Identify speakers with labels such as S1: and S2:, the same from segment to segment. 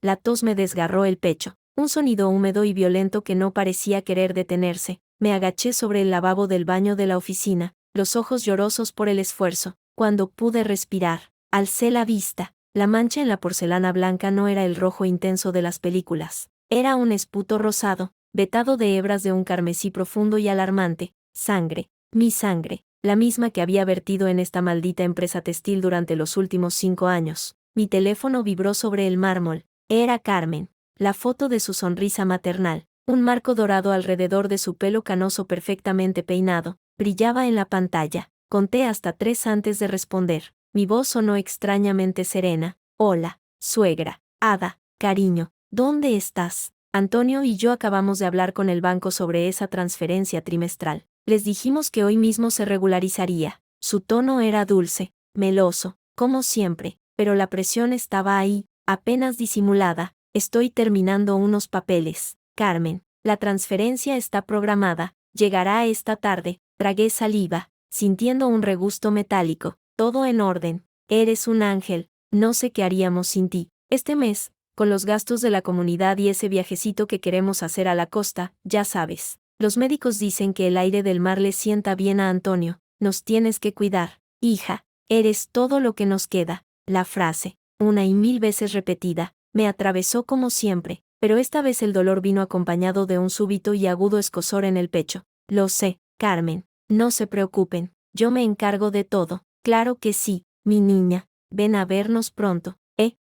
S1: La tos me desgarró el pecho. Un sonido húmedo y violento que no parecía querer detenerse. Me agaché sobre el lavabo del baño de la oficina, los ojos llorosos por el esfuerzo. Cuando pude respirar, alcé la vista. La mancha en la porcelana blanca no era el rojo intenso de las películas. Era un esputo rosado, vetado de hebras de un carmesí profundo y alarmante. Sangre, mi sangre, la misma que había vertido en esta maldita empresa textil durante los últimos 5 años. Mi teléfono vibró sobre el mármol. Era Carmen. La foto de su sonrisa maternal, un marco dorado alrededor de su pelo canoso perfectamente peinado, brillaba en la pantalla. Conté hasta 3 antes de responder. Mi voz sonó extrañamente serena. Hola, suegra, Ada, cariño, ¿dónde estás? Antonio y yo acabamos de hablar con el banco sobre esa transferencia trimestral. Les dijimos que hoy mismo se regularizaría. Su tono era dulce, meloso, como siempre, pero la presión estaba ahí, apenas disimulada. Estoy terminando unos papeles. Carmen, la transferencia está programada, llegará esta tarde. Tragué saliva, sintiendo un regusto metálico. Todo en orden. Eres un ángel. No sé qué haríamos sin ti. Este mes, con los gastos de la comunidad y ese viajecito que queremos hacer a la costa, ya sabes. Los médicos dicen que el aire del mar le sienta bien a Antonio. Nos tienes que cuidar. Hija, eres todo lo que nos queda. La frase, una y 1000 veces repetida, me atravesó como siempre, pero esta vez el dolor vino acompañado de un súbito y agudo escozor en el pecho. Lo sé, Carmen. No se preocupen. Yo me encargo de todo. Claro que sí, mi niña. Ven a vernos pronto.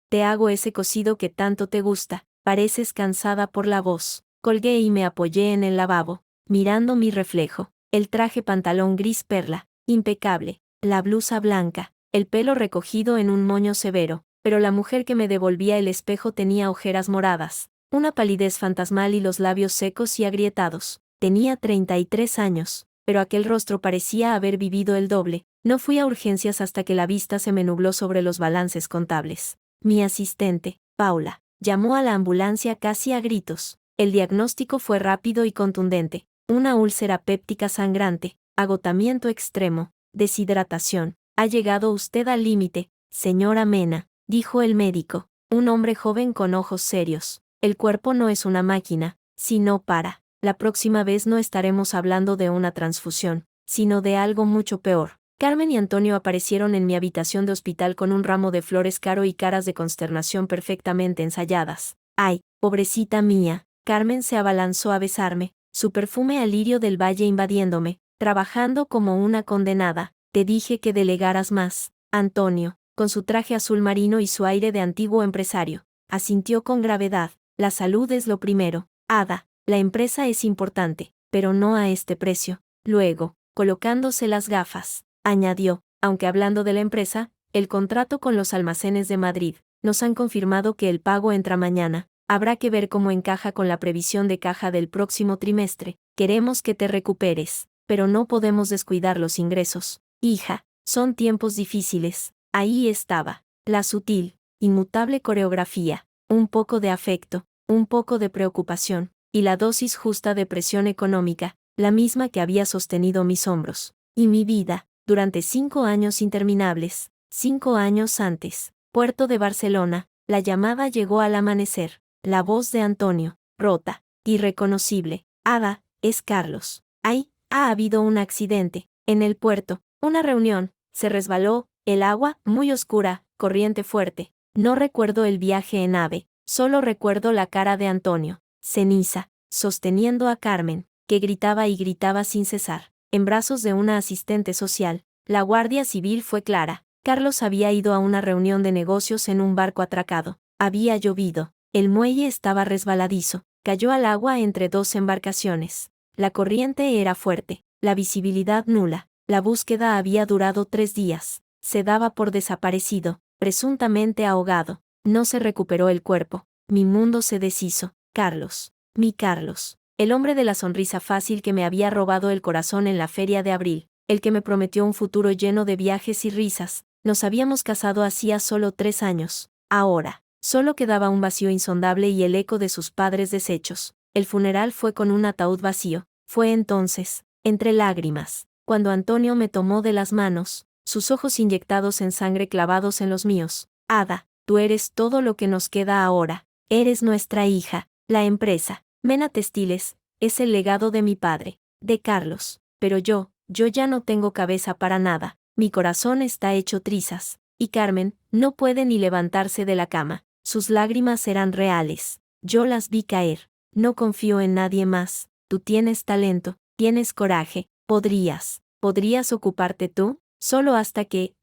S1: Te hago ese cocido que tanto te gusta. Pareces cansada por la voz. Colgué y me apoyé en el lavabo, mirando mi reflejo. El traje pantalón gris perla, impecable. La blusa blanca, el pelo recogido en un moño severo, pero la mujer que me devolvía el espejo tenía ojeras moradas, una palidez fantasmal y los labios secos y agrietados. Tenía 33 años, pero aquel rostro parecía haber vivido el doble. No fui a urgencias hasta que la vista se me nubló sobre los balances contables. Mi asistente, Paula, llamó a la ambulancia casi a gritos. El diagnóstico fue rápido y contundente. Una úlcera péptica sangrante, agotamiento extremo, deshidratación. Ha llegado usted al límite, señora Mena, dijo el médico, un hombre joven con ojos serios. El cuerpo no es una máquina, sino para. La próxima vez no estaremos hablando de una transfusión, sino de algo mucho peor. Carmen y Antonio aparecieron en mi habitación de hospital con un ramo de flores caro y caras de consternación perfectamente ensayadas. ¡Ay, pobrecita mía! Carmen se abalanzó a besarme, su perfume al lirio del valle invadiéndome, trabajando como una condenada. Te dije que delegaras más. Antonio, con su traje azul marino y su aire de antiguo empresario, asintió con gravedad. La salud es lo primero. Ada, la empresa es importante, pero no a este precio. Luego, colocándose las gafas, añadió, aunque hablando de la empresa, el contrato con los almacenes de Madrid, nos han confirmado que el pago entra mañana. Habrá que ver cómo encaja con la previsión de caja del próximo trimestre. Queremos que te recuperes, pero no podemos descuidar los ingresos. Hija, son tiempos difíciles. Ahí estaba, la sutil, inmutable coreografía, un poco de afecto, un poco de preocupación, y la dosis justa de presión económica, la misma que había sostenido mis hombros. Y mi vida, durante 5 años interminables, 5 años antes, Puerto de Barcelona, la llamada llegó al amanecer. La voz de Antonio, rota, irreconocible. Ada, es Carlos. Ay, ha habido un accidente. En el puerto, una reunión, se resbaló, el agua, muy oscura, corriente fuerte. No recuerdo el viaje en ave, solo recuerdo la cara de Antonio, ceniza, sosteniendo a Carmen, que gritaba y gritaba sin cesar, en brazos de una asistente social. La Guardia Civil fue clara. Carlos había ido a una reunión de negocios en un barco atracado. Había llovido. El muelle estaba resbaladizo, cayó al agua entre 2 embarcaciones. La corriente era fuerte, la visibilidad nula, la búsqueda había durado 3 días. Se daba por desaparecido, presuntamente ahogado. No se recuperó el cuerpo. Mi mundo se deshizo. Carlos, mi Carlos, el hombre de la sonrisa fácil que me había robado el corazón en la feria de abril, el que me prometió un futuro lleno de viajes y risas. Nos habíamos casado hacía solo 3 años. Ahora, solo quedaba un vacío insondable y el eco de sus padres deshechos. El funeral fue con un ataúd vacío. Fue entonces, entre lágrimas, cuando Antonio me tomó de las manos, sus ojos inyectados en sangre clavados en los míos. Ada, tú eres todo lo que nos queda ahora. Eres nuestra hija. La empresa, Mena Textiles, es el legado de mi padre, de Carlos. Pero yo ya no tengo cabeza para nada. Mi corazón está hecho trizas. Y Carmen no puede ni levantarse de la cama. Sus lágrimas eran reales. Yo las vi caer. No confío en nadie más. Tú tienes talento, tienes coraje. ¿Podrías ocuparte tú? Solo hasta que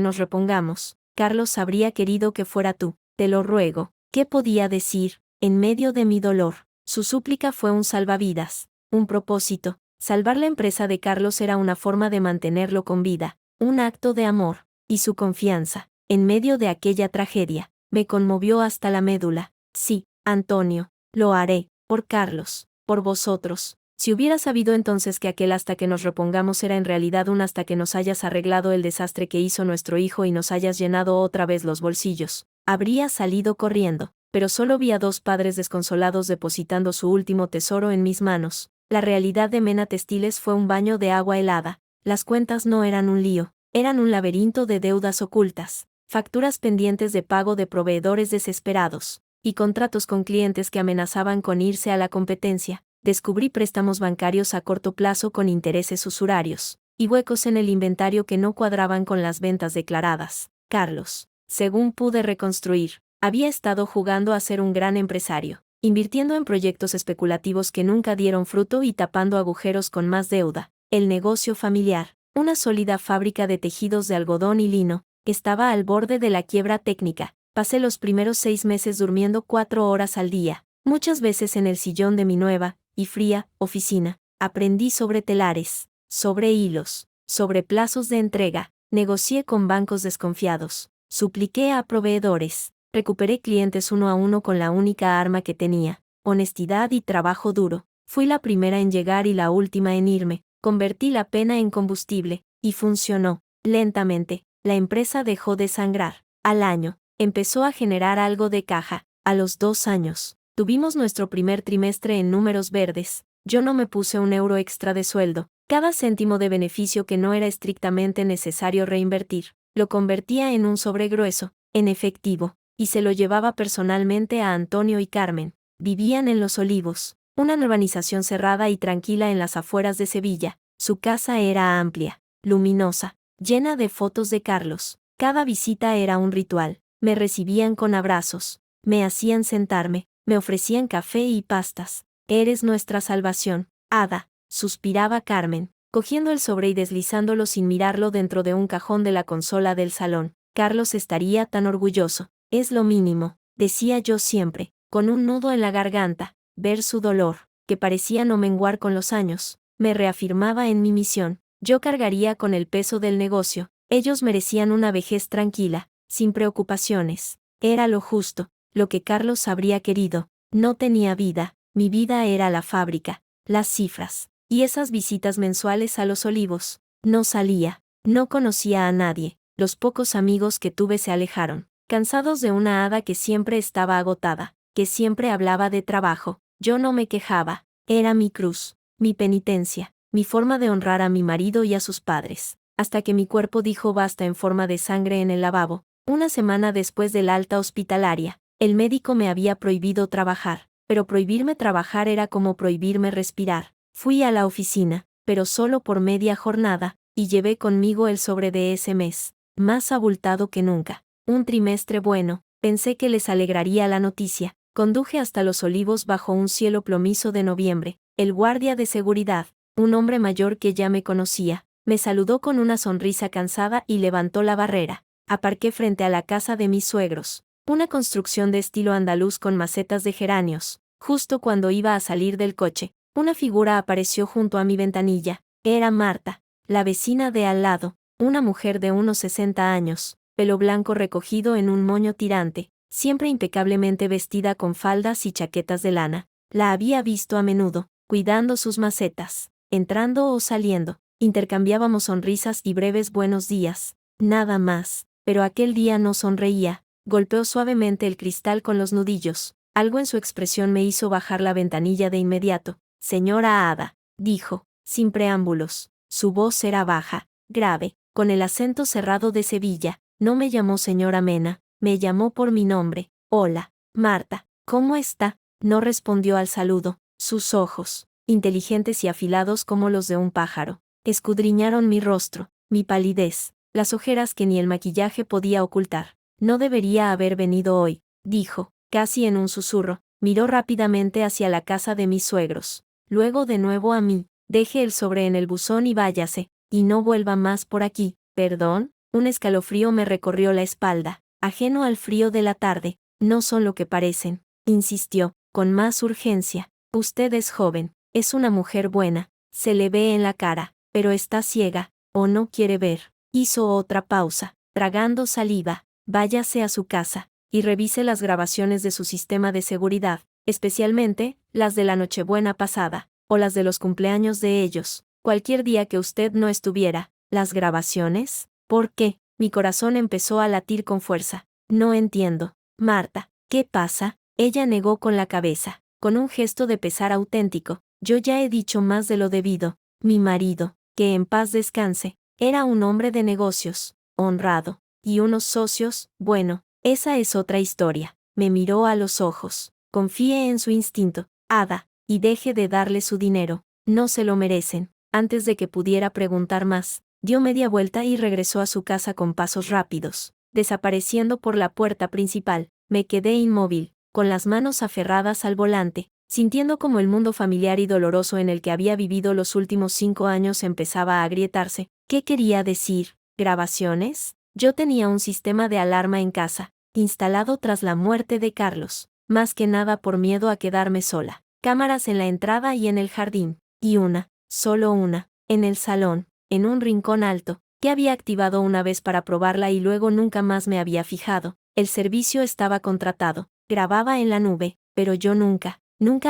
S1: nos repongamos. Carlos habría querido que fuera tú. Te lo ruego. ¿Qué podía decir? En medio de mi dolor. Su súplica fue un salvavidas, un propósito. Salvar la empresa de Carlos era una forma de mantenerlo con vida, un acto de amor, y su confianza, en medio de aquella tragedia, me conmovió hasta la médula. Sí, Antonio, lo haré, por Carlos, por vosotros. Si hubiera sabido entonces que aquel hasta que nos repongamos era en realidad un hasta que nos hayas arreglado el desastre que hizo nuestro hijo y nos hayas llenado otra vez los bolsillos, habría salido corriendo, pero solo vi a dos padres desconsolados depositando su último tesoro en mis manos. La realidad de Mena Textiles fue un baño de agua helada. Las cuentas no eran un lío, eran un laberinto de deudas ocultas, facturas pendientes de pago de proveedores desesperados, y contratos con clientes que amenazaban con irse a la competencia. Descubrí préstamos bancarios a corto plazo con intereses usurarios, y huecos en el inventario que no cuadraban con las ventas declaradas. Carlos, según pude reconstruir, había estado jugando a ser un gran empresario, invirtiendo en proyectos especulativos que nunca dieron fruto y tapando agujeros con más deuda. El negocio familiar, una sólida fábrica de tejidos de algodón y lino, estaba al borde de la quiebra técnica. Pasé los primeros 6 meses durmiendo 4 horas al día, muchas veces en el sillón de mi nueva y fría oficina. Aprendí sobre telares, sobre hilos, sobre plazos de entrega, negocié con bancos desconfiados, supliqué a proveedores, recuperé clientes uno a uno con la única arma que tenía, honestidad y trabajo duro. Fui la primera en llegar y la última en irme, convertí la pena en combustible, y funcionó. Lentamente, la empresa dejó de sangrar. Al año, empezó a generar algo de caja. A los 2 años, tuvimos nuestro primer trimestre en números verdes. Yo no me puse un euro extra de sueldo. Cada céntimo de beneficio que no era estrictamente necesario reinvertir, lo convertía en un sobre grueso, en efectivo, y se lo llevaba personalmente a Antonio y Carmen. Vivían en Los Olivos, una urbanización cerrada y tranquila en las afueras de Sevilla. Su casa era amplia, luminosa, llena de fotos de Carlos. Cada visita era un ritual. Me recibían con abrazos, me hacían sentarme, me ofrecían café y pastas. Eres nuestra salvación, Ada, suspiraba Carmen, cogiendo el sobre y deslizándolo sin mirarlo dentro de un cajón de la consola del salón. Carlos estaría tan orgulloso. Es lo mínimo, decía yo siempre, con un nudo en la garganta. Ver su dolor, que parecía no menguar con los años, me reafirmaba en mi misión. Yo cargaría con el peso del negocio. Ellos merecían una vejez tranquila, sin preocupaciones. Era lo justo, lo que Carlos habría querido. No tenía vida, mi vida era la fábrica, las cifras, y esas visitas mensuales a Los Olivos. No salía, no conocía a nadie. Los pocos amigos que tuve se alejaron, cansados de una Ada que siempre estaba agotada, que siempre hablaba de trabajo. Yo no me quejaba, era mi cruz, mi penitencia, mi forma de honrar a mi marido y a sus padres, hasta que mi cuerpo dijo basta en forma de sangre en el lavabo. Una semana después del alta hospitalaria, el médico me había prohibido trabajar, pero prohibirme trabajar era como prohibirme respirar. Fui a la oficina, pero solo por media jornada, y llevé conmigo el sobre de ese mes, más abultado que nunca. Un trimestre bueno, pensé que les alegraría la noticia. Conduje hasta Los Olivos bajo un cielo plomizo de noviembre. El guardia de seguridad, un hombre mayor que ya me conocía, me saludó con una sonrisa cansada y levantó la barrera. Aparqué frente a la casa de mis suegros, una construcción de estilo andaluz con macetas de geranios. Justo cuando iba a salir del coche, una figura apareció junto a mi ventanilla. Era Marta, la vecina de al lado, una mujer de unos 60 años, pelo blanco recogido en un moño tirante, siempre impecablemente vestida con faldas y chaquetas de lana. La había visto a menudo, cuidando sus macetas, entrando o saliendo. Intercambiábamos sonrisas y breves buenos días, nada más, pero aquel día no sonreía. Golpeó suavemente el cristal con los nudillos. Algo en su expresión me hizo bajar la ventanilla de inmediato. Señora Ada, dijo, sin preámbulos. Su voz era baja, grave, con el acento cerrado de Sevilla. No me llamó señora Mena, me llamó por mi nombre. Hola, Marta. ¿Cómo está? No respondió al saludo. Sus ojos, inteligentes y afilados como los de un pájaro, escudriñaron mi rostro, mi palidez, las ojeras que ni el maquillaje podía ocultar. No debería haber venido hoy, dijo, casi en un susurro. Miró rápidamente hacia la casa de mis suegros. Luego de nuevo a mí. Deje el sobre en el buzón y váyase, y no vuelva más por aquí. ¿Perdón? Un escalofrío me recorrió la espalda, ajeno al frío de la tarde. No son lo que parecen, insistió, con más urgencia. Usted es joven, es una mujer buena, se le ve en la cara, pero está ciega, o no quiere ver. Hizo otra pausa, tragando saliva. Váyase a su casa, y revise las grabaciones de su sistema de seguridad, especialmente las de la Nochebuena pasada, o las de los cumpleaños de ellos, cualquier día que usted no estuviera. ¿Las grabaciones? ¿Por qué? Mi corazón empezó a latir con fuerza. No entiendo. Marta, ¿qué pasa? Ella negó con la cabeza, con un gesto de pesar auténtico. Yo ya he dicho más de lo debido. Mi marido, que en paz descanse, era un hombre de negocios, honrado, y unos socios, bueno, esa es otra historia. Me miró a los ojos. Confíe en su instinto, Ada, y deje de darle su dinero. No se lo merecen. Antes de que pudiera preguntar más, dio media vuelta y regresó a su casa con pasos rápidos, desapareciendo por la puerta principal. Me quedé inmóvil, con las manos aferradas al volante, sintiendo como el mundo familiar y doloroso en el que había vivido los últimos 5 años empezaba a agrietarse. ¿Qué quería decir? ¿Grabaciones? Yo tenía un sistema de alarma en casa, instalado tras la muerte de Carlos, más que nada por miedo a quedarme sola. Cámaras en la entrada y en el jardín, y una, solo una, en el salón, en un rincón alto, que había activado una vez para probarla y luego nunca más me había fijado. El servicio estaba contratado, grababa en la nube, pero yo nunca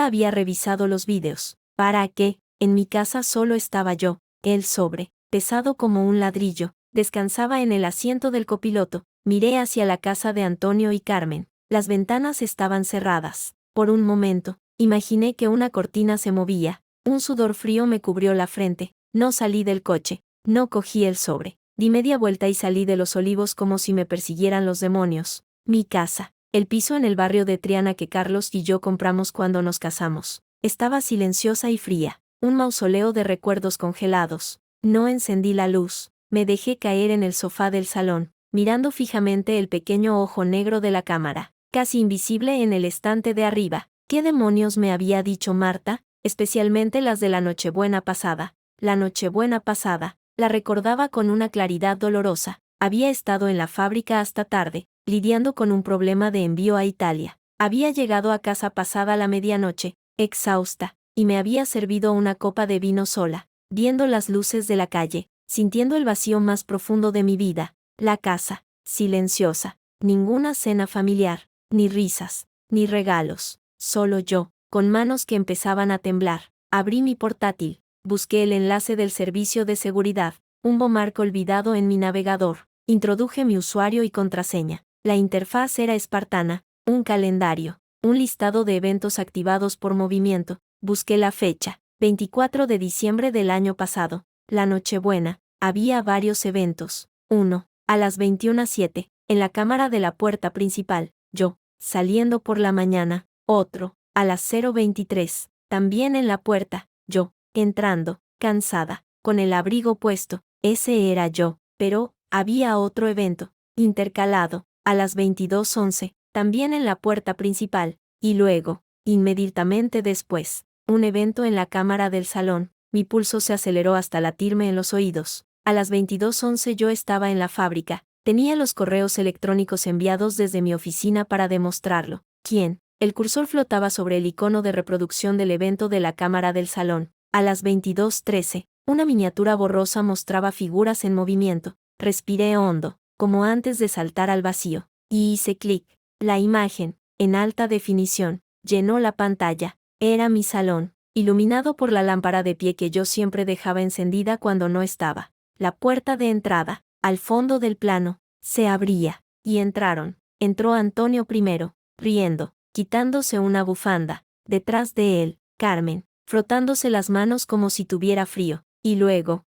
S1: había revisado los vídeos. ¿Para qué? En mi casa solo estaba yo. El sobre, pesado como un ladrillo, descansaba en el asiento del copiloto. Miré hacia la casa de Antonio y Carmen. Las ventanas estaban cerradas. Por un momento, imaginé que una cortina se movía. Un sudor frío me cubrió la frente. No salí del coche. No cogí el sobre. Di media vuelta y salí de Los Olivos como si me persiguieran los demonios. Mi casa, el piso en el barrio de Triana que Carlos y yo compramos cuando nos casamos, estaba silenciosa y fría. Un mausoleo de recuerdos congelados. No encendí la luz. Me dejé caer en el sofá del salón, mirando fijamente el pequeño ojo negro de la cámara, casi invisible en el estante de arriba. ¿Qué demonios me había dicho Marta? Especialmente las de la Nochebuena pasada. La Nochebuena pasada, la recordaba con una claridad dolorosa. Había estado en la fábrica hasta tarde, lidiando con un problema de envío a Italia. Había llegado a casa pasada la medianoche, exhausta, y me había servido una copa de vino sola, viendo las luces de la calle, sintiendo el vacío más profundo de mi vida. La casa, silenciosa, ninguna cena familiar, ni risas, ni regalos, solo yo, con manos que empezaban a temblar. Abrí mi portátil, busqué el enlace del servicio de seguridad, un bookmark olvidado en mi navegador, introduje mi usuario y contraseña. La interfaz era espartana, un calendario, un listado de eventos activados por movimiento. Busqué la fecha, 24 de diciembre del año pasado, la Nochebuena. Había varios eventos. Uno, a las 21:07, en la cámara de la puerta principal, yo, saliendo por la mañana. Otro, a las 0:23, también en la puerta, yo, entrando, cansada, con el abrigo puesto. Ese era yo, pero había otro evento, intercalado, a las 22:11, también en la puerta principal, y luego, inmediatamente después, un evento en la cámara del salón. Mi pulso se aceleró hasta latirme en los oídos. A las 22:11 yo estaba en la fábrica, tenía los correos electrónicos enviados desde mi oficina para demostrarlo. ¿Quién? El cursor flotaba sobre el icono de reproducción del evento de la cámara del salón. A las 22:13, una miniatura borrosa mostraba figuras en movimiento. Respiré hondo, como antes de saltar al vacío, y hice clic. La imagen, en alta definición, llenó la pantalla. Era mi salón, iluminado por la lámpara de pie que yo siempre dejaba encendida cuando no estaba. La puerta de entrada, al fondo del plano, se abría, y entró Antonio primero, riendo, quitándose una bufanda. Detrás de él, Carmen, frotándose las manos como si tuviera frío, y luego,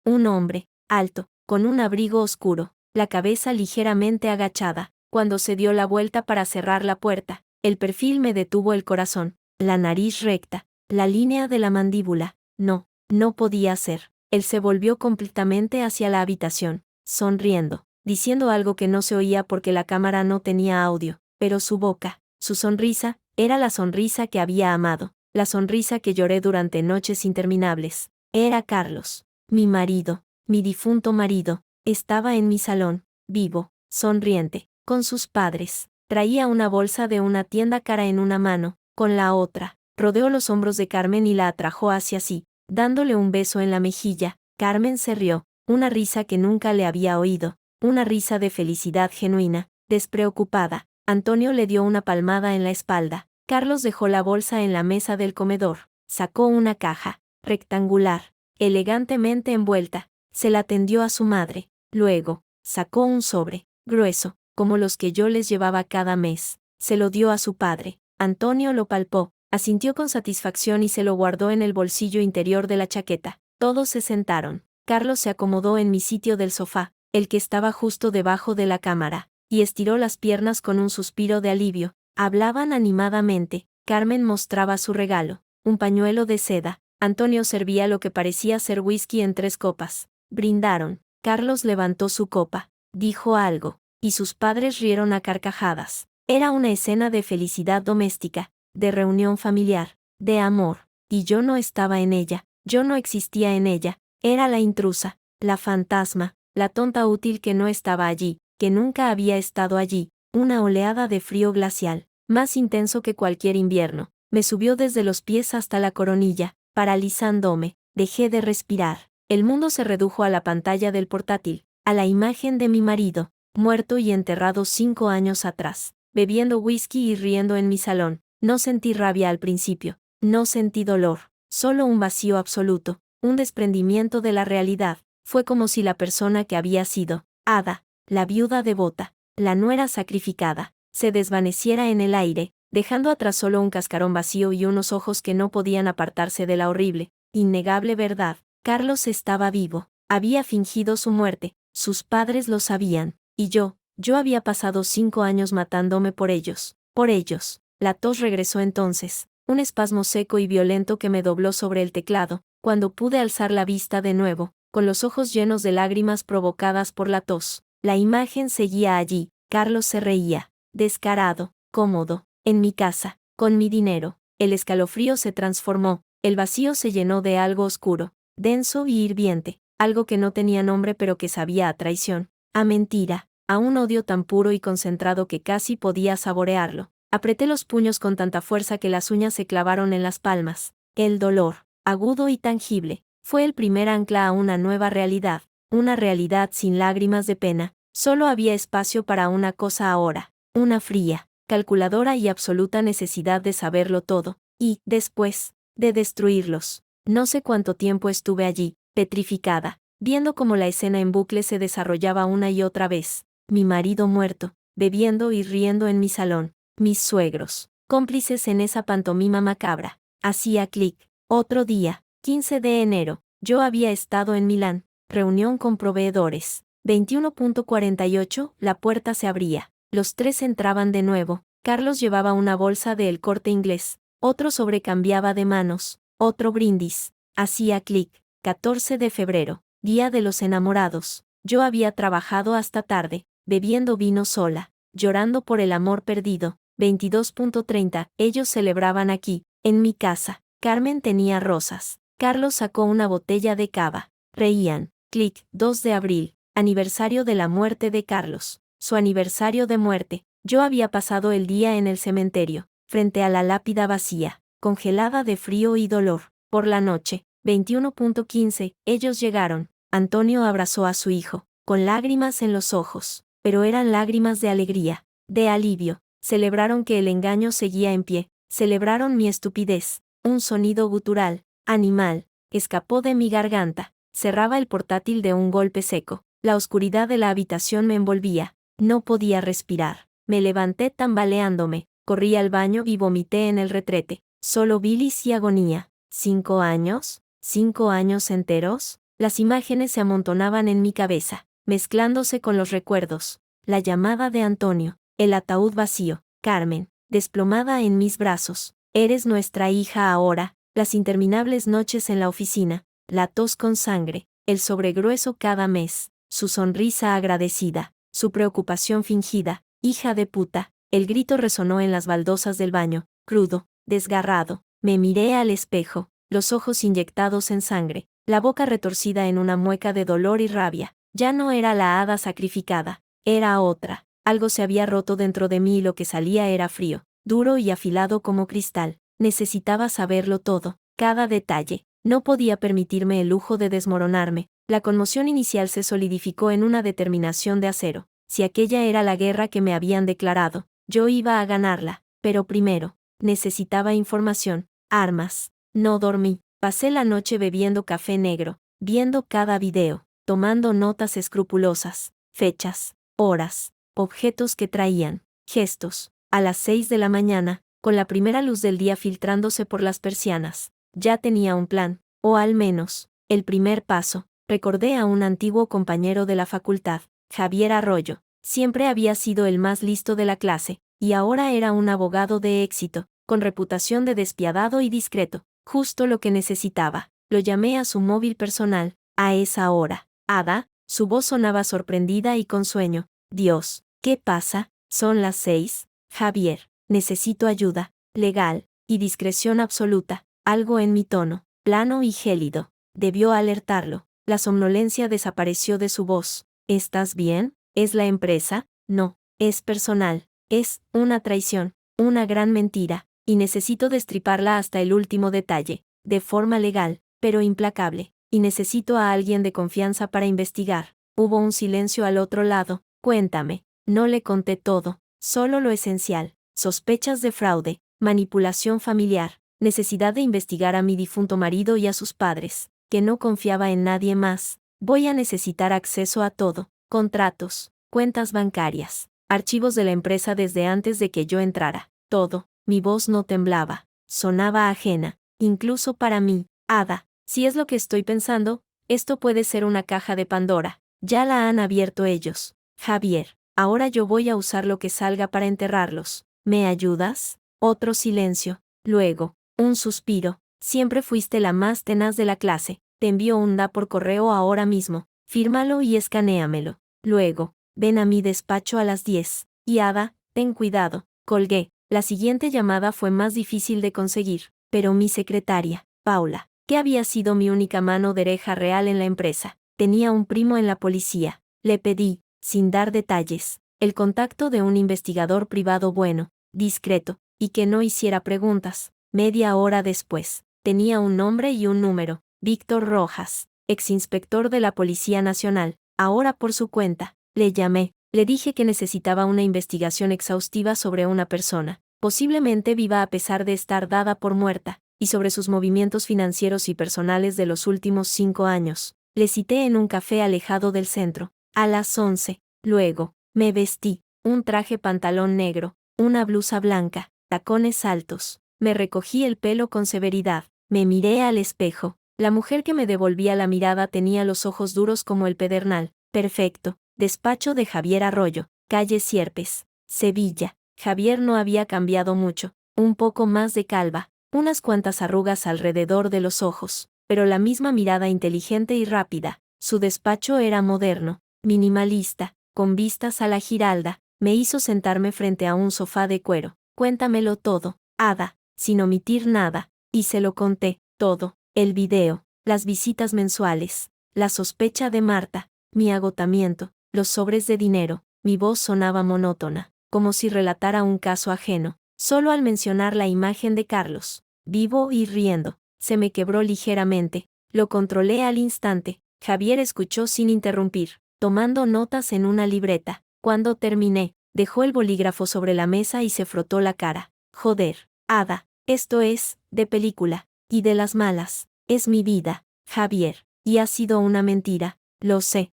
S1: un hombre, alto, con un abrigo oscuro, la cabeza ligeramente agachada. Cuando se dio la vuelta para cerrar la puerta, El perfil me detuvo el corazón, la nariz recta, la línea de la mandíbula. No, no podía ser. Él se volvió completamente hacia la habitación, sonriendo, diciendo algo que no se oía porque la cámara no tenía audio, pero su boca, su sonrisa, era la sonrisa que había amado, la sonrisa que lloré durante noches interminables. Era Carlos, mi marido, mi difunto marido, estaba en mi salón, vivo, sonriente, con sus padres. Traía una bolsa de una tienda cara en una mano, con la otra, rodeó los hombros de Carmen y la atrajo hacia sí, dándole un beso en la mejilla. Carmen se rió, una risa que nunca le había oído, una risa de felicidad genuina, despreocupada. Antonio le dio una palmada en la espalda. Carlos dejó la bolsa en la mesa del comedor, sacó una caja, rectangular, elegantemente envuelta, se la tendió a su madre. Luego, sacó un sobre, grueso, como los que yo les llevaba cada mes. Se lo dio a su padre. Antonio lo palpó, asintió con satisfacción y se lo guardó en el bolsillo interior de la chaqueta. Todos se sentaron. Carlos se acomodó en mi sitio del sofá, el que estaba justo debajo de la cámara, y estiró las piernas con un suspiro de alivio. Hablaban animadamente. Carmen mostraba su regalo, un pañuelo de seda. Antonio servía lo que parecía ser whisky en 3 copas. Brindaron. Carlos levantó su copa, dijo algo, y sus padres rieron a carcajadas. Era una escena de felicidad doméstica, de reunión familiar, de amor, y yo no estaba en ella, yo no existía en ella, era la intrusa, la fantasma, la tonta útil que no estaba allí, que nunca había estado allí. Una oleada de frío glacial, más intenso que cualquier invierno, me subió desde los pies hasta la coronilla, paralizándome. Dejé de respirar. El mundo se redujo a la pantalla del portátil, a la imagen de mi marido, muerto y enterrado 5 años atrás, bebiendo whisky y riendo en mi salón. No sentí rabia al principio, no sentí dolor, solo un vacío absoluto, un desprendimiento de la realidad. Fue como si la persona que había sido, Ada, la viuda devota, la nuera sacrificada, se desvaneciera en el aire, dejando atrás solo un cascarón vacío y unos ojos que no podían apartarse de la horrible, innegable verdad. Carlos estaba vivo, había fingido su muerte, sus padres lo sabían, y yo había pasado 5 años matándome por ellos, por ellos. La tos regresó entonces, un espasmo seco y violento que me dobló sobre el teclado. Cuando pude alzar la vista de nuevo, con los ojos llenos de lágrimas provocadas por la tos, la imagen seguía allí. Carlos se reía, descarado, cómodo, en mi casa, con mi dinero. El escalofrío se transformó, el vacío se llenó de algo oscuro, denso y hirviente, algo que no tenía nombre pero que sabía a traición, a mentira, a un odio tan puro y concentrado que casi podía saborearlo. Apreté los puños con tanta fuerza que las uñas se clavaron en las palmas. El dolor, agudo y tangible, fue el primer ancla a una nueva realidad, una realidad sin lágrimas de pena. Solo había espacio para una cosa ahora, una fría, calculadora y absoluta necesidad de saberlo todo, y, después, de destruirlos. No sé cuánto tiempo estuve allí, petrificada, viendo cómo la escena en bucle se desarrollaba una y otra vez. Mi marido muerto, bebiendo y riendo en mi salón, mis suegros, cómplices en esa pantomima macabra. Hacía clic. Otro día, 15 de enero, yo había estado en Milán, reunión con proveedores. 21:48, la puerta se abría. Los 3 entraban de nuevo. Carlos llevaba una bolsa de El Corte Inglés, otro sobre cambiaba de manos, otro brindis. Hacía clic. 14 de febrero, día de los enamorados. Yo había trabajado hasta tarde, bebiendo vino sola, llorando por el amor perdido. 22:30, ellos celebraban aquí, en mi casa. Carmen tenía rosas. Carlos sacó una botella de cava. Reían. Clic. 2 de abril, aniversario de la muerte de Carlos. Su aniversario de muerte. Yo había pasado el día en el cementerio, frente a la lápida vacía, congelada de frío y dolor. Por la noche, 21:15, ellos llegaron. Antonio abrazó a su hijo, con lágrimas en los ojos, pero eran lágrimas de alegría, de alivio. Celebraron que el engaño seguía en pie, celebraron mi estupidez. Un sonido gutural, animal, escapó de mi garganta, cerraba el portátil de un golpe seco. La oscuridad de la habitación me envolvía, no podía respirar. Me levanté tambaleándome, corrí al baño y vomité en el retrete. Solo bilis y agonía. 5 años, 5 años enteros. Las imágenes se amontonaban en mi cabeza, mezclándose con los recuerdos. La llamada de Antonio, el ataúd vacío, Carmen, desplomada en mis brazos. Eres nuestra hija ahora. Las interminables noches en la oficina, la tos con sangre, el sobregrueso cada mes, su sonrisa agradecida, su preocupación fingida, hija de puta. El grito resonó en las baldosas del baño, crudo, desgarrado. Me miré al espejo, los ojos inyectados en sangre, la boca retorcida en una mueca de dolor y rabia. Ya no era la hada sacrificada, era otra. Algo se había roto dentro de mí y lo que salía era frío, duro y afilado como cristal. Necesitaba saberlo todo, cada detalle. No podía permitirme el lujo de desmoronarme. La conmoción inicial se solidificó en una determinación de acero. Si aquella era la guerra que me habían declarado, yo iba a ganarla. Pero primero, necesitaba información, armas. No dormí. Pasé la noche bebiendo café negro, viendo cada video, tomando notas escrupulosas, fechas, horas, objetos que traían, gestos. A las 6 de la mañana, con la primera luz del día filtrándose por las persianas, ya tenía un plan, o al menos, el primer paso. Recordé a un antiguo compañero de la facultad, Javier Arroyo. Siempre había sido el más listo de la clase, y ahora era un abogado de éxito, con reputación de despiadado y discreto. Justo lo que necesitaba. Lo llamé a su móvil personal, a esa hora. Ada, su voz sonaba sorprendida y con sueño. Dios, ¿qué pasa? Son las 6. Javier, necesito ayuda, legal, y discreción absoluta. Algo en mi tono, plano y gélido, debió alertarlo. La somnolencia desapareció de su voz. ¿Estás bien? ¿Es la empresa? No, es personal. Es una traición, una gran mentira, y necesito destriparla hasta el último detalle, de forma legal, pero implacable, y necesito a alguien de confianza para investigar. Hubo un silencio al otro lado. Cuéntame. No le conté todo, solo lo esencial. Sospechas de fraude, manipulación familiar, necesidad de investigar a mi difunto marido y a sus padres, que no confiaba en nadie más. Voy a necesitar acceso a todo, contratos, cuentas bancarias, archivos de la empresa desde antes de que yo entrara, todo. Mi voz no temblaba, sonaba ajena, incluso para mí. Ada, si es lo que estoy pensando, esto puede ser una caja de Pandora. Ya la han abierto ellos. Javier, ahora yo voy a usar lo que salga para enterrarlos. ¿Me ayudas? Otro silencio. Luego, un suspiro. Siempre fuiste la más tenaz de la clase. Te envío un DA por correo ahora mismo. Fírmalo y escanéamelo. Luego, ven a mi despacho a las 10. Y Ada, ten cuidado. Colgué. La siguiente llamada fue más difícil de conseguir, pero mi secretaria, Paula, que había sido mi única mano derecha real en la empresa, tenía un primo en la policía. Le pedí, sin dar detalles, el contacto de un investigador privado bueno, discreto, y que no hiciera preguntas. Media hora después, tenía un nombre y un número, Víctor Rojas, exinspector de la Policía Nacional, ahora por su cuenta. Le llamé, le dije que necesitaba una investigación exhaustiva sobre una persona, posiblemente viva a pesar de estar dada por muerta, y sobre sus movimientos financieros y personales de los últimos 5 años. Le cité en un café alejado del centro, a las 11. Luego, me vestí, un traje pantalón negro, una blusa blanca, tacones altos. Me recogí el pelo con severidad, me miré al espejo. La mujer que me devolvía la mirada tenía los ojos duros como el pedernal. Perfecto. Despacho de Javier Arroyo, calle Sierpes, Sevilla. Javier no había cambiado mucho, un poco más de calva, unas cuantas arrugas alrededor de los ojos, pero la misma mirada inteligente y rápida. Su despacho era moderno, minimalista, con vistas a la Giralda. Me hizo sentarme frente a un sofá de cuero. Cuéntamelo todo, Ada, sin omitir nada, y se lo conté, todo, el video, las visitas mensuales, la sospecha de Marta, mi agotamiento, los sobres de dinero. Mi voz sonaba monótona, como si relatara un caso ajeno. Solo al mencionar la imagen de Carlos, vivo y riendo, se me quebró ligeramente. Lo controlé al instante. Javier escuchó sin interrumpir, tomando notas en una libreta. Cuando terminé, dejó el bolígrafo sobre la mesa y se frotó la cara. Joder, Ada, esto es, de película, y de las malas. Es mi vida, Javier, y ha sido una mentira. Lo sé.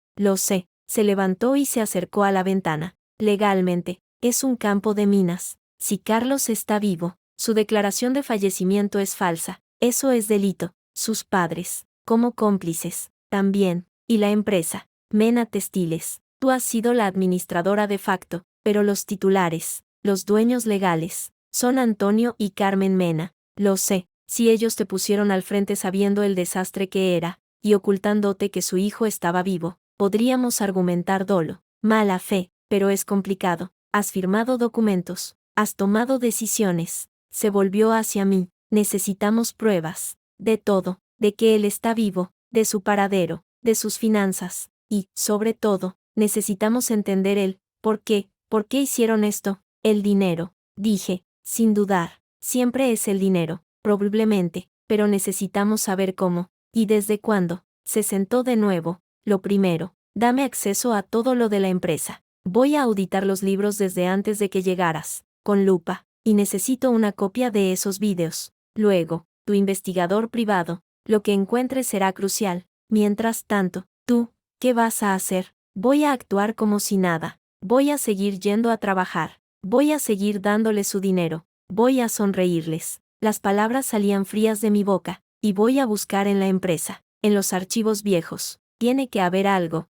S1: Se levantó y se acercó a la ventana. Legalmente, es un campo de minas. Si Carlos está vivo, su declaración de fallecimiento es falsa. Eso es delito. Sus padres, como cómplices, también. Y la empresa, Mena Textiles. Tú has sido la administradora de facto, pero los titulares, los dueños legales, Son Antonio y Carmen Mena. Lo sé, si ellos te pusieron al frente sabiendo el desastre que era, y ocultándote que su hijo estaba vivo, podríamos argumentar dolo, mala fe, pero es complicado. Has firmado documentos, has tomado decisiones. Se volvió hacia mí. Necesitamos pruebas. De todo, de que él está vivo, de su paradero, de sus finanzas, y, sobre todo, necesitamos entender el por qué hicieron esto. El dinero, dije, sin dudar, siempre es el dinero, probablemente, pero necesitamos saber cómo, y desde cuándo. Se sentó de nuevo. Lo primero, dame acceso a todo lo de la empresa. Voy a auditar los libros desde antes de que llegaras, con lupa, y necesito una copia de esos vídeos. Luego, tu investigador privado, lo que encuentres será crucial. Mientras tanto, tú, ¿qué vas a hacer? Voy a actuar como si nada. Voy a seguir yendo a trabajar. Voy a seguir dándoles su dinero. Voy a sonreírles. Las palabras salían frías de mi boca, y voy a buscar en la empresa, en los archivos viejos. Tiene que haber algo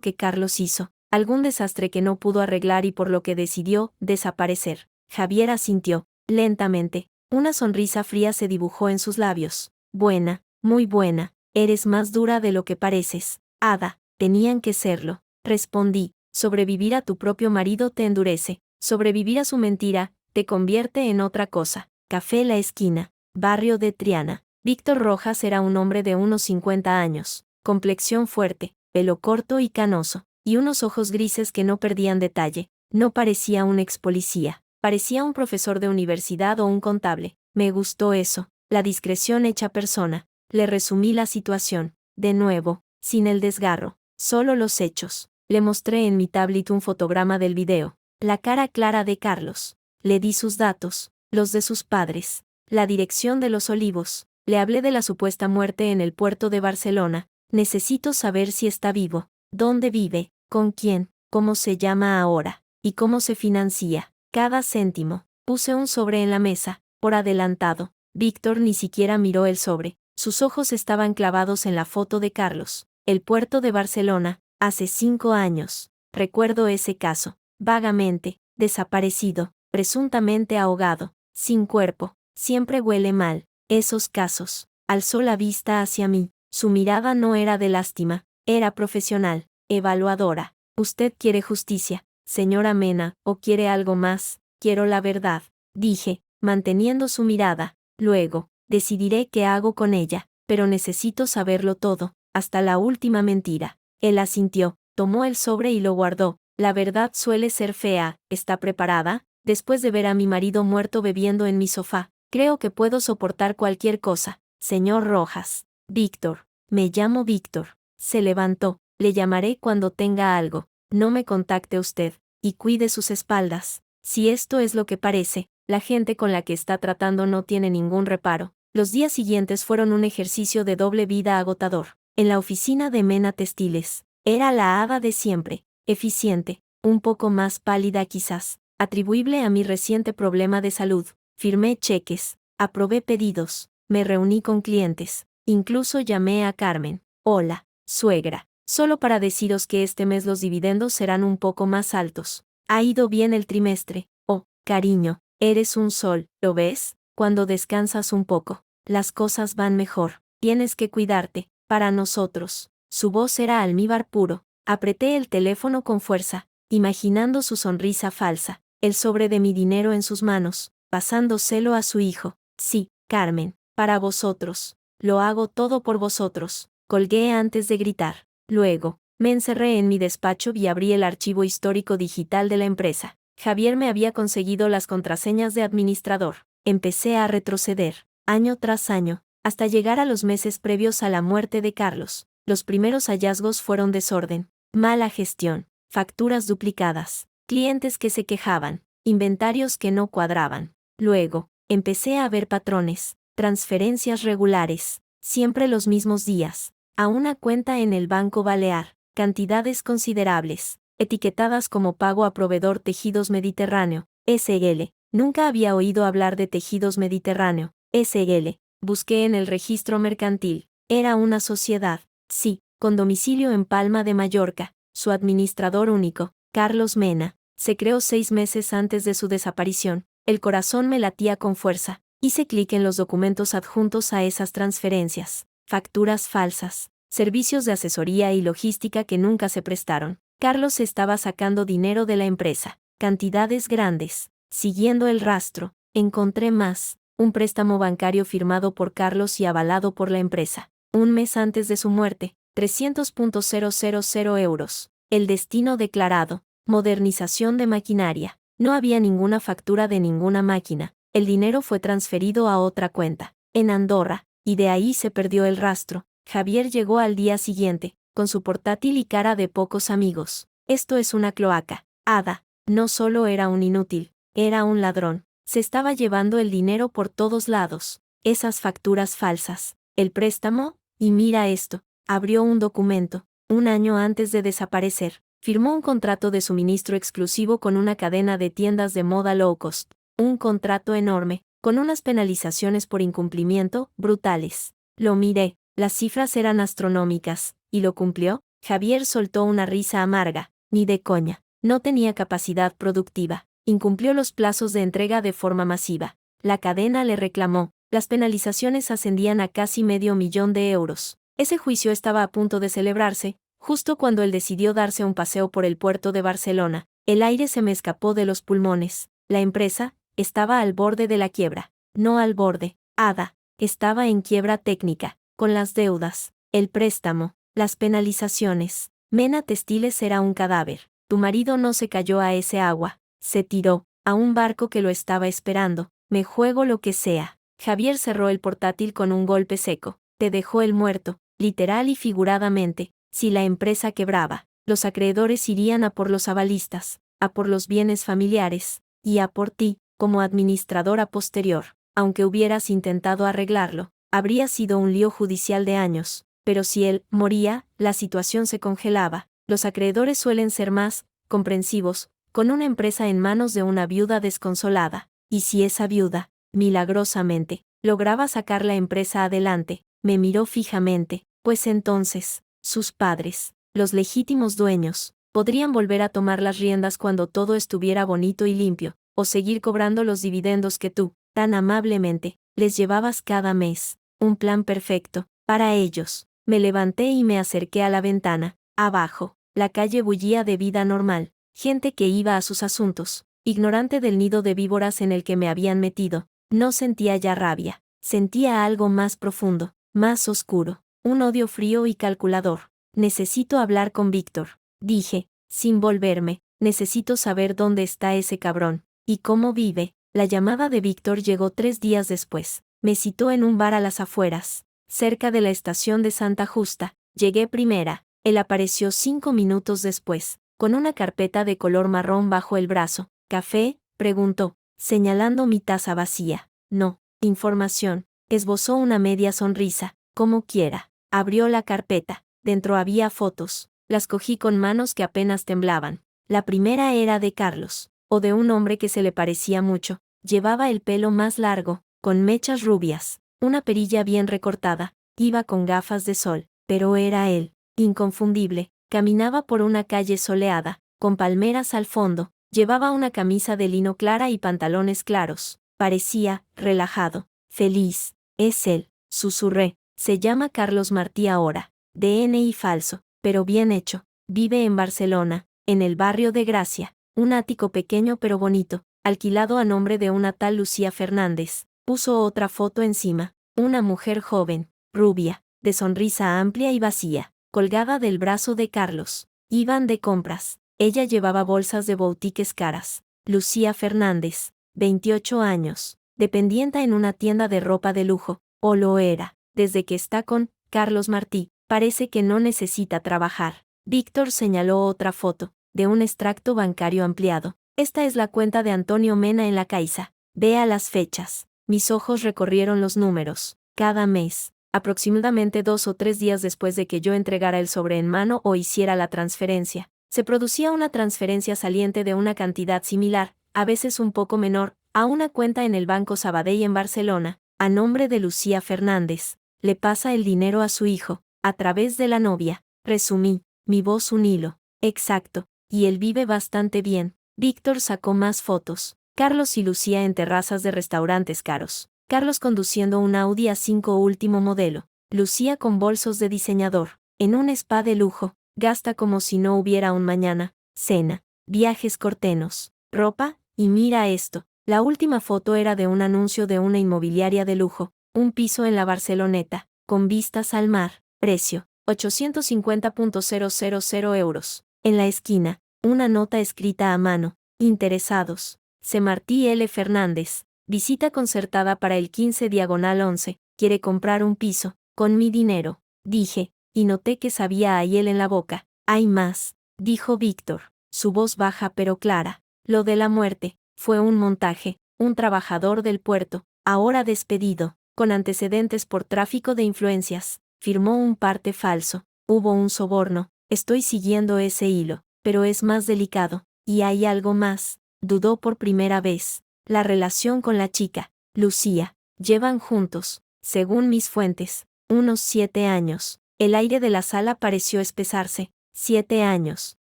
S1: que Carlos hizo, algún desastre que no pudo arreglar y por lo que decidió desaparecer. Javier asintió, lentamente. Una sonrisa fría se dibujó en sus labios. Buena, muy buena. Eres más dura de lo que pareces, Ada. Tenían que serlo. Respondí. Sobrevivir a tu propio marido te endurece. Sobrevivir a su mentira te convierte en otra cosa. Café La Esquina, barrio de Triana. Víctor Rojas era un hombre de unos 50 años, complexión fuerte, pelo corto y canoso, y unos ojos grises que no perdían detalle. No parecía un ex policía, parecía un profesor de universidad o un contable. Me gustó eso, la discreción hecha persona. Le resumí la situación, de nuevo, sin el desgarro, solo los hechos. Le mostré en mi tablet un fotograma del video, la cara clara de Carlos. Le di sus datos, los de sus padres, la dirección de Los Olivos. Le hablé de la supuesta muerte en el puerto de Barcelona. Necesito saber si está vivo, dónde vive, con quién, cómo se llama ahora, y cómo se financia. Cada céntimo. Puse un sobre en la mesa, por adelantado. Víctor ni siquiera miró el sobre. Sus ojos estaban clavados en la foto de Carlos. El puerto de Barcelona, hace 5 años. Recuerdo ese caso. Vagamente, desaparecido, presuntamente ahogado, sin cuerpo. Siempre huele mal. Esos casos. Alzó la vista hacia mí. Su mirada no era de lástima, era profesional, evaluadora. Usted quiere justicia, señora Mena, o quiere algo más. Quiero la verdad, dije, manteniendo su mirada. Luego, decidiré qué hago con ella, pero necesito saberlo todo, hasta la última mentira. Él asintió, tomó el sobre y lo guardó. La verdad suele ser fea. ¿Está preparada? Después de ver a mi marido muerto bebiendo en mi sofá, creo que puedo soportar cualquier cosa, señor Rojas. Víctor. Me llamo Víctor. Se levantó. Le llamaré cuando tenga algo. No me contacte usted, y cuide sus espaldas. Si esto es lo que parece, la gente con la que está tratando no tiene ningún reparo. Los días siguientes fueron un ejercicio de doble vida agotador. En la oficina de Mena Textiles, era la Ada de siempre, eficiente, un poco más pálida quizás, atribuible a mi reciente problema de salud. Firmé cheques, aprobé pedidos, me reuní con clientes, incluso llamé a Carmen. Hola, suegra, solo para deciros que este mes los dividendos serán un poco más altos. Ha ido bien el trimestre. Oh, cariño, eres un sol, ¿lo ves? Cuando descansas un poco, las cosas van mejor. Tienes que cuidarte, para nosotros. Su voz era almíbar puro. Apreté el teléfono con fuerza, imaginando su sonrisa falsa, el sobre de mi dinero en sus manos, pasándoselo a su hijo. Sí, Carmen, para vosotros. Lo hago todo por vosotros. Colgué antes de gritar. Luego, me encerré en mi despacho y abrí el archivo histórico digital de la empresa. Javier me había conseguido las contraseñas de administrador. Empecé a retroceder, año tras año, hasta llegar a los meses previos a la muerte de Carlos. Los primeros hallazgos fueron desorden, mala gestión, facturas duplicadas, clientes que se quejaban, inventarios que no cuadraban. Luego, empecé a ver patrones, transferencias regulares, siempre los mismos días, a una cuenta en el Banco Balear, cantidades considerables, etiquetadas como pago a proveedor Tejidos Mediterráneo, SL. Nunca había oído hablar de Tejidos Mediterráneo, SL. Busqué en el registro mercantil. Era una sociedad, sí, con domicilio en Palma de Mallorca. Su administrador único, Carlos Mena, se creó 6 meses antes de su desaparición. El corazón me latía con fuerza. Hice clic en los documentos adjuntos a esas transferencias. Facturas falsas. Servicios de asesoría y logística que nunca se prestaron. Carlos estaba sacando dinero de la empresa. Cantidades grandes. Siguiendo el rastro, encontré más. Un préstamo bancario firmado por Carlos y avalado por la empresa. Un mes antes de su muerte, 300.000 euros. El destino declarado. Modernización de maquinaria. No había ninguna factura de ninguna máquina. El dinero fue transferido a otra cuenta, en Andorra, y de ahí se perdió el rastro. Javier llegó al día siguiente, con su portátil y cara de pocos amigos. Esto es una cloaca. Ada, no solo era un inútil, era un ladrón. Se estaba llevando el dinero por todos lados. Esas facturas falsas, el préstamo, y mira esto. Abrió un documento. Un año antes de desaparecer, firmó un contrato de suministro exclusivo con una cadena de tiendas de moda low cost. Un contrato enorme, con unas penalizaciones por incumplimiento, brutales. Lo miré, las cifras eran astronómicas, ¿y lo cumplió? Javier soltó una risa amarga, ni de coña. No tenía capacidad productiva. Incumplió los plazos de entrega de forma masiva. La cadena le reclamó. Las penalizaciones ascendían a casi $500,000. Ese juicio estaba a punto de celebrarse, justo cuando él decidió darse un paseo por el puerto de Barcelona. El aire se me escapó de los pulmones. La empresa estaba al borde de la quiebra. No al borde, Ada. Estaba en quiebra técnica, con las deudas, el préstamo, las penalizaciones. Mena Textiles era un cadáver. Tu marido no se cayó a ese agua. Se tiró a un barco que lo estaba esperando. Me juego lo que sea. Javier cerró el portátil con un golpe seco. Te dejó el muerto, literal y figuradamente. Si la empresa quebraba, los acreedores irían a por los avalistas, a por los bienes familiares, y a por ti, como administradora posterior. Aunque hubieras intentado arreglarlo, habría sido un lío judicial de años. Pero si él moría, la situación se congelaba. Los acreedores suelen ser más comprensivos, con una empresa en manos de una viuda desconsolada. Y si esa viuda, milagrosamente, lograba sacar la empresa adelante, me miró fijamente, pues entonces, sus padres, los legítimos dueños, podrían volver a tomar las riendas cuando todo estuviera bonito y limpio, o seguir cobrando los dividendos que tú, tan amablemente, les llevabas cada mes. Un plan perfecto, para ellos. Me levanté y me acerqué a la ventana. Abajo, la calle bullía de vida normal. Gente que iba a sus asuntos, ignorante del nido de víboras en el que me habían metido. No sentía ya rabia, sentía algo más profundo, más oscuro, un odio frío y calculador. Necesito hablar con Víctor, dije, sin volverme. Necesito saber dónde está ese cabrón, y cómo vive. La llamada de Víctor llegó 3 días después. Me citó en un bar a las afueras, cerca de la estación de Santa Justa. Llegué primera. Él apareció 5 minutos después, con una carpeta de color marrón bajo el brazo. ¿Café?, preguntó, señalando mi taza vacía. No, información. Esbozó una media sonrisa. Como quiera. Abrió la carpeta. Dentro había fotos. Las cogí con manos que apenas temblaban. La primera era de Carlos, o de un hombre que se le parecía mucho. Llevaba el pelo más largo, con mechas rubias, una perilla bien recortada. Iba con gafas de sol, pero era él, inconfundible. Caminaba por una calle soleada, con palmeras al fondo. Llevaba una camisa de lino clara y pantalones claros. Parecía relajado, feliz. Es él, susurré. Se llama Carlos Martí ahora. DNI falso, pero bien hecho. Vive en Barcelona, en el barrio de Gracia. Un ático pequeño pero bonito, alquilado a nombre de una tal Lucía Fernández. Puso otra foto encima. Una mujer joven, rubia, de sonrisa amplia y vacía, colgada del brazo de Carlos. Iban de compras. Ella llevaba bolsas de boutiques caras. Lucía Fernández, 28 años, dependienta en una tienda de ropa de lujo, o lo era. Desde que está con Carlos Martí, parece que no necesita trabajar. Víctor señaló otra foto, de un extracto bancario ampliado. Esta es la cuenta de Antonio Mena en la Caixa. Vea las fechas. Mis ojos recorrieron los números. Cada mes, aproximadamente 2 o 3 días después de que yo entregara el sobre en mano o hiciera la transferencia, se producía una transferencia saliente de una cantidad similar, a veces un poco menor, a una cuenta en el Banco Sabadell en Barcelona, a nombre de Lucía Fernández. Le pasa el dinero a su hijo, a través de la novia. Resumí, mi voz un hilo. Exacto, y él vive bastante bien. Víctor sacó más fotos. Carlos y Lucía en terrazas de restaurantes caros. Carlos conduciendo un Audi A5 último modelo. Lucía con bolsos de diseñador. En un spa de lujo. Gasta como si no hubiera un mañana. Cena. Viajes cortenos. Ropa. Y mira esto. La última foto era de un anuncio de una inmobiliaria de lujo. Un piso en la Barceloneta. Con vistas al mar. Precio. 850.000 euros. En la esquina. Una nota escrita a mano. Interesados. C. Martí L. Fernández. Visita concertada para el 15/11. Quiere comprar un piso. Con mi dinero. Dije. Y noté que sabía a hiel en la boca. Hay más. Dijo Víctor. Su voz baja pero clara. Lo de la muerte. Fue un montaje. Un trabajador del puerto. Ahora despedido. Con antecedentes por tráfico de influencias. Firmó un parte falso. Hubo un soborno. Estoy siguiendo ese hilo. Pero es más delicado. Y hay algo más. Dudó por primera vez. La relación con la chica. Lucía. Llevan juntos, según mis fuentes, unos 7 años. El aire de la sala pareció espesarse. 7 años.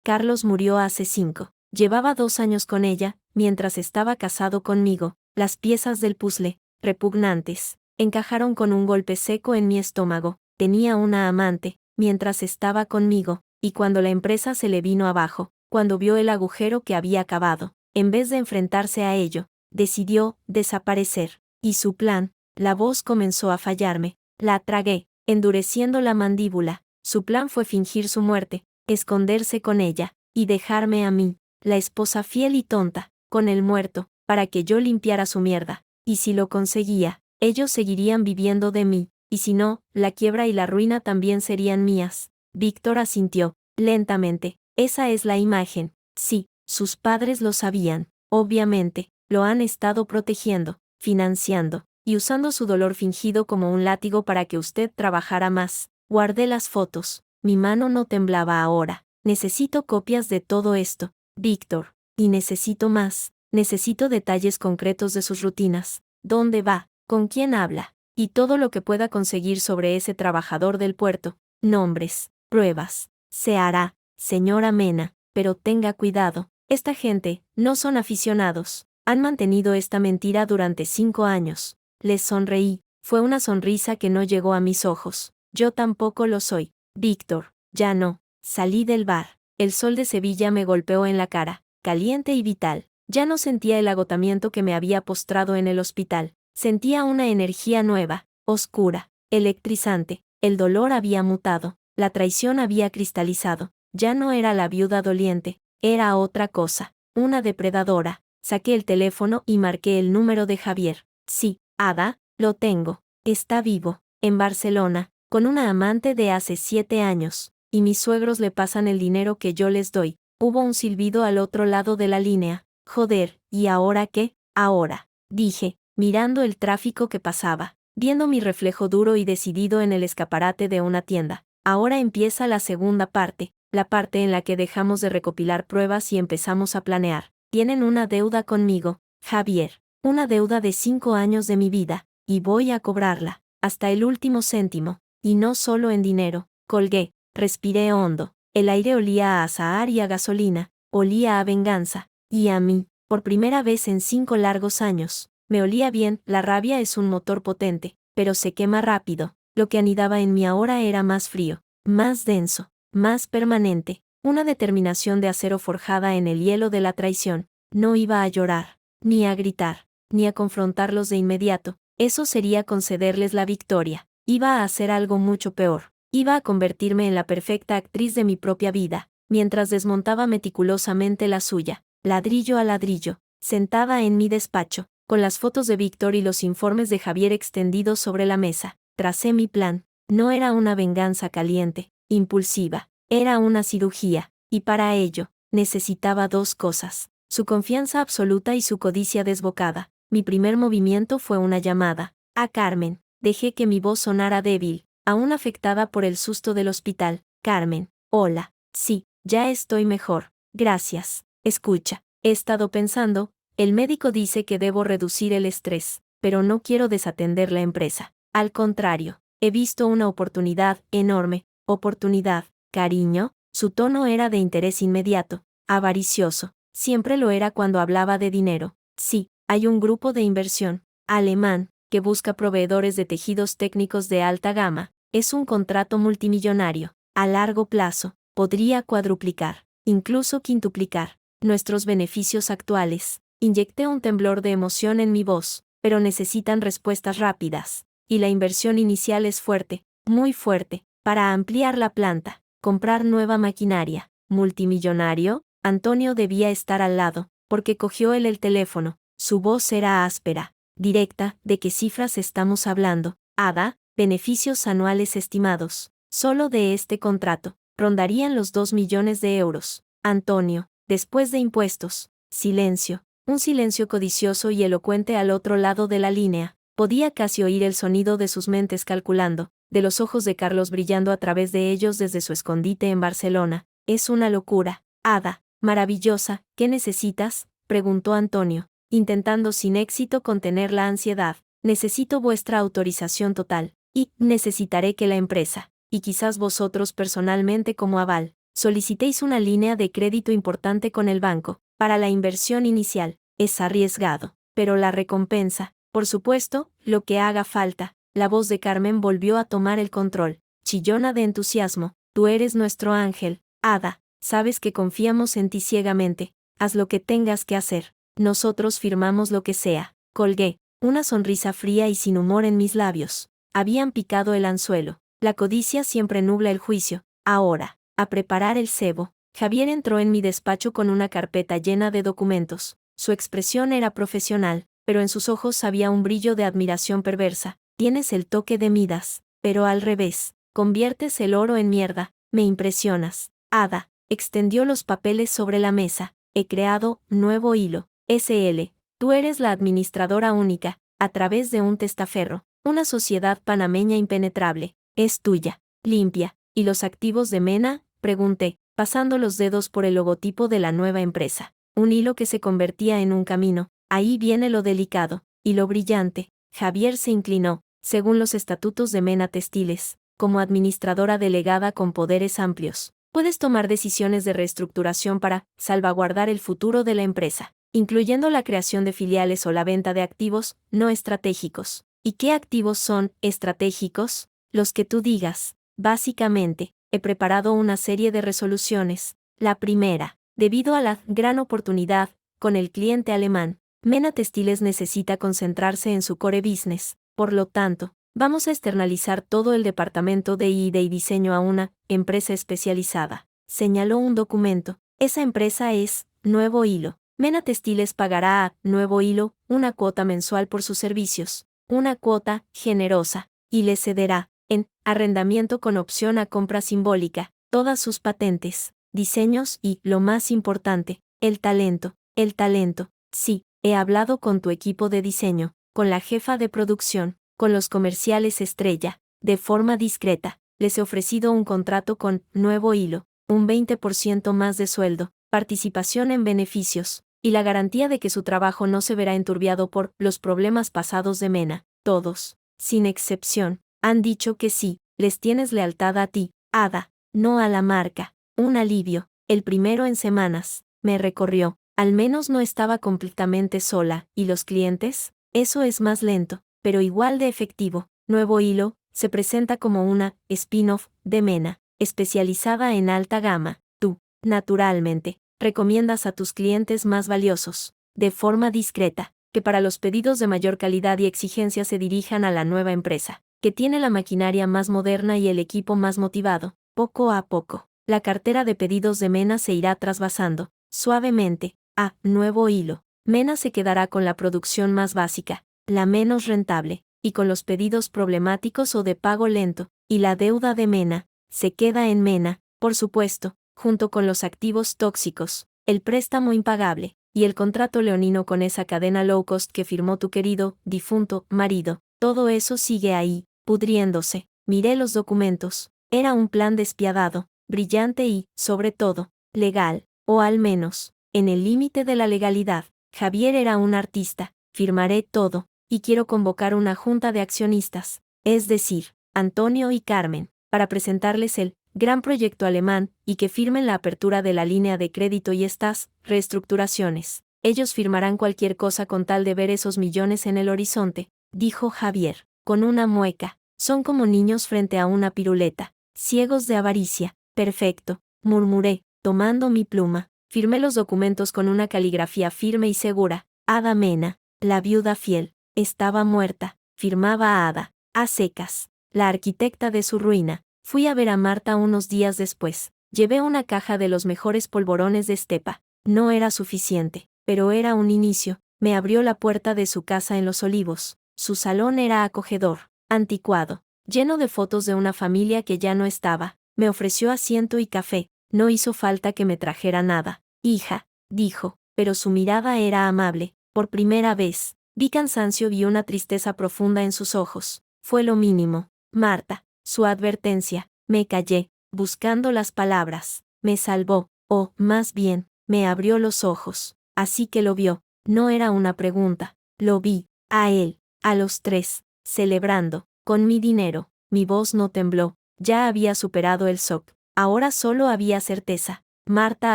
S1: Carlos murió hace 5. Llevaba 2 años con ella, mientras estaba casado conmigo. Las piezas del puzzle, repugnantes, encajaron con un golpe seco en mi estómago. Tenía una amante, mientras estaba conmigo, y cuando la empresa se le vino abajo, cuando vio el agujero que había cavado, en vez de enfrentarse a ello, decidió desaparecer. Y su plan, la voz comenzó a fallarme. La tragué, endureciendo la mandíbula. Su plan fue fingir su muerte, esconderse con ella, y dejarme a mí, la esposa fiel y tonta, con el muerto, para que yo limpiara su mierda. Y si lo conseguía, ellos seguirían viviendo de mí, y si no, la quiebra y la ruina también serían mías. Víctor asintió, lentamente. Esa es la imagen. Sí, sus padres lo sabían. Obviamente, lo han estado protegiendo, financiando, y usando su dolor fingido como un látigo para que usted trabajara más. Guardé las fotos. Mi mano no temblaba ahora. Necesito copias de todo esto, Víctor. Y necesito más. Necesito detalles concretos de sus rutinas. ¿Dónde va? ¿Con quién habla? Y todo lo que pueda conseguir sobre ese trabajador del puerto. Nombres, pruebas. Se hará, señora Mena, pero tenga cuidado. Esta gente no son aficionados. Han mantenido esta mentira durante 5 años. Les sonreí. Fue una sonrisa que no llegó a mis ojos. Yo tampoco lo soy. Víctor, ya no. Salí del bar. El sol de Sevilla me golpeó en la cara, caliente y vital. Ya no sentía el agotamiento que me había postrado en el hospital. Sentía una energía nueva, oscura, electrizante. El dolor había mutado. La traición había cristalizado. Ya no era la viuda doliente. Era otra cosa. Una depredadora. Saqué el teléfono y marqué el número de Javier. Sí, Ada, lo tengo. Está vivo. En Barcelona, con una amante de hace 7 años. Y mis suegros le pasan el dinero que yo les doy. Hubo un silbido al otro lado de la línea. Joder, ¿y ahora qué? Ahora, dije, mirando el tráfico que pasaba, viendo mi reflejo duro y decidido en el escaparate de una tienda. Ahora empieza la segunda parte, la parte en la que dejamos de recopilar pruebas y empezamos a planear. Tienen una deuda conmigo, Javier, una deuda de 5 años de mi vida, y voy a cobrarla, hasta el último céntimo, y no solo en dinero. Colgué, respiré hondo, el aire olía a azahar y a gasolina, olía a venganza, y a mí, por primera vez en 5 largos años, me olía bien. La rabia es un motor potente, pero se quema rápido. Lo que anidaba en mí ahora era más frío, más denso, más permanente, una determinación de acero forjada en el hielo de la traición. No iba a llorar, ni a gritar, ni a confrontarlos de inmediato. Eso sería concederles la victoria. Iba a hacer algo mucho peor. Iba a convertirme en la perfecta actriz de mi propia vida, mientras desmontaba meticulosamente la suya, ladrillo a ladrillo, sentada en mi despacho, con las fotos de Víctor y los informes de Javier extendidos sobre la mesa. Tracé mi plan. No era una venganza caliente, impulsiva, era una cirugía, y para ello, necesitaba 2 cosas: su confianza absoluta y su codicia desbocada. Mi primer movimiento fue una llamada a Carmen. Dejé que mi voz sonara débil, aún afectada por el susto del hospital. Carmen, hola, sí, ya estoy mejor, gracias. Escucha, he estado pensando, el médico dice que debo reducir el estrés, pero no quiero desatender la empresa. Al contrario, he visto una oportunidad enorme. Oportunidad, cariño. Su tono era de interés inmediato, avaricioso. Siempre lo era cuando hablaba de dinero. Sí, hay un grupo de inversión alemán que busca proveedores de tejidos técnicos de alta gama. Es un contrato multimillonario. A largo plazo, podría cuadruplicar, incluso quintuplicar, nuestros beneficios actuales. Inyecté un temblor de emoción en mi voz, pero necesitan respuestas rápidas. Y la inversión inicial es fuerte, muy fuerte, para ampliar la planta, comprar nueva maquinaria. ¿Multimillonario? Antonio debía estar al lado, porque cogió él el teléfono. Su voz era áspera, directa. ¿De qué cifras estamos hablando? Ada, beneficios anuales estimados, solo de este contrato, rondarían los 2 millones de euros. Antonio, después de impuestos. Silencio, un silencio codicioso y elocuente al otro lado de la línea. Podía casi oír el sonido de sus mentes calculando, de los ojos de Carlos brillando a través de ellos desde su escondite en Barcelona. Es una locura. Ada, maravillosa, ¿qué necesitas?, preguntó Antonio, intentando sin éxito contener la ansiedad. Necesito vuestra autorización total, y necesitaré que la empresa, y quizás vosotros personalmente como aval, solicitéis una línea de crédito importante con el banco, para la inversión inicial. Es arriesgado, pero la recompensa, por supuesto, lo que haga falta. La voz de Carmen volvió a tomar el control, chillona de entusiasmo. Tú eres nuestro ángel, Ada, sabes que confiamos en ti ciegamente. Haz lo que tengas que hacer. Nosotros firmamos lo que sea. Colgué, una sonrisa fría y sin humor en mis labios. Habían picado el anzuelo. La codicia siempre nubla el juicio. Ahora, a preparar el cebo. Javier entró en mi despacho con una carpeta llena de documentos. Su expresión era profesional, pero en sus ojos había un brillo de admiración perversa. Tienes el toque de Midas, pero al revés. Conviertes el oro en mierda. Me impresionas. Ada, extendió los papeles sobre la mesa. He creado nuevo hilo. SL. Tú eres la administradora única, a través de un testaferro. Una sociedad panameña impenetrable. Es tuya. Limpia. ¿Y los activos de Mena?, pregunté, pasando los dedos por el logotipo de la nueva empresa. Un hilo que se convertía en un camino. Ahí viene lo delicado. Y lo brillante. Javier se inclinó. Según los estatutos de Mena Textiles, como administradora delegada con poderes amplios, puedes tomar decisiones de reestructuración para salvaguardar el futuro de la empresa, incluyendo la creación de filiales o la venta de activos no estratégicos. ¿Y qué activos son estratégicos? Los que tú digas. Básicamente, he preparado una serie de resoluciones. La primera, debido a la gran oportunidad con el cliente alemán, Mena Textiles necesita concentrarse en su core business. Por lo tanto, vamos a externalizar todo el departamento de I+D y diseño a una empresa especializada. Señaló un documento. Esa empresa es Nuevo Hilo. Mena Textiles pagará a Nuevo Hilo una cuota mensual por sus servicios, una cuota generosa, y le cederá, en arrendamiento con opción a compra simbólica, todas sus patentes, diseños y, lo más importante, el talento. El talento. Sí, he hablado con tu equipo de diseño, con la jefa de producción, con los comerciales estrella, de forma discreta. Les he ofrecido un contrato con Nuevo Hilo, un 20% más de sueldo, participación en beneficios, y la garantía de que su trabajo no se verá enturbiado por los problemas pasados de Mena. Todos, sin excepción, han dicho que sí. Les tienes lealtad a ti, Ada, no a la marca. Un alivio, el primero en semanas. Me recorrió. Al menos no estaba completamente sola. ¿Y los clientes? Eso es más lento, pero igual de efectivo. Nuevo Hilo se presenta como una spin-off de Mena, especializada en alta gama. Tú, naturalmente, recomiendas a tus clientes más valiosos, de forma discreta, que para los pedidos de mayor calidad y exigencia se dirijan a la nueva empresa, que tiene la maquinaria más moderna y el equipo más motivado. Poco a poco, la cartera de pedidos de Mena se irá trasvasando, suavemente, a Nuevo Hilo. Mena se quedará con la producción más básica, la menos rentable, y con los pedidos problemáticos o de pago lento, y la deuda de Mena se queda en Mena, por supuesto, junto con los activos tóxicos, el préstamo impagable, y el contrato leonino con esa cadena low cost que firmó tu querido, difunto, marido. Todo eso sigue ahí, pudriéndose. Miré los documentos. Era un plan despiadado, brillante y, sobre todo, legal, o al menos, en el límite de la legalidad. Javier era un artista. Firmaré todo, y quiero convocar una junta de accionistas, es decir, Antonio y Carmen, para presentarles el gran proyecto alemán y que firmen la apertura de la línea de crédito y estas reestructuraciones. Ellos firmarán cualquier cosa con tal de ver esos millones en el horizonte, dijo Javier, con una mueca. Son como niños frente a una piruleta, ciegos de avaricia. Perfecto, murmuré, tomando mi pluma. Firmé los documentos con una caligrafía firme y segura. Ada Mena, la viuda fiel, estaba muerta, firmaba Ada, a secas, la arquitecta de su ruina. Fui a ver a Marta unos días después. Llevé una caja de los mejores polvorones de Estepa. No era suficiente, pero era un inicio. Me abrió la puerta de su casa en Los Olivos. Su salón era acogedor, anticuado, lleno de fotos de una familia que ya no estaba. Me ofreció asiento y café. No hizo falta que me trajera nada. Hija, dijo, pero su mirada era amable. Por primera vez, vi cansancio y una tristeza profunda en sus ojos. Fue lo mínimo. Marta, su advertencia. Me callé, buscando las palabras. Me salvó, o, más bien, me abrió los ojos. Así que lo vio. No era una pregunta. Lo vi, a él, a los tres, celebrando, con mi dinero. Mi voz no tembló. Ya había superado el shock. Ahora solo había certeza. Marta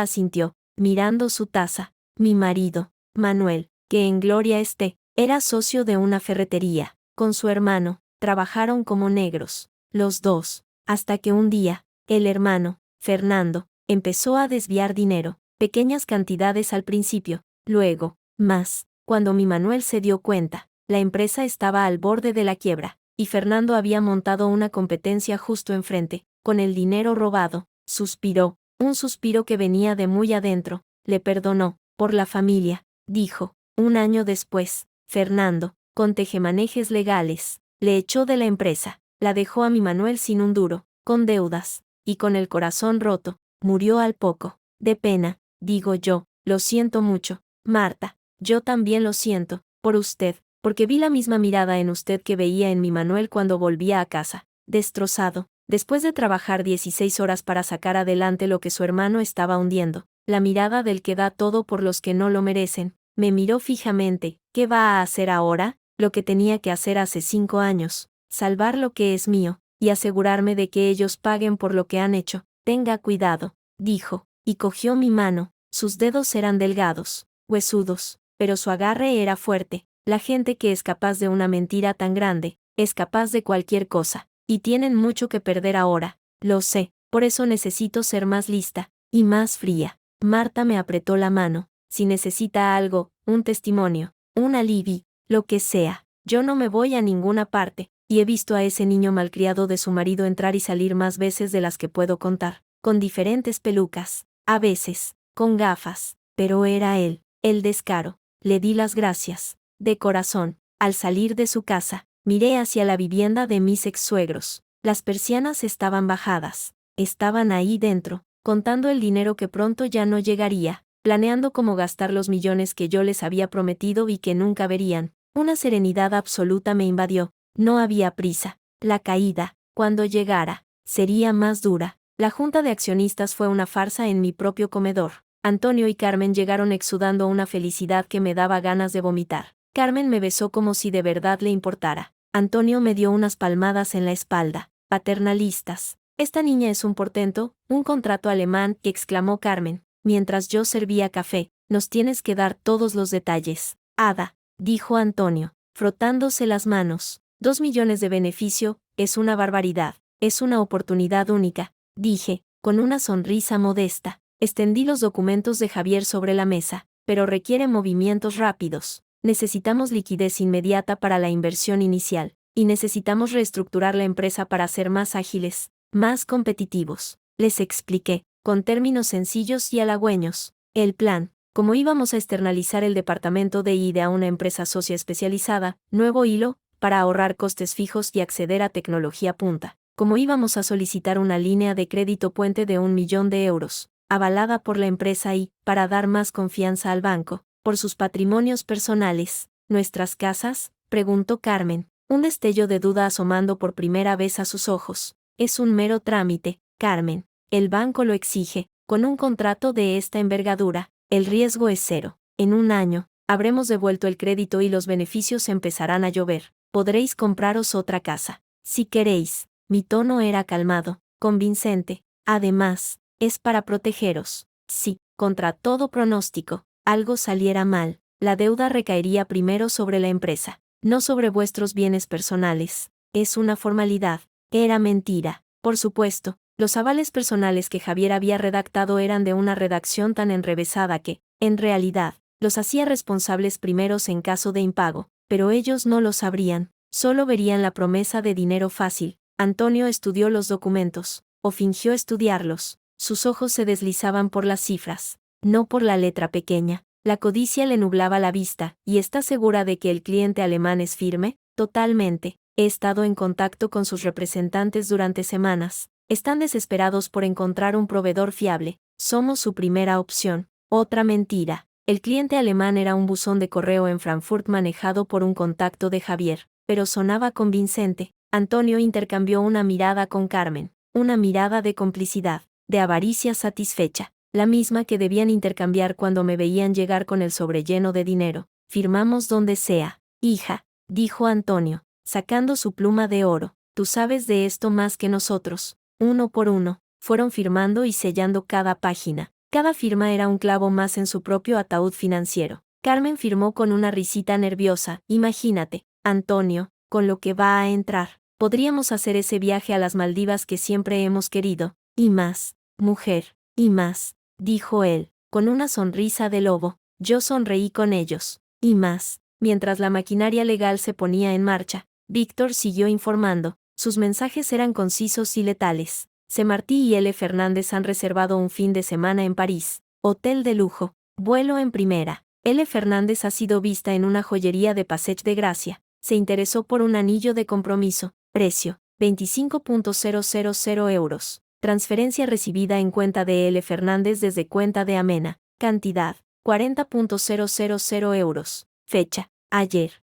S1: asintió, mirando su taza. Mi marido, Manuel, que en gloria esté, era socio de una ferretería. Con su hermano, trabajaron como negros, los dos, hasta que un día, el hermano, Fernando, empezó a desviar dinero, pequeñas cantidades al principio, luego, más. Cuando mi Manuel se dio cuenta, la empresa estaba al borde de la quiebra, y Fernando había montado una competencia justo enfrente. Con el dinero robado, suspiró, un suspiro que venía de muy adentro. Le perdonó, por la familia, dijo. Un año después, Fernando, con tejemanejes legales, le echó de la empresa, la dejó a mi Manuel sin un duro, con deudas, y con el corazón roto. Murió al poco. De pena, digo yo. Lo siento mucho, Marta. Yo también lo siento, por usted, porque vi la misma mirada en usted que veía en mi Manuel cuando volvía a casa, destrozado, después de trabajar 16 horas para sacar adelante lo que su hermano estaba hundiendo. La mirada del que da todo por los que no lo merecen. Me miró fijamente. ¿Qué va a hacer ahora? Lo que tenía que hacer hace 5 años. Salvar lo que es mío, y asegurarme de que ellos paguen por lo que han hecho. Tenga cuidado, dijo, y cogió mi mano. Sus dedos eran delgados, huesudos, pero su agarre era fuerte. La gente que es capaz de una mentira tan grande, es capaz de cualquier cosa, y tienen mucho que perder ahora. Lo sé, por eso necesito ser más lista, y más fría. Marta me apretó la mano. Si necesita algo, un testimonio, un alibi, lo que sea, yo no me voy a ninguna parte, y he visto a ese niño malcriado de su marido entrar y salir más veces de las que puedo contar, con diferentes pelucas, a veces, con gafas, pero era él, el descaro. Le di las gracias, de corazón. Al salir de su casa, miré hacia la vivienda de mis ex-suegros. Las persianas estaban bajadas, estaban ahí dentro, contando el dinero que pronto ya no llegaría, planeando cómo gastar los millones que yo les había prometido y que nunca verían. Una serenidad absoluta me invadió. No había prisa. La caída, cuando llegara, sería más dura. La junta de accionistas fue una farsa en mi propio comedor. Antonio y Carmen llegaron exudando una felicidad que me daba ganas de vomitar. Carmen me besó como si de verdad le importara. Antonio me dio unas palmadas en la espalda. Paternalistas. Esta niña es un portento, un contrato alemán, exclamó Carmen, mientras yo servía café. Nos tienes que dar todos los detalles. Ada, dijo Antonio, frotándose las manos. 2 millones de beneficio, es una barbaridad, es una oportunidad única, dije, con una sonrisa modesta. Extendí los documentos de Javier sobre la mesa, pero requiere movimientos rápidos. Necesitamos liquidez inmediata para la inversión inicial, y necesitamos reestructurar la empresa para ser más ágiles, más competitivos. Les expliqué, con términos sencillos y halagüeños, el plan. Como íbamos a externalizar el departamento de ID a una empresa socia especializada, nuevo hilo, para ahorrar costes fijos y acceder a tecnología punta. Como íbamos a solicitar una línea de crédito puente de 1 millón de euros, avalada por la empresa y, para dar más confianza al banco, por sus patrimonios personales. ¿Nuestras casas?, preguntó Carmen, un destello de duda asomando por primera vez a sus ojos. Es un mero trámite, Carmen. El banco lo exige. Con un contrato de esta envergadura, el riesgo es cero. En 1 año, habremos devuelto el crédito y los beneficios empezarán a llover. Podréis compraros otra casa. Si queréis. Mi tono era calmado, convincente. Además, es para protegeros. Sí, contra todo pronóstico. algo saliera mal, la deuda recaería primero sobre la empresa, no sobre vuestros bienes personales. Es una formalidad. Era mentira. Por supuesto, los avales personales que Javier había redactado eran de una redacción tan enrevesada que, en realidad, los hacía responsables primeros en caso de impago, pero ellos no lo sabrían, solo verían la promesa de dinero fácil. Antonio estudió los documentos, o fingió estudiarlos. Sus ojos se deslizaban por las cifras, no por la letra pequeña. La codicia le nublaba la vista. ¿Y está segura de que el cliente alemán es firme? Totalmente. He estado en contacto con sus representantes durante semanas. Están desesperados por encontrar un proveedor fiable. Somos su primera opción. Otra mentira. El cliente alemán era un buzón de correo en Frankfurt manejado por un contacto de Javier, pero sonaba convincente. Antonio intercambió una mirada con Carmen, una mirada de complicidad, de avaricia satisfecha, la misma que debían intercambiar cuando me veían llegar con el sobre lleno de dinero. Firmamos donde sea, hija, dijo Antonio, sacando su pluma de oro. Tú sabes de esto más que nosotros. Uno por uno, fueron firmando y sellando cada página. Cada firma era un clavo más en su propio ataúd financiero. Carmen firmó con una risita nerviosa. Imagínate, Antonio, con lo que va a entrar. Podríamos hacer ese viaje a las Maldivas que siempre hemos querido. Y más, mujer, y más, dijo él, con una sonrisa de lobo. Yo sonreí con ellos. Y más. Mientras la maquinaria legal se ponía en marcha, Víctor siguió informando. Sus mensajes eran concisos y letales. C. Martí y L. Fernández han reservado un fin de semana en París. Hotel de lujo. Vuelo en primera. L. Fernández ha sido vista en una joyería de Passage de Gracia. Se interesó por un anillo de compromiso. Precio: 25.000 euros. Transferencia recibida en cuenta de L. Fernández desde cuenta de Amena. Cantidad: 40.000 euros. Fecha: ayer.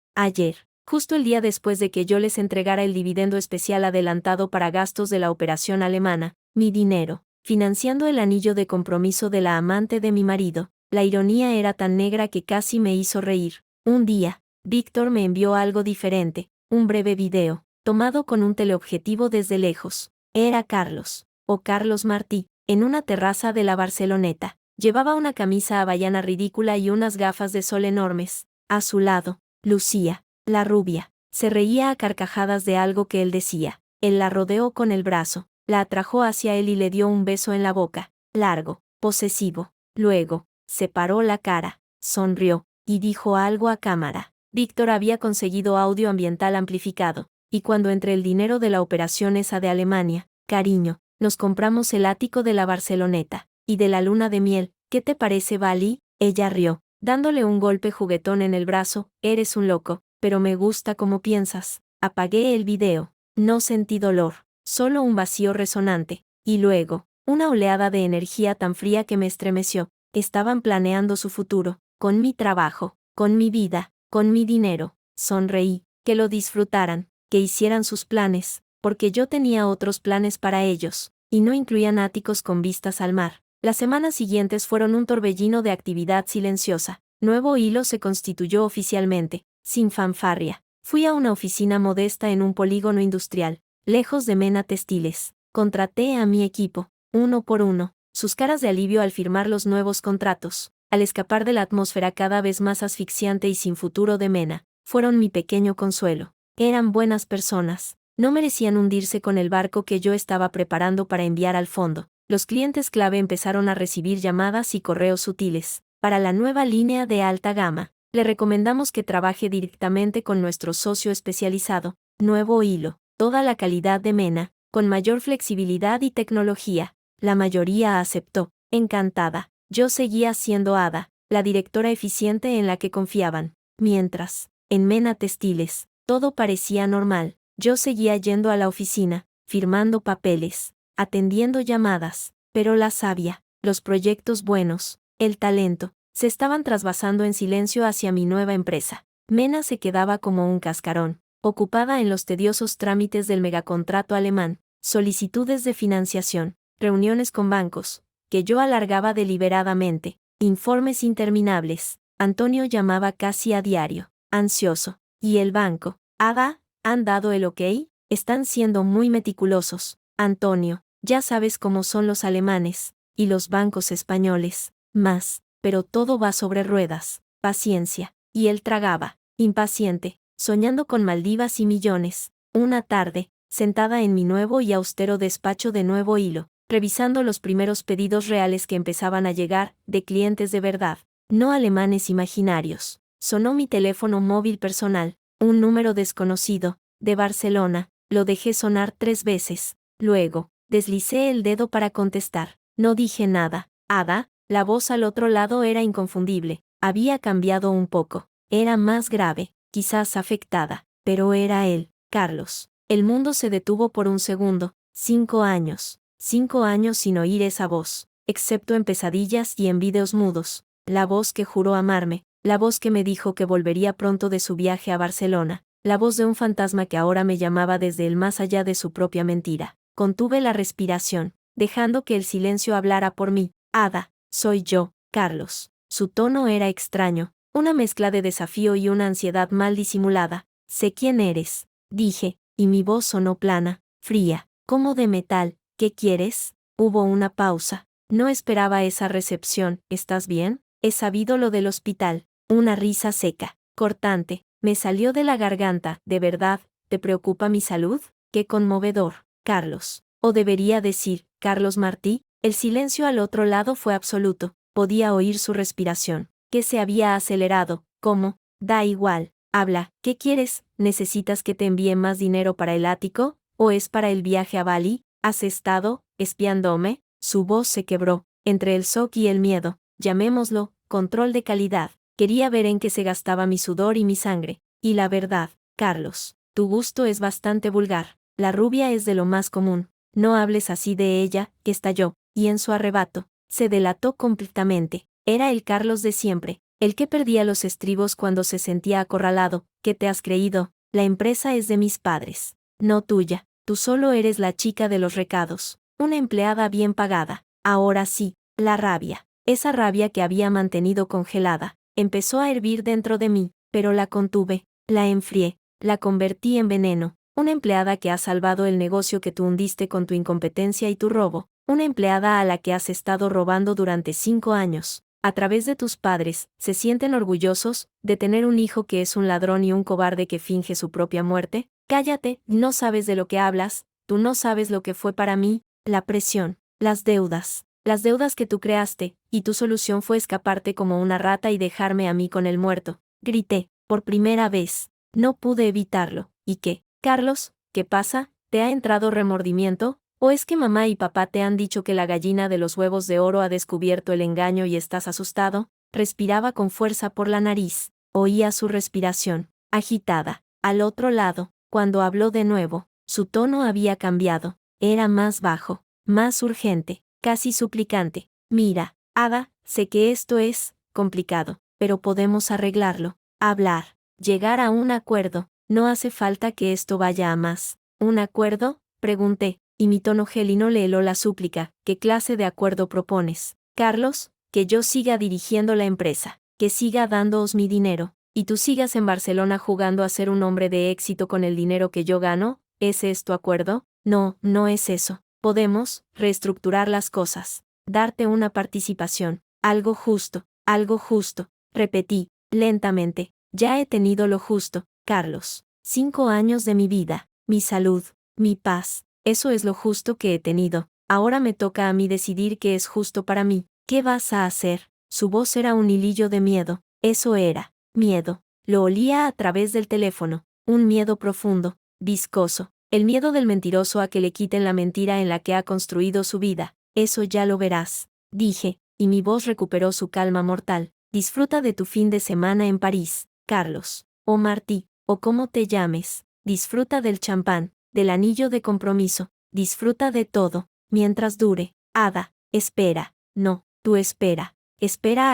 S1: Justo el día después de que yo les entregara el dividendo especial adelantado para gastos de la operación alemana, mi dinero, financiando el anillo de compromiso de la amante de mi marido. La ironía era tan negra que casi me hizo reír. Un día, Víctor me envió algo diferente, un breve video, tomado con un teleobjetivo desde lejos. Era Carlos, o Carlos Martí, en una terraza de la Barceloneta. Llevaba una camisa hawaiana ridícula y unas gafas de sol enormes. A su lado, Lucía, la rubia, se reía a carcajadas de algo que él decía. Él la rodeó con el brazo, la atrajo hacia él y le dio un beso en la boca, largo, posesivo. Luego, separó la cara, sonrió, y dijo algo a cámara. Víctor había conseguido audio ambiental amplificado, y cuando entre el dinero de la operación esa de Alemania, cariño, nos compramos el ático de la Barceloneta, y de la luna de miel. ¿Qué te parece, Bali? Ella rió, dándole un golpe juguetón en el brazo. Eres un loco, pero me gusta como piensas. Apagué el video. No sentí dolor, solo un vacío resonante, y luego, una oleada de energía tan fría que me estremeció. Estaban planeando su futuro, con mi trabajo, con mi vida, con mi dinero. Sonreí, que lo disfrutaran, que hicieran sus planes, porque yo tenía otros planes para ellos, y no incluían áticos con vistas al mar. Las semanas siguientes fueron un torbellino de actividad silenciosa. Nuevo Hilo se constituyó oficialmente, sin fanfarria. Fui a una oficina modesta en un polígono industrial, lejos de Mena Textiles. Contraté a mi equipo, uno por uno, sus caras de alivio al firmar los nuevos contratos, al escapar de la atmósfera cada vez más asfixiante y sin futuro de Mena, fueron mi pequeño consuelo. Eran buenas personas, no merecían hundirse con el barco que yo estaba preparando para enviar al fondo. Los clientes clave empezaron a recibir llamadas y correos sutiles. Para la nueva línea de alta gama, le recomendamos que trabaje directamente con nuestro socio especializado, Nuevo Hilo. Toda la calidad de Mena, con mayor flexibilidad y tecnología. La mayoría aceptó, encantada. Yo seguía siendo Ada, la directora eficiente en la que confiaban. Mientras, en Mena Textiles, todo parecía normal. Yo seguía yendo a la oficina, firmando papeles, atendiendo llamadas, pero la savia, los proyectos buenos, el talento, se estaban trasvasando en silencio hacia mi nueva empresa. Mena se quedaba como un cascarón, ocupada en los tediosos trámites del megacontrato alemán, solicitudes de financiación, reuniones con bancos, que yo alargaba deliberadamente, informes interminables. Antonio llamaba casi a diario, ansioso. ¿Y el banco? Ada, ¿han dado el ok? Están siendo muy meticulosos, Antonio. Ya sabes cómo son los alemanes, y los bancos españoles. Más, pero todo va sobre ruedas. Paciencia. Y él tragaba, impaciente, soñando con Maldivas y millones. Una tarde, sentada en mi nuevo y austero despacho de Nuevo Hilo, revisando los primeros pedidos reales que empezaban a llegar, de clientes de verdad, no alemanes imaginarios, sonó mi teléfono móvil personal, un número desconocido, de Barcelona. Lo dejé sonar 3 veces. Luego, deslicé el dedo para contestar. No dije nada. Ada, la voz al otro lado era inconfundible. Había cambiado un poco. Era más grave, quizás afectada, pero era él, Carlos. El mundo se detuvo por un segundo. 5 años. 5 años sin oír esa voz, excepto en pesadillas y en vídeos mudos. La voz que juró amarme, la voz que me dijo que volvería pronto de su viaje a Barcelona. La voz de un fantasma que ahora me llamaba desde el más allá de su propia mentira. Contuve la respiración, dejando que el silencio hablara por mí. Ada, soy yo, Carlos. Su tono era extraño, una mezcla de desafío y una ansiedad mal disimulada. Sé quién eres, dije, y mi voz sonó plana, fría, como de metal. ¿Qué quieres? Hubo una pausa. No esperaba esa recepción. ¿Estás bien? He sabido lo del hospital. Una risa seca, cortante, me salió de la garganta. ¿De verdad, te preocupa mi salud? Qué conmovedor, Carlos. O debería decir, Carlos Martí. El silencio al otro lado fue absoluto. Podía oír su respiración, que se había acelerado. ¿Cómo? Da igual. Habla. ¿Qué quieres? ¿Necesitas que te envíe más dinero para el ático? ¿O es para el viaje a Bali? ¿Has estado espiándome? Su voz se quebró, entre el shock y el miedo. Llamémoslo, control de calidad. Quería ver en qué se gastaba mi sudor y mi sangre. Y la verdad, Carlos, tu gusto es bastante vulgar. La rubia es de lo más común. No hables así de ella, que estalló, y en su arrebato, se delató completamente. Era el Carlos de siempre, el que perdía los estribos cuando se sentía acorralado. ¿Qué te has creído? La empresa es de mis padres, no tuya. Tú solo eres la chica de los recados, una empleada bien pagada. Ahora sí, la rabia, esa rabia que había mantenido congelada, empezó a hervir dentro de mí, pero la contuve, la enfrié, la convertí en veneno. Una empleada que ha salvado el negocio que tú hundiste con tu incompetencia y tu robo, una empleada a la que has estado robando durante 5 años. A través de tus padres, se sienten orgullosos de tener un hijo que es un ladrón y un cobarde que finge su propia muerte. Cállate, no sabes de lo que hablas, tú no sabes lo que fue para mí, la presión, las deudas que tú creaste, y tu solución fue escaparte como una rata y dejarme a mí con el muerto. Grité, por primera vez. No pude evitarlo. ¿Y qué, Carlos? ¿Qué pasa? ¿Te ha entrado remordimiento? ¿O es que mamá y papá te han dicho que la gallina de los huevos de oro ha descubierto el engaño y estás asustado? Respiraba con fuerza por la nariz. Oía su respiración, agitada. Al otro lado, cuando habló de nuevo, su tono había cambiado. Era más bajo, más urgente, casi suplicante. Mira, Ada, sé que esto es complicado, pero podemos arreglarlo. Hablar, llegar a un acuerdo. No hace falta que esto vaya a más. ¿Un acuerdo? Pregunté, y mi tono gelino le heló la súplica. ¿Qué clase de acuerdo propones, Carlos? Que yo siga dirigiendo la empresa, que siga dándoos mi dinero, y tú sigas en Barcelona jugando a ser un hombre de éxito con el dinero que yo gano. ¿Ese es tu acuerdo? No, no es eso. Podemos reestructurar las cosas, darte una participación, algo justo, repetí, lentamente. Ya he tenido lo justo, Carlos. 5 años de mi vida, mi salud, mi paz, eso es lo justo que he tenido. Ahora me toca a mí decidir qué es justo para mí. ¿Qué vas a hacer? Su voz era un hilillo de miedo. Eso era, miedo. Lo olía a través del teléfono, un miedo profundo, viscoso, el miedo del mentiroso a que le quiten la mentira en la que ha construido su vida. Eso ya lo verás, dije, y mi voz recuperó su calma mortal. Disfruta de tu fin de semana en París, Carlos, o Martí, o como te llames. Disfruta del champán, del anillo de compromiso, disfruta de todo, mientras dure. Ada, espera, no, tú espera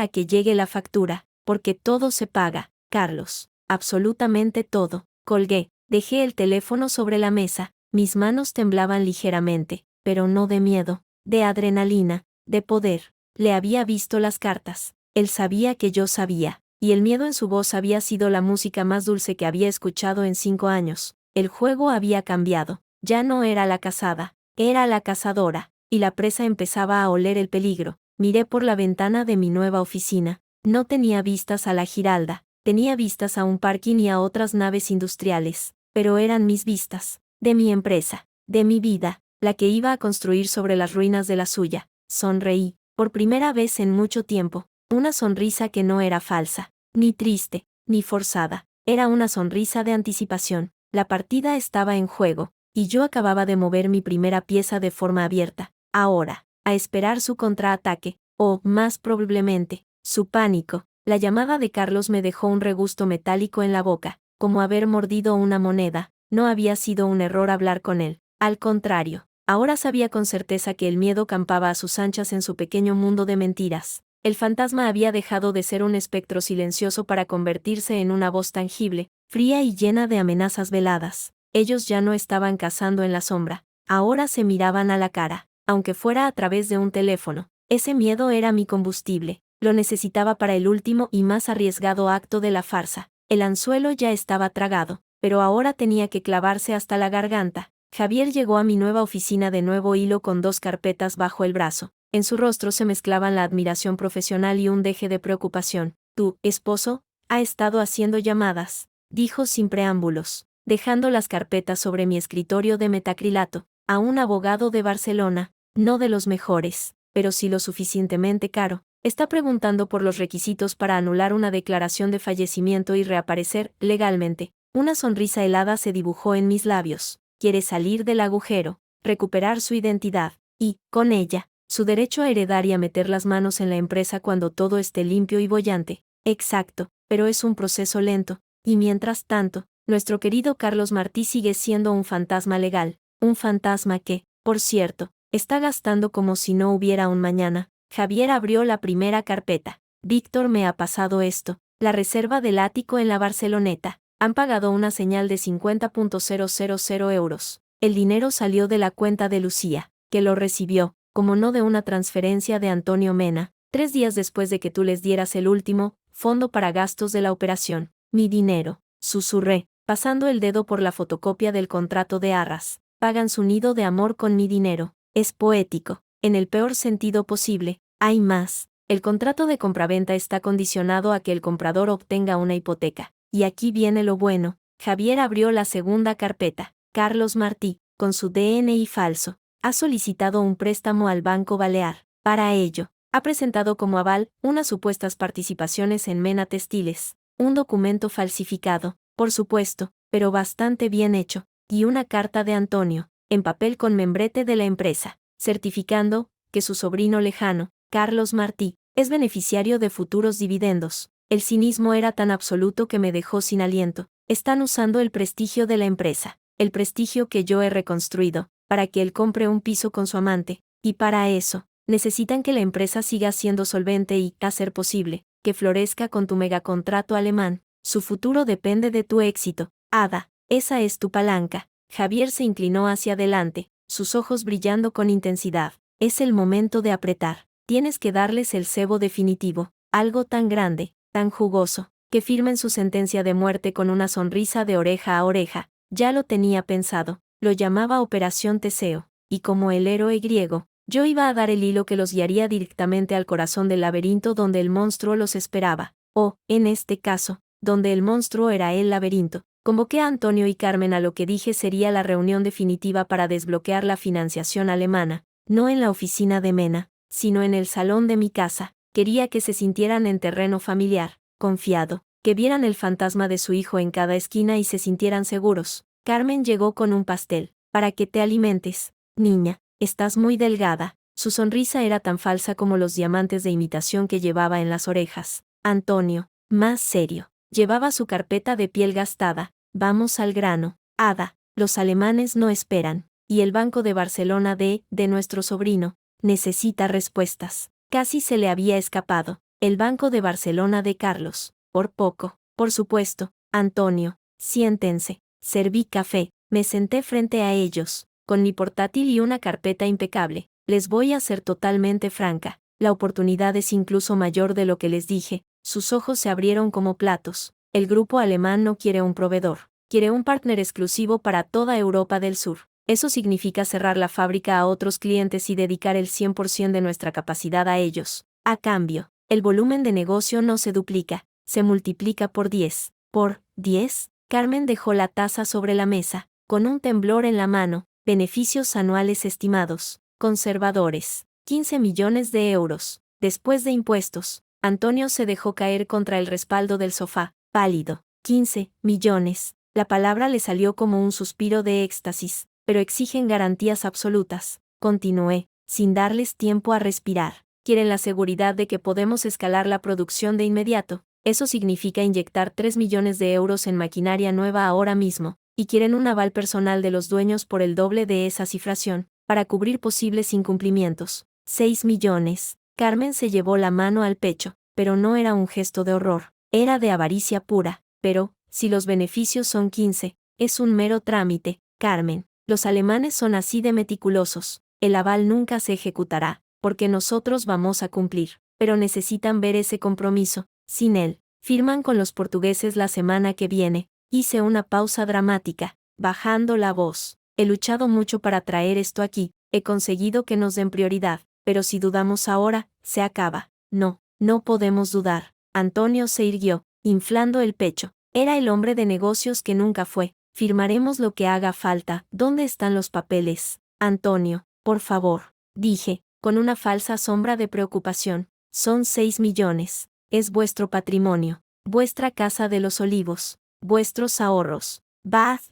S1: a que llegue la factura, porque todo se paga, Carlos, absolutamente todo. Colgué, dejé el teléfono sobre la mesa, mis manos temblaban ligeramente, pero no de miedo, de adrenalina, de poder. Le había visto las cartas, él sabía que yo sabía, y el miedo en su voz había sido la música más dulce que había escuchado en 5 años. El juego había cambiado, ya no era la cazada, era la cazadora, y la presa empezaba a oler el peligro. Miré por la ventana de mi nueva oficina. No tenía vistas a la Giralda, tenía vistas a un parking y a otras naves industriales, pero eran mis vistas, de mi empresa, de mi vida, la que iba a construir sobre las ruinas de la suya. Sonreí, por primera vez en mucho tiempo, una sonrisa que no era falsa, ni triste, ni forzada, era una sonrisa de anticipación. La partida estaba en juego, y yo acababa de mover mi primera pieza de forma abierta. Ahora, a esperar su contraataque, o, más probablemente, su pánico. La llamada de Carlos me dejó un regusto metálico en la boca, como haber mordido una moneda. No había sido un error hablar con él. Al contrario, ahora sabía con certeza que el miedo campaba a sus anchas en su pequeño mundo de mentiras. El fantasma había dejado de ser un espectro silencioso para convertirse en una voz tangible, fría y llena de amenazas veladas. Ellos ya no estaban cazando en la sombra, ahora se miraban a la cara, aunque fuera a través de un teléfono. Ese miedo era mi combustible, lo necesitaba para el último y más arriesgado acto de la farsa. El anzuelo ya estaba tragado, pero ahora tenía que clavarse hasta la garganta. Javier llegó a mi nueva oficina de nuevo hilo con 2 carpetas bajo el brazo. En su rostro se mezclaban la admiración profesional y un deje de preocupación. «¿Tu esposo ha estado haciendo llamadas?», dijo sin preámbulos, dejando las carpetas sobre mi escritorio de metacrilato. «A un abogado de Barcelona, no de los mejores, pero sí lo suficientemente caro. Está preguntando por los requisitos para anular una declaración de fallecimiento y reaparecer legalmente». Una sonrisa helada se dibujó en mis labios. Quiere salir del agujero, recuperar su identidad, y, con ella, su derecho a heredar y a meter las manos en la empresa cuando todo esté limpio y boyante. Exacto, pero es un proceso lento, y mientras tanto, nuestro querido Carlos Martí sigue siendo un fantasma legal, un fantasma que, por cierto, está gastando como si no hubiera un mañana. Javier abrió la primera carpeta. «Víctor, me ha pasado esto. La reserva del ático en la Barceloneta. Han pagado una señal de 50.000 euros. El dinero salió de la cuenta de Lucía, que lo recibió, como no de una transferencia de Antonio Mena, 3 días después de que tú les dieras el último fondo para gastos de la operación. Mi dinero», susurré, pasando el dedo por la fotocopia del contrato de arras. «Pagan su nido de amor con mi dinero». Es poético, en el peor sentido posible. Hay más. El contrato de compraventa está condicionado a que el comprador obtenga una hipoteca. Y aquí viene lo bueno. Javier abrió la segunda carpeta. «Carlos Martí, con su DNI falso, ha solicitado un préstamo al Banco Balear. Para ello, ha presentado como aval unas supuestas participaciones en Mena Textiles, un documento falsificado, por supuesto, pero bastante bien hecho, y una carta de Antonio, en papel con membrete de la empresa, certificando que su sobrino lejano, Carlos Martí, es beneficiario de futuros dividendos». El cinismo era tan absoluto que me dejó sin aliento. Están usando el prestigio de la empresa, el prestigio que yo he reconstruido, para que él compre un piso con su amante, y para eso, necesitan que la empresa siga siendo solvente y, a ser posible, que florezca con tu megacontrato alemán. Su futuro depende de tu éxito. Ada, esa es tu palanca. Javier se inclinó hacia adelante, sus ojos brillando con intensidad. Es el momento de apretar. Tienes que darles el cebo definitivo, algo tan grande, tan jugoso, que firmen su sentencia de muerte con una sonrisa de oreja a oreja. Ya lo tenía pensado, lo llamaba Operación Teseo, y como el héroe griego, yo iba a dar el hilo que los guiaría directamente al corazón del laberinto donde el monstruo los esperaba, o, en este caso, donde el monstruo era el laberinto. Convoqué a Antonio y Carmen a lo que dije sería la reunión definitiva para desbloquear la financiación alemana, no en la oficina de Mena, sino en el salón de mi casa. Quería que se sintieran en terreno familiar, confiado, que vieran el fantasma de su hijo en cada esquina y se sintieran seguros. Carmen llegó con un pastel. «Para que te alimentes, niña, estás muy delgada». Su sonrisa era tan falsa como los diamantes de imitación que llevaba en las orejas. Antonio, más serio, llevaba su carpeta de piel gastada. «Vamos al grano, Ada, los alemanes no esperan, y el Banco de Barcelona de nuestro sobrino, necesita respuestas». Casi se le había escapado. El Banco de Barcelona de Carlos. Por poco. «Por supuesto, Antonio, siéntense». Serví café, me senté frente a ellos, con mi portátil y una carpeta impecable. «Les voy a ser totalmente franca. La oportunidad es incluso mayor de lo que les dije». Sus ojos se abrieron como platos. «El grupo alemán no quiere un proveedor. Quiere un partner exclusivo para toda Europa del Sur. Eso significa cerrar la fábrica a otros clientes y dedicar el 100% de nuestra capacidad a ellos. A cambio, el volumen de negocio no se duplica, se multiplica por 10. ¿Por 10? Carmen dejó la taza sobre la mesa, con un temblor en la mano. Beneficios anuales estimados. Conservadores. 15 millones de euros. Después de impuestos. Antonio se dejó caer contra el respaldo del sofá, pálido. 15 millones. La palabra le salió como un suspiro de éxtasis, pero exigen garantías absolutas. Continué, sin darles tiempo a respirar. Quieren la seguridad de que podemos escalar la producción de inmediato. Eso significa inyectar 3 millones de euros en maquinaria nueva ahora mismo, y quieren un aval personal de los dueños por el doble de esa cifración, para cubrir posibles incumplimientos. 6 millones. Carmen se llevó la mano al pecho, pero no era un gesto de horror, era de avaricia pura. Pero, si los beneficios son 15, es un mero trámite, Carmen. Los alemanes son así de meticulosos. El aval nunca se ejecutará, porque nosotros vamos a cumplir, pero necesitan ver ese compromiso. Sin él, firman con los portugueses la semana que viene. Hice una pausa dramática, bajando la voz. He luchado mucho para traer esto aquí, he conseguido que nos den prioridad, pero si dudamos ahora, se acaba. No, no podemos dudar. Antonio se irguió, inflando el pecho. Era el hombre de negocios que nunca fue. Firmaremos lo que haga falta. ¿Dónde están los papeles? Antonio, por favor, dije, con una falsa sombra de preocupación. Son 6 millones. Es vuestro patrimonio, vuestra casa de los olivos, vuestros ahorros.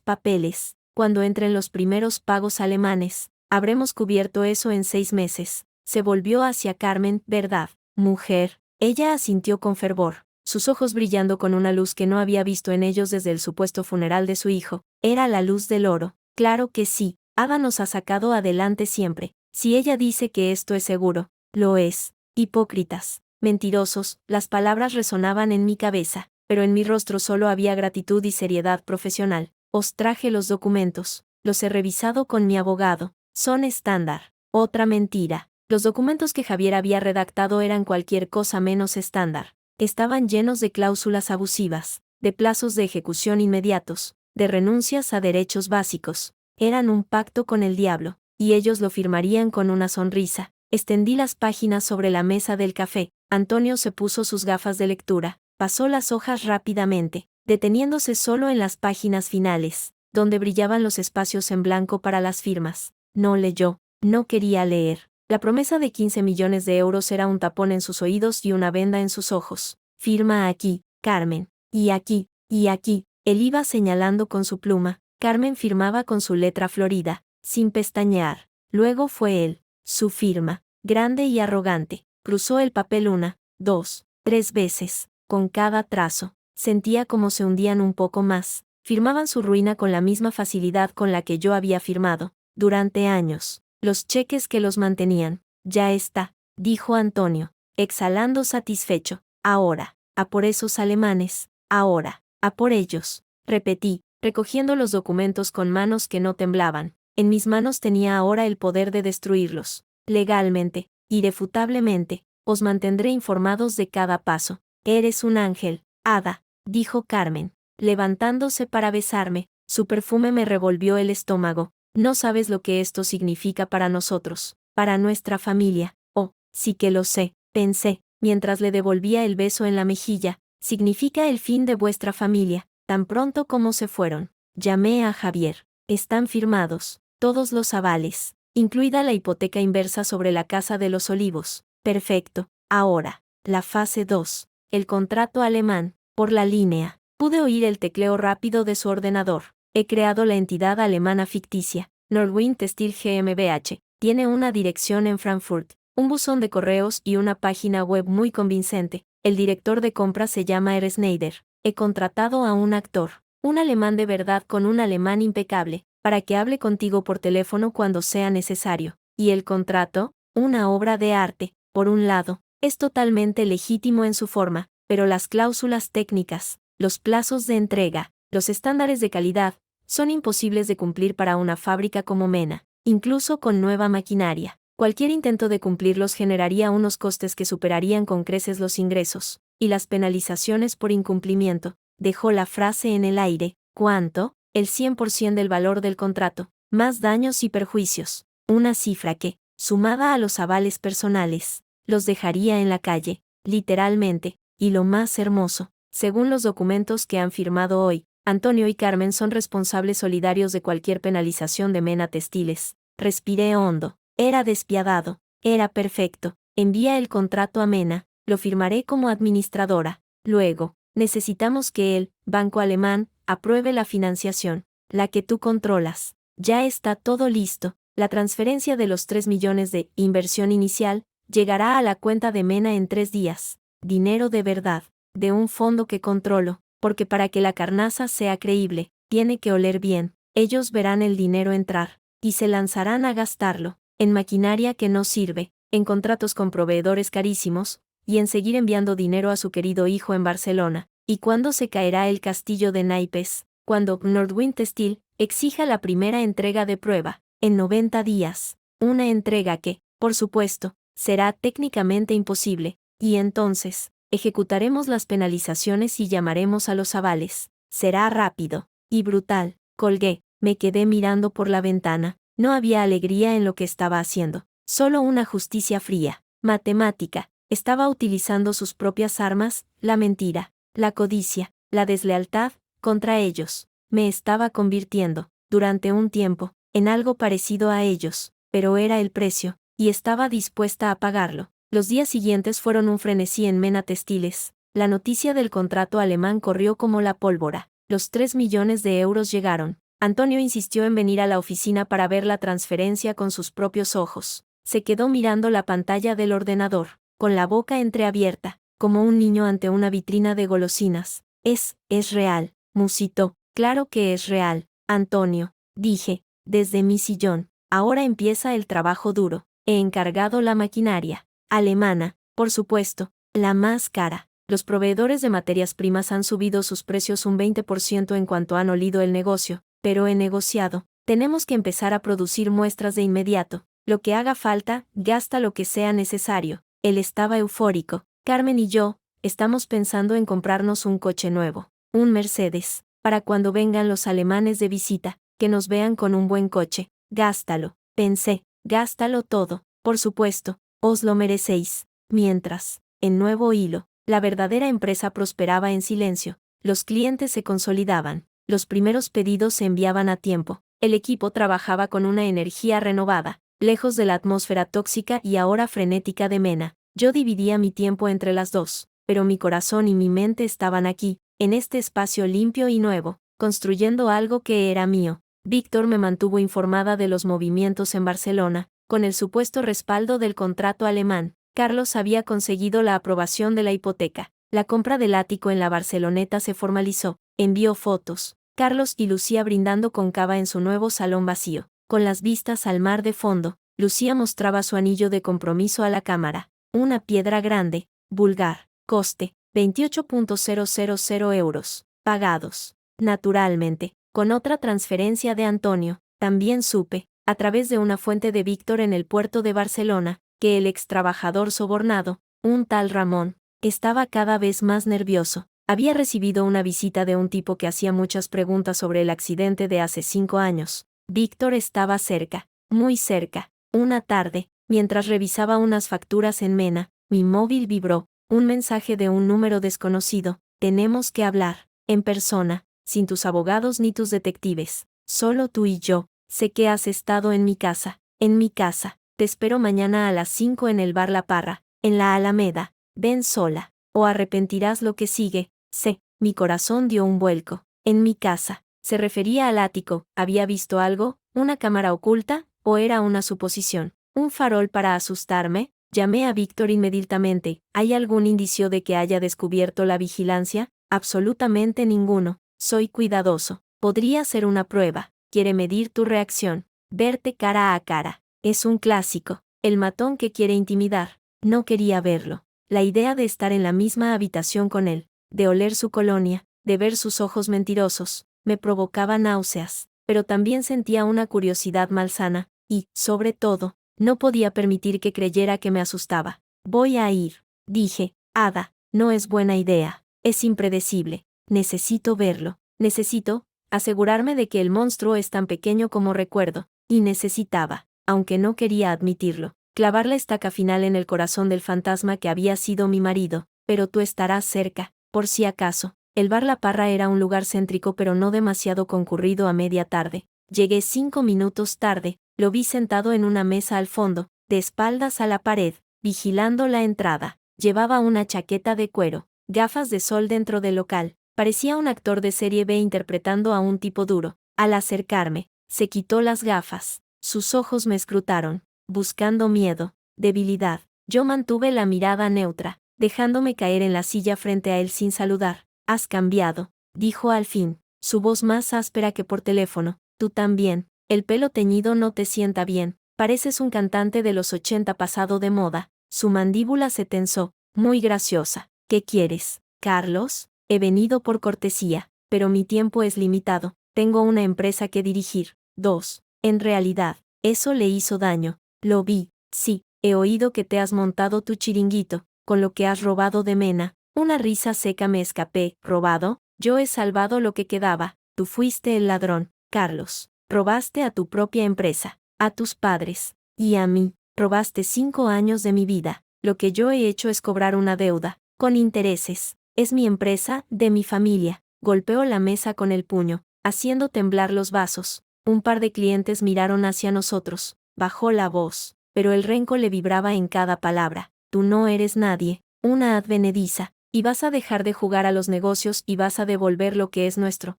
S1: Papeles. Cuando entren los primeros pagos alemanes, habremos cubierto eso en 6 meses. Se volvió hacia Carmen, ¿verdad, mujer? Ella asintió con fervor, sus ojos brillando con una luz que no había visto en ellos desde el supuesto funeral de su hijo. Era la luz del oro. Claro que sí, Ada nos ha sacado adelante siempre. Si ella dice que esto es seguro, lo es. Hipócritas. Mentirosos, las palabras resonaban en mi cabeza, pero en mi rostro solo había gratitud y seriedad profesional. Os traje los documentos, los he revisado con mi abogado, son estándar. Otra mentira. Los documentos que Javier había redactado eran cualquier cosa menos estándar. Estaban llenos de cláusulas abusivas, de plazos de ejecución inmediatos, de renuncias a derechos básicos. Eran un pacto con el diablo, y ellos lo firmarían con una sonrisa. Extendí las páginas sobre la mesa del café. Antonio se puso sus gafas de lectura, pasó las hojas rápidamente, deteniéndose solo en las páginas finales, donde brillaban los espacios en blanco para las firmas. No leyó, no quería leer. La promesa de 15 millones de euros era un tapón en sus oídos y una venda en sus ojos. Firma aquí, Carmen. Y aquí, y aquí. Él iba señalando con su pluma. Carmen firmaba con su letra florida, sin pestañear. Luego fue él. Su firma, grande y arrogante. Cruzó el papel 1, 2, 3 veces, con cada trazo. Sentía como se hundían un poco más. Firmaban su ruina con la misma facilidad con la que yo había firmado, durante años. Los cheques que los mantenían. Ya está, dijo Antonio, exhalando satisfecho. Ahora, a por esos alemanes. Ahora, a por ellos. Repetí, recogiendo los documentos con manos que no temblaban. En mis manos tenía ahora el poder de destruirlos. Legalmente, irrefutablemente, os mantendré informados de cada paso. Eres un ángel, Ada, dijo Carmen, levantándose para besarme. Su perfume me revolvió el estómago. No sabes lo que esto significa para nosotros, para nuestra familia. Oh, sí que lo sé, pensé, mientras le devolvía el beso en la mejilla. Significa el fin de vuestra familia, tan pronto como se fueron. Llamé a Javier. Están firmados, todos los avales, incluida la hipoteca inversa sobre la Casa de los Olivos. Perfecto. Ahora, la fase 2. El contrato alemán, por la línea. Pude oír el tecleo rápido de su ordenador. He creado la entidad alemana ficticia, Nordwind Textil GmbH. Tiene una dirección en Frankfurt, un buzón de correos y una página web muy convincente. El director de compras se llama R. Schneider. He contratado a un actor, un alemán de verdad con un alemán impecable, para que hable contigo por teléfono cuando sea necesario. Y el contrato, una obra de arte, por un lado, es totalmente legítimo en su forma, pero las cláusulas técnicas, los plazos de entrega, los estándares de calidad, son imposibles de cumplir para una fábrica como Mena, incluso con nueva maquinaria. Cualquier intento de cumplirlos generaría unos costes que superarían con creces los ingresos, y las penalizaciones por incumplimiento. Dejó la frase en el aire. ¿Cuánto? El 100% del valor del contrato. Más daños y perjuicios. Una cifra que, sumada a los avales personales, los dejaría en la calle, literalmente, y lo más hermoso, según los documentos que han firmado hoy, Antonio y Carmen son responsables solidarios de cualquier penalización de Mena Textiles. Respiré hondo. Era despiadado. Era perfecto. Envía el contrato a Mena, lo firmaré como administradora. Luego, necesitamos que el banco alemán apruebe la financiación, la que tú controlas. Ya está todo listo. La transferencia de los 3 millones de inversión inicial llegará a la cuenta de Mena en 3 días. Dinero de verdad, de un fondo que controlo, porque para que la carnaza sea creíble, tiene que oler bien. Ellos verán el dinero entrar, y se lanzarán a gastarlo, en maquinaria que no sirve, en contratos con proveedores carísimos, y en seguir enviando dinero a su querido hijo en Barcelona. ¿Y cuándo se caerá el castillo de naipes? Cuando Nordwind Steel exija la primera entrega de prueba, en 90 días. Una entrega que, por supuesto, será técnicamente imposible, y entonces, ejecutaremos las penalizaciones y llamaremos a los avales. Será rápido y brutal. Colgué, me quedé mirando por la ventana. No había alegría en lo que estaba haciendo, solo una justicia fría, matemática. Estaba utilizando sus propias armas, la mentira, la codicia, la deslealtad, contra ellos. Me estaba convirtiendo, durante un tiempo, en algo parecido a ellos, pero era el precio, y estaba dispuesta a pagarlo. Los días siguientes fueron un frenesí en Mena Textiles. La noticia del contrato alemán corrió como la pólvora. Los 3 millones de euros llegaron. Antonio insistió en venir a la oficina para ver la transferencia con sus propios ojos. Se quedó mirando la pantalla del ordenador, con la boca entreabierta, como un niño ante una vitrina de golosinas. Es real, musitó. Claro que es real, Antonio, dije, desde mi sillón. Ahora empieza el trabajo duro. He encargado la maquinaria. Alemana, por supuesto, la más cara. Los proveedores de materias primas han subido sus precios un 20% en cuanto han olido el negocio, pero he negociado. Tenemos que empezar a producir muestras de inmediato. Lo que haga falta, gasta lo que sea necesario. Él estaba eufórico. Carmen y yo, estamos pensando en comprarnos un coche nuevo. Un Mercedes. Para cuando vengan los alemanes de visita, que nos vean con un buen coche. Gástalo. Pensé, gástalo todo. Por supuesto, os lo merecéis. Mientras, en Nuevo Hilo, la verdadera empresa prosperaba en silencio. Los clientes se consolidaban. Los primeros pedidos se enviaban a tiempo. El equipo trabajaba con una energía renovada, lejos de la atmósfera tóxica y ahora frenética de Mena. Yo dividía mi tiempo entre las dos, pero mi corazón y mi mente estaban aquí, en este espacio limpio y nuevo, construyendo algo que era mío. Víctor me mantuvo informada de los movimientos en Barcelona, con el supuesto respaldo del contrato alemán. Carlos había conseguido la aprobación de la hipoteca. La compra del ático en la Barceloneta se formalizó. Envió fotos. Carlos y Lucía brindando con cava en su nuevo salón vacío, con las vistas al mar de fondo. Lucía mostraba su anillo de compromiso a la cámara. Una piedra grande, vulgar. Coste, 28.000 euros. Pagados. Naturalmente, con otra transferencia de Antonio. También supe, a través de una fuente de Víctor en el puerto de Barcelona, que el ex trabajador sobornado, un tal Ramón, estaba cada vez más nervioso. Había recibido una visita de un tipo que hacía muchas preguntas sobre el accidente de hace 5 años. Víctor estaba cerca, muy cerca. Una tarde, mientras revisaba unas facturas en Mena, mi móvil vibró. Un mensaje de un número desconocido. Tenemos que hablar, en persona, sin tus abogados ni tus detectives. Solo tú y yo. Sé que has estado en mi casa. En mi casa. Te espero mañana a las 5 en el bar La Parra, en la Alameda. Ven sola, o arrepentirás lo que sigue. Sé, mi corazón dio un vuelco. En mi casa. Se refería al ático. ¿Había visto algo? ¿Una cámara oculta? ¿O era una suposición? ¿Un farol para asustarme? Llamé a Víctor inmediatamente. ¿Hay algún indicio de que haya descubierto la vigilancia? Absolutamente ninguno. Soy cuidadoso. Podría ser una prueba. Quiere medir tu reacción. Verte cara a cara. Es un clásico. El matón que quiere intimidar. No quería verlo. La idea de estar en la misma habitación con él, de oler su colonia, de ver sus ojos mentirosos, me provocaba náuseas, pero también sentía una curiosidad malsana, y, sobre todo, no podía permitir que creyera que me asustaba. Voy a ir, dije. Ada, no es buena idea. Es impredecible. Necesito verlo. Necesito asegurarme de que el monstruo es tan pequeño como recuerdo, y necesitaba, aunque no quería admitirlo, clavar la estaca final en el corazón del fantasma que había sido mi marido, pero tú estarás cerca, por si acaso. El bar La Parra era un lugar céntrico pero no demasiado concurrido a media tarde. Llegué 5 minutos tarde, lo vi sentado en una mesa al fondo, de espaldas a la pared, vigilando la entrada. Llevaba una chaqueta de cuero, gafas de sol dentro del local. Parecía un actor de serie B interpretando a un tipo duro. Al acercarme, se quitó las gafas. Sus ojos me escrutaron, buscando miedo, debilidad. Yo mantuve la mirada neutra, dejándome caer en la silla frente a él sin saludar. «Has cambiado», dijo al fin, su voz más áspera que por teléfono. «Tú también. El pelo teñido no te sienta bien. Pareces un cantante de los 80 pasado de moda». Su mandíbula se tensó. «Muy graciosa. ¿Qué quieres, Carlos? He venido por cortesía, pero mi tiempo es limitado. Tengo una empresa que dirigir». 2. En realidad, eso le hizo daño. Lo vi. «Sí, he oído que te has montado tu chiringuito, con lo que has robado de Mena». Una risa seca me escapé. «¿Robado? Yo he salvado lo que quedaba. Tú fuiste el ladrón, Carlos. Robaste a tu propia empresa, a tus padres, y a mí. Robaste 5 años de mi vida. Lo que yo he hecho es cobrar una deuda, con intereses. Es mi empresa, de mi familia». Golpeó la mesa con el puño, haciendo temblar los vasos. Un par de clientes miraron hacia nosotros. Bajó la voz, pero el renco le vibraba en cada palabra. «Tú no eres nadie, una advenediza. Y vas a dejar de jugar a los negocios y vas a devolver lo que es nuestro».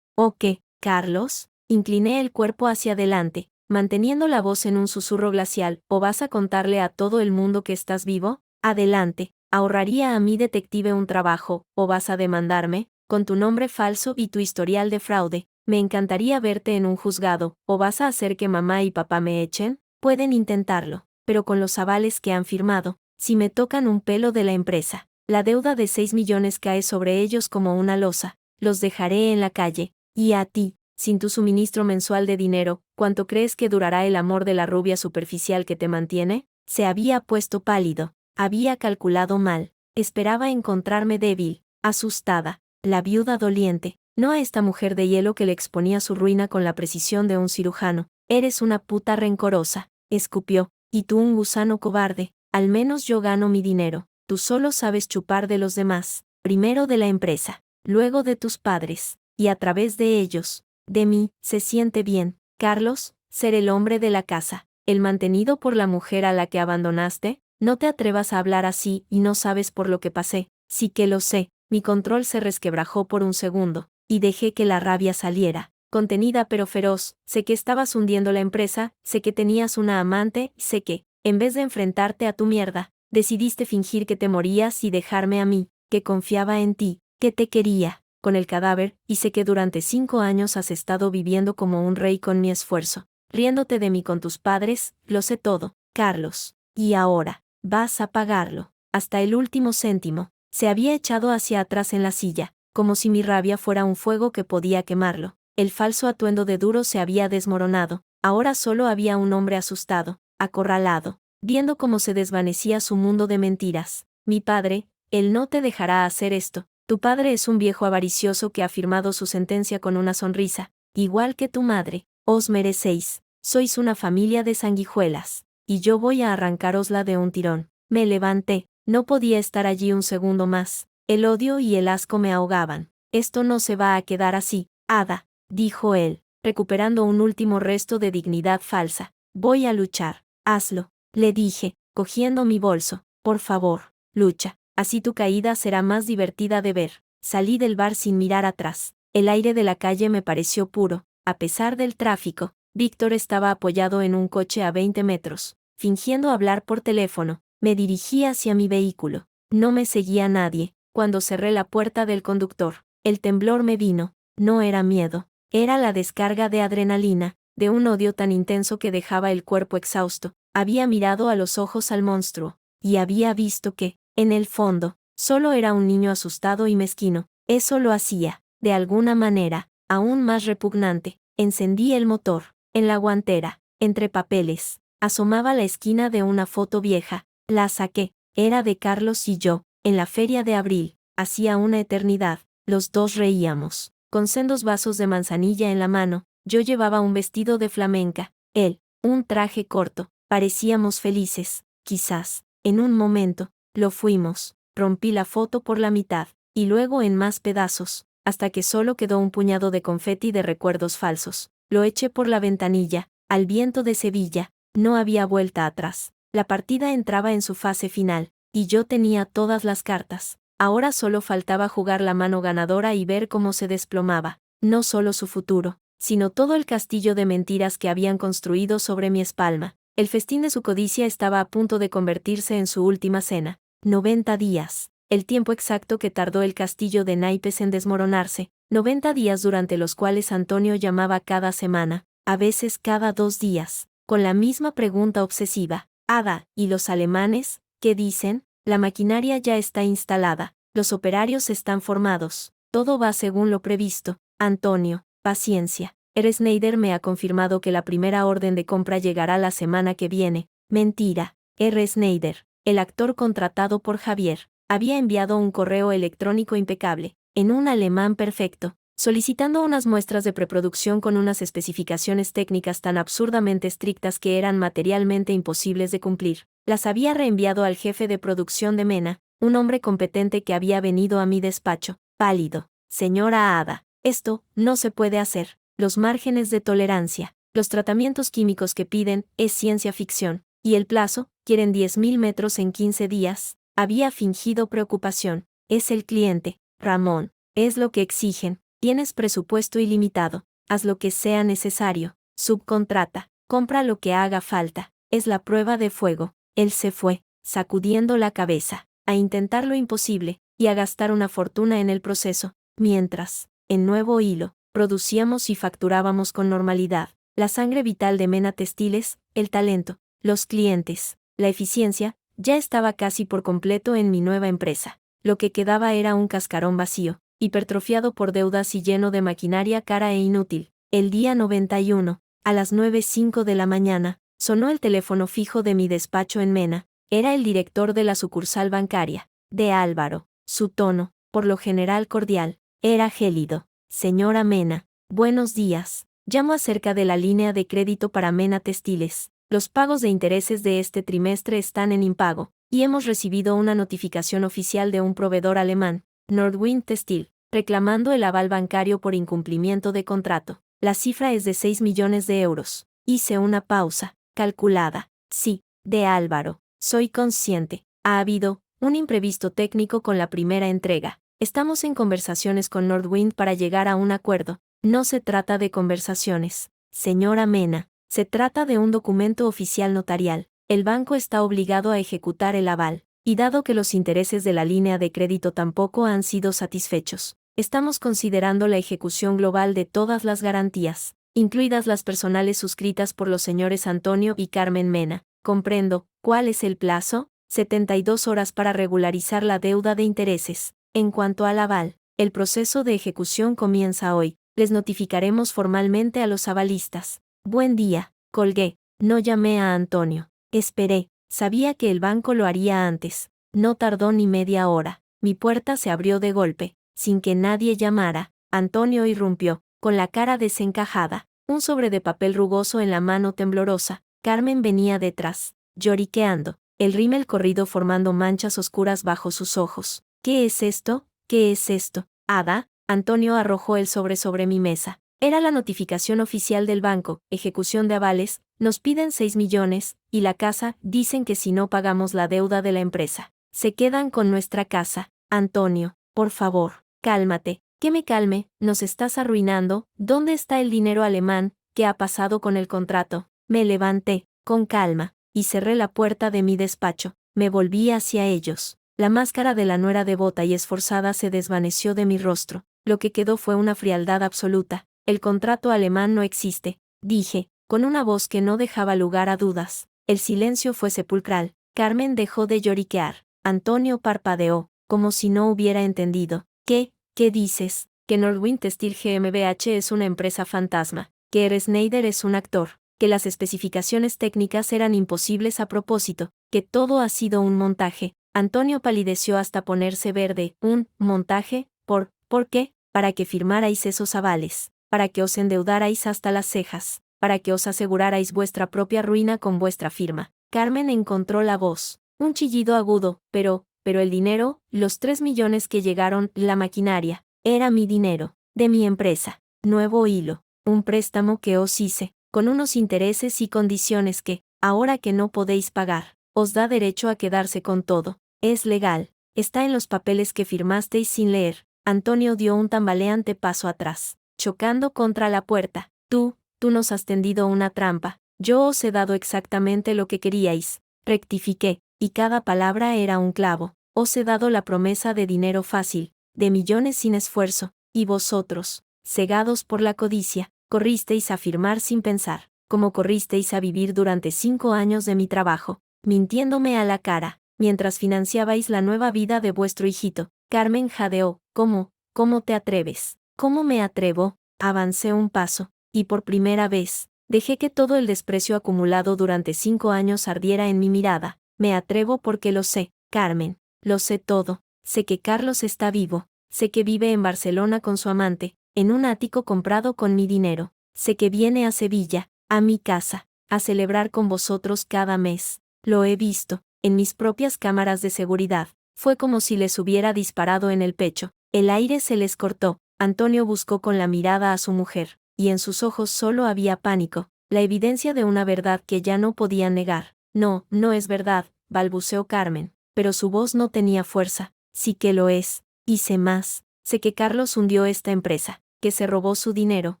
S1: ¿O qué, Carlos? Incliné el cuerpo hacia adelante, manteniendo la voz en un susurro glacial. ¿O vas a contarle a todo el mundo que estás vivo? Adelante, ahorraría a mi detective un trabajo. ¿O vas a demandarme, con tu nombre falso y tu historial de fraude? Me encantaría verte en un juzgado. ¿O vas a hacer que mamá y papá me echen? Pueden intentarlo, pero con los avales que han firmado, si me tocan un pelo de la empresa, la deuda de 6 millones cae sobre ellos como una losa. Los dejaré en la calle. Y a ti, sin tu suministro mensual de dinero, ¿cuánto crees que durará el amor de la rubia superficial que te mantiene? Se había puesto pálido. Había calculado mal. Esperaba encontrarme débil, asustada, la viuda doliente, no a esta mujer de hielo que le exponía su ruina con la precisión de un cirujano. «Eres una puta rencorosa», escupió, «y tú un gusano cobarde. Al menos yo gano mi dinero. Tú solo sabes chupar de los demás, primero de la empresa, luego de tus padres, y a través de ellos, de mí. Se siente bien, Carlos, ser el hombre de la casa, el mantenido por la mujer a la que abandonaste. No te atrevas a hablar así y no sabes por lo que pasé». «Sí que lo sé». Mi control se resquebrajó por un segundo, y dejé que la rabia saliera, contenida pero feroz. «Sé que estabas hundiendo la empresa, sé que tenías una amante, sé que, en vez de enfrentarte a tu mierda, decidiste fingir que te morías y dejarme a mí, que confiaba en ti, que te quería, con el cadáver, y sé que durante 5 años has estado viviendo como un rey con mi esfuerzo, riéndote de mí con tus padres. Lo sé todo, Carlos. Y ahora, vas a pagarlo, hasta el último céntimo». Se había echado hacia atrás en la silla, como si mi rabia fuera un fuego que podía quemarlo. El falso atuendo de duro se había desmoronado. Ahora solo había un hombre asustado, acorralado, viendo cómo se desvanecía su mundo de mentiras. «Mi padre, él no te dejará hacer esto. Tu padre es un viejo avaricioso que ha firmado su sentencia con una sonrisa, igual que tu madre. Os merecéis. Sois una familia de sanguijuelas, y yo voy a arrancárosla de un tirón». Me levanté. No podía estar allí un segundo más. El odio y el asco me ahogaban. «Esto no se va a quedar así, Ada», dijo él, recuperando un último resto de dignidad falsa. «Voy a luchar». «Hazlo», le dije, cogiendo mi bolso. «Por favor, lucha. Así tu caída será más divertida de ver». Salí del bar sin mirar atrás. El aire de la calle me pareció puro, a pesar del tráfico. Víctor estaba apoyado en un coche a 20 metros, fingiendo hablar por teléfono. Me dirigí hacia mi vehículo. No me seguía nadie. Cuando cerré la puerta del conductor, el temblor me vino. No era miedo, era la descarga de adrenalina, de un odio tan intenso que dejaba el cuerpo exhausto. Había mirado a los ojos al monstruo, y había visto que, en el fondo, solo era un niño asustado y mezquino. Eso lo hacía, de alguna manera, aún más repugnante. Encendí el motor. En la guantera, entre papeles, asomaba la esquina de una foto vieja. La saqué. Era de Carlos y yo, en la feria de abril. Hacía una eternidad. Los dos reíamos. con sendos vasos de manzanilla en la mano. Yo llevaba un vestido de flamenca, él, un traje corto. Parecíamos felices, quizás. En un momento, lo fuimos. Rompí la foto por la mitad, y luego en más pedazos, hasta que solo quedó un puñado de confeti de recuerdos falsos. Lo eché por la ventanilla, al viento de Sevilla. No había vuelta atrás. La partida entraba en su fase final, y yo tenía todas las cartas. Ahora solo faltaba jugar la mano ganadora y ver cómo se desplomaba, no solo su futuro, sino todo el castillo de mentiras que habían construido sobre mi espalda. El festín de su codicia estaba a punto de convertirse en su última cena. 90 días. El tiempo exacto que tardó el castillo de naipes en desmoronarse. 90 días durante los cuales Antonio llamaba cada semana, a veces cada 2 días, con la misma pregunta obsesiva. Ada, ¿y los alemanes? ¿Qué dicen? La maquinaria ya está instalada, los operarios están formados, todo va según lo previsto. Antonio, paciencia. Schneider me ha confirmado que la primera orden de compra llegará la semana que viene. Mentira. Schneider, el actor contratado por Javier, había enviado un correo electrónico impecable, en un alemán perfecto, solicitando unas muestras de preproducción con unas especificaciones técnicas tan absurdamente estrictas que eran materialmente imposibles de cumplir. Las había reenviado al jefe de producción de Mena, un hombre competente que había venido a mi despacho, pálido. Señora Ada, esto no se puede hacer. Los márgenes de tolerancia, los tratamientos químicos que piden, es ciencia ficción, y el plazo, quieren 10.000 metros en 15 días, había fingido preocupación. Es el cliente, Ramón, es lo que exigen, tienes presupuesto ilimitado, haz lo que sea necesario, subcontrata, compra lo que haga falta, es la prueba de fuego. Él se fue, sacudiendo la cabeza, a intentar lo imposible, y a gastar una fortuna en el proceso, mientras, en Nuevo Hilo, producíamos y facturábamos con normalidad, la sangre vital de Mena Textiles, el talento, los clientes, la eficiencia, ya estaba casi por completo en mi nueva empresa. Lo que quedaba era un cascarón vacío, hipertrofiado por deudas y lleno de maquinaria cara e inútil. El día 91, a las 9:05 de la mañana, sonó el teléfono fijo de mi despacho en Mena. Era el director de la sucursal bancaria, de Álvaro. Su tono, por lo general cordial, era gélido. Señora Mena, buenos días. Llamo acerca de la línea de crédito para Mena Textiles. Los pagos de intereses de este trimestre están en impago, y hemos recibido una notificación oficial de un proveedor alemán, Nordwind Textil, reclamando el aval bancario por incumplimiento de contrato. La cifra es de 6 millones de euros. Hice una pausa, calculada. Sí, de Álvaro. Soy consciente. Ha habido un imprevisto técnico con la primera entrega. Estamos en conversaciones con Nordwind para llegar a un acuerdo. No se trata de conversaciones, señora Mena. Se trata de un documento oficial notarial. El banco está obligado a ejecutar el aval, y dado que los intereses de la línea de crédito tampoco han sido satisfechos, estamos considerando la ejecución global de todas las garantías, incluidas las personales suscritas por los señores Antonio y Carmen Mena. Comprendo. ¿Cuál es el plazo? 72 horas para regularizar la deuda de intereses. En cuanto al aval, el proceso de ejecución comienza hoy. Les notificaremos formalmente a los avalistas. Buen día. Colgué. No llamé a Antonio. Esperé. Sabía que el banco lo haría antes. No tardó ni media hora. Mi puerta se abrió de golpe, sin que nadie llamara. Antonio irrumpió, con la cara desencajada, un sobre de papel rugoso en la mano temblorosa. Carmen venía detrás, lloriqueando, el rímel corrido formando manchas oscuras bajo sus ojos. ¿Qué es esto? ¿Qué es esto? Ada. Antonio arrojó el sobre mi mesa. Era la notificación oficial del banco, ejecución de avales, nos piden 6 millones, y la casa, dicen que si no pagamos la deuda de la empresa, se quedan con nuestra casa. Antonio, por favor, cálmate. Que me calme, nos estás arruinando. ¿Dónde está el dinero alemán? ¿Qué ha pasado con el contrato? Me levanté, con calma, y cerré la puerta de mi despacho. Me volví hacia ellos. La máscara de la nuera devota y esforzada se desvaneció de mi rostro. Lo que quedó fue una frialdad absoluta. El contrato alemán no existe, dije, con una voz que no dejaba lugar a dudas. El silencio fue sepulcral. Carmen dejó de lloriquear. Antonio parpadeó, como si no hubiera entendido. ¿Qué dices? Que Nordwind Textil GmbH es una empresa fantasma, que Schneider es un actor, que las especificaciones técnicas eran imposibles a propósito, que todo ha sido un montaje. Antonio palideció hasta ponerse verde. ¿Un montaje? ¿Por qué? para que firmarais esos avales, para que os endeudarais hasta las cejas, para que os asegurarais vuestra propia ruina con vuestra firma. Carmen encontró la voz, un chillido agudo, pero el dinero, los 3 millones que llegaron, la maquinaria, era mi dinero, de mi empresa. Nuevo hilo, un préstamo que os hice, con unos intereses y condiciones que, ahora que no podéis pagar, os da derecho a quedarse con todo. Es legal, está en los papeles que firmasteis sin leer. Antonio dio un tambaleante paso atrás, chocando contra la puerta. Tú nos has tendido una trampa. Yo os he dado exactamente lo que queríais. Rectifiqué, y cada palabra era un clavo. Os he dado la promesa de dinero fácil, de millones sin esfuerzo, y vosotros, cegados por la codicia, corristeis a firmar sin pensar, como corristeis a vivir durante 5 años de mi trabajo, mintiéndome a la cara, mientras financiabais la nueva vida de vuestro hijito. Carmen jadeó. ¿Cómo te atreves? ¿Cómo me atrevo? Avancé un paso, y por primera vez, dejé que todo el desprecio acumulado durante 5 años ardiera en mi mirada. Me atrevo porque lo sé, Carmen, lo sé todo. Sé que Carlos está vivo, sé que vive en Barcelona con su amante, en un ático comprado con mi dinero. Sé que viene a Sevilla, a mi casa, a celebrar con vosotros cada mes. Lo he visto, en mis propias cámaras de seguridad. Fue como si les hubiera disparado en el pecho. El aire se les cortó. Antonio buscó con la mirada a su mujer, y en sus ojos solo había pánico, la evidencia de una verdad que ya no podían negar. No, no es verdad, balbuceó Carmen, pero su voz no tenía fuerza. Sí que lo es, y sé más. Sé que Carlos hundió esta empresa, que se robó su dinero,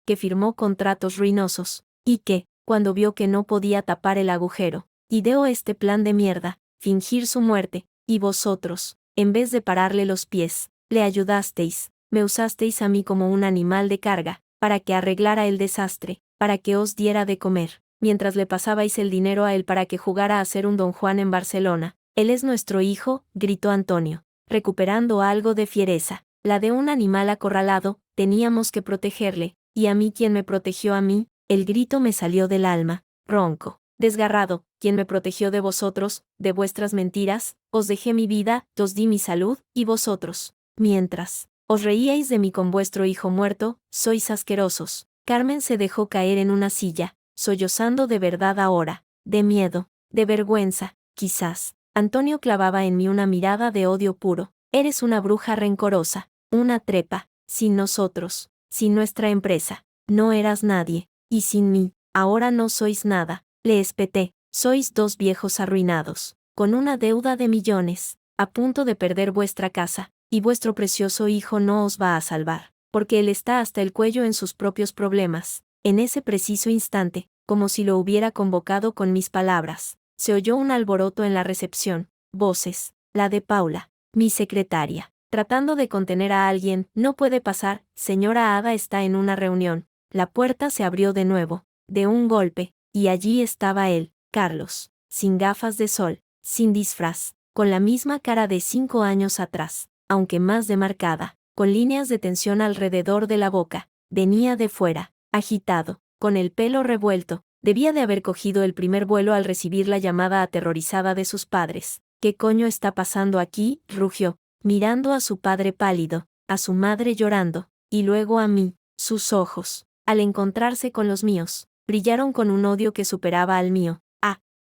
S1: que firmó contratos ruinosos, y que, cuando vio que no podía tapar el agujero, ideó este plan de mierda, fingir su muerte, y vosotros, en vez de pararle los pies, le ayudasteis, me usasteis a mí como un animal de carga, para que arreglara el desastre, para que os diera de comer, mientras le pasabais el dinero a él para que jugara a ser un don Juan en Barcelona. Él es nuestro hijo, gritó Antonio, recuperando algo de fiereza, la de un animal acorralado. Teníamos que protegerle, y a mí quien me protegió a mí. El grito me salió del alma, ronco, desgarrado. Quien me protegió de vosotros, de vuestras mentiras. Os dejé mi vida, os di mi salud, y vosotros, mientras os reíais de mí con vuestro hijo muerto, sois asquerosos. Carmen se dejó caer en una silla, sollozando de verdad ahora, de miedo, de vergüenza, quizás. Antonio clavaba en mí una mirada de odio puro. Eres una bruja rencorosa, una trepa. Sin nosotros, sin nuestra empresa, no eras nadie, y sin mí, ahora no sois nada. Le espeté. Sois 2 viejos arruinados, con una deuda de millones, a punto de perder vuestra casa, y vuestro precioso hijo no os va a salvar, porque él está hasta el cuello en sus propios problemas. En ese preciso instante, como si lo hubiera convocado con mis palabras, se oyó un alboroto en la recepción, voces, la de Paula, mi secretaria, tratando de contener a alguien. No puede pasar, señora Ada está en una reunión. La puerta se abrió de nuevo, de un golpe, y allí estaba él, Carlos, sin gafas de sol, sin disfraz, con la misma cara de 5 años atrás, aunque más demarcada, con líneas de tensión alrededor de la boca. Venía de fuera, agitado, con el pelo revuelto. Debía de haber cogido el primer vuelo al recibir la llamada aterrorizada de sus padres. ¿Qué coño está pasando aquí?, rugió, mirando a su padre pálido, a su madre llorando, y luego a mí. Sus ojos, al encontrarse con los míos, brillaron con un odio que superaba al mío.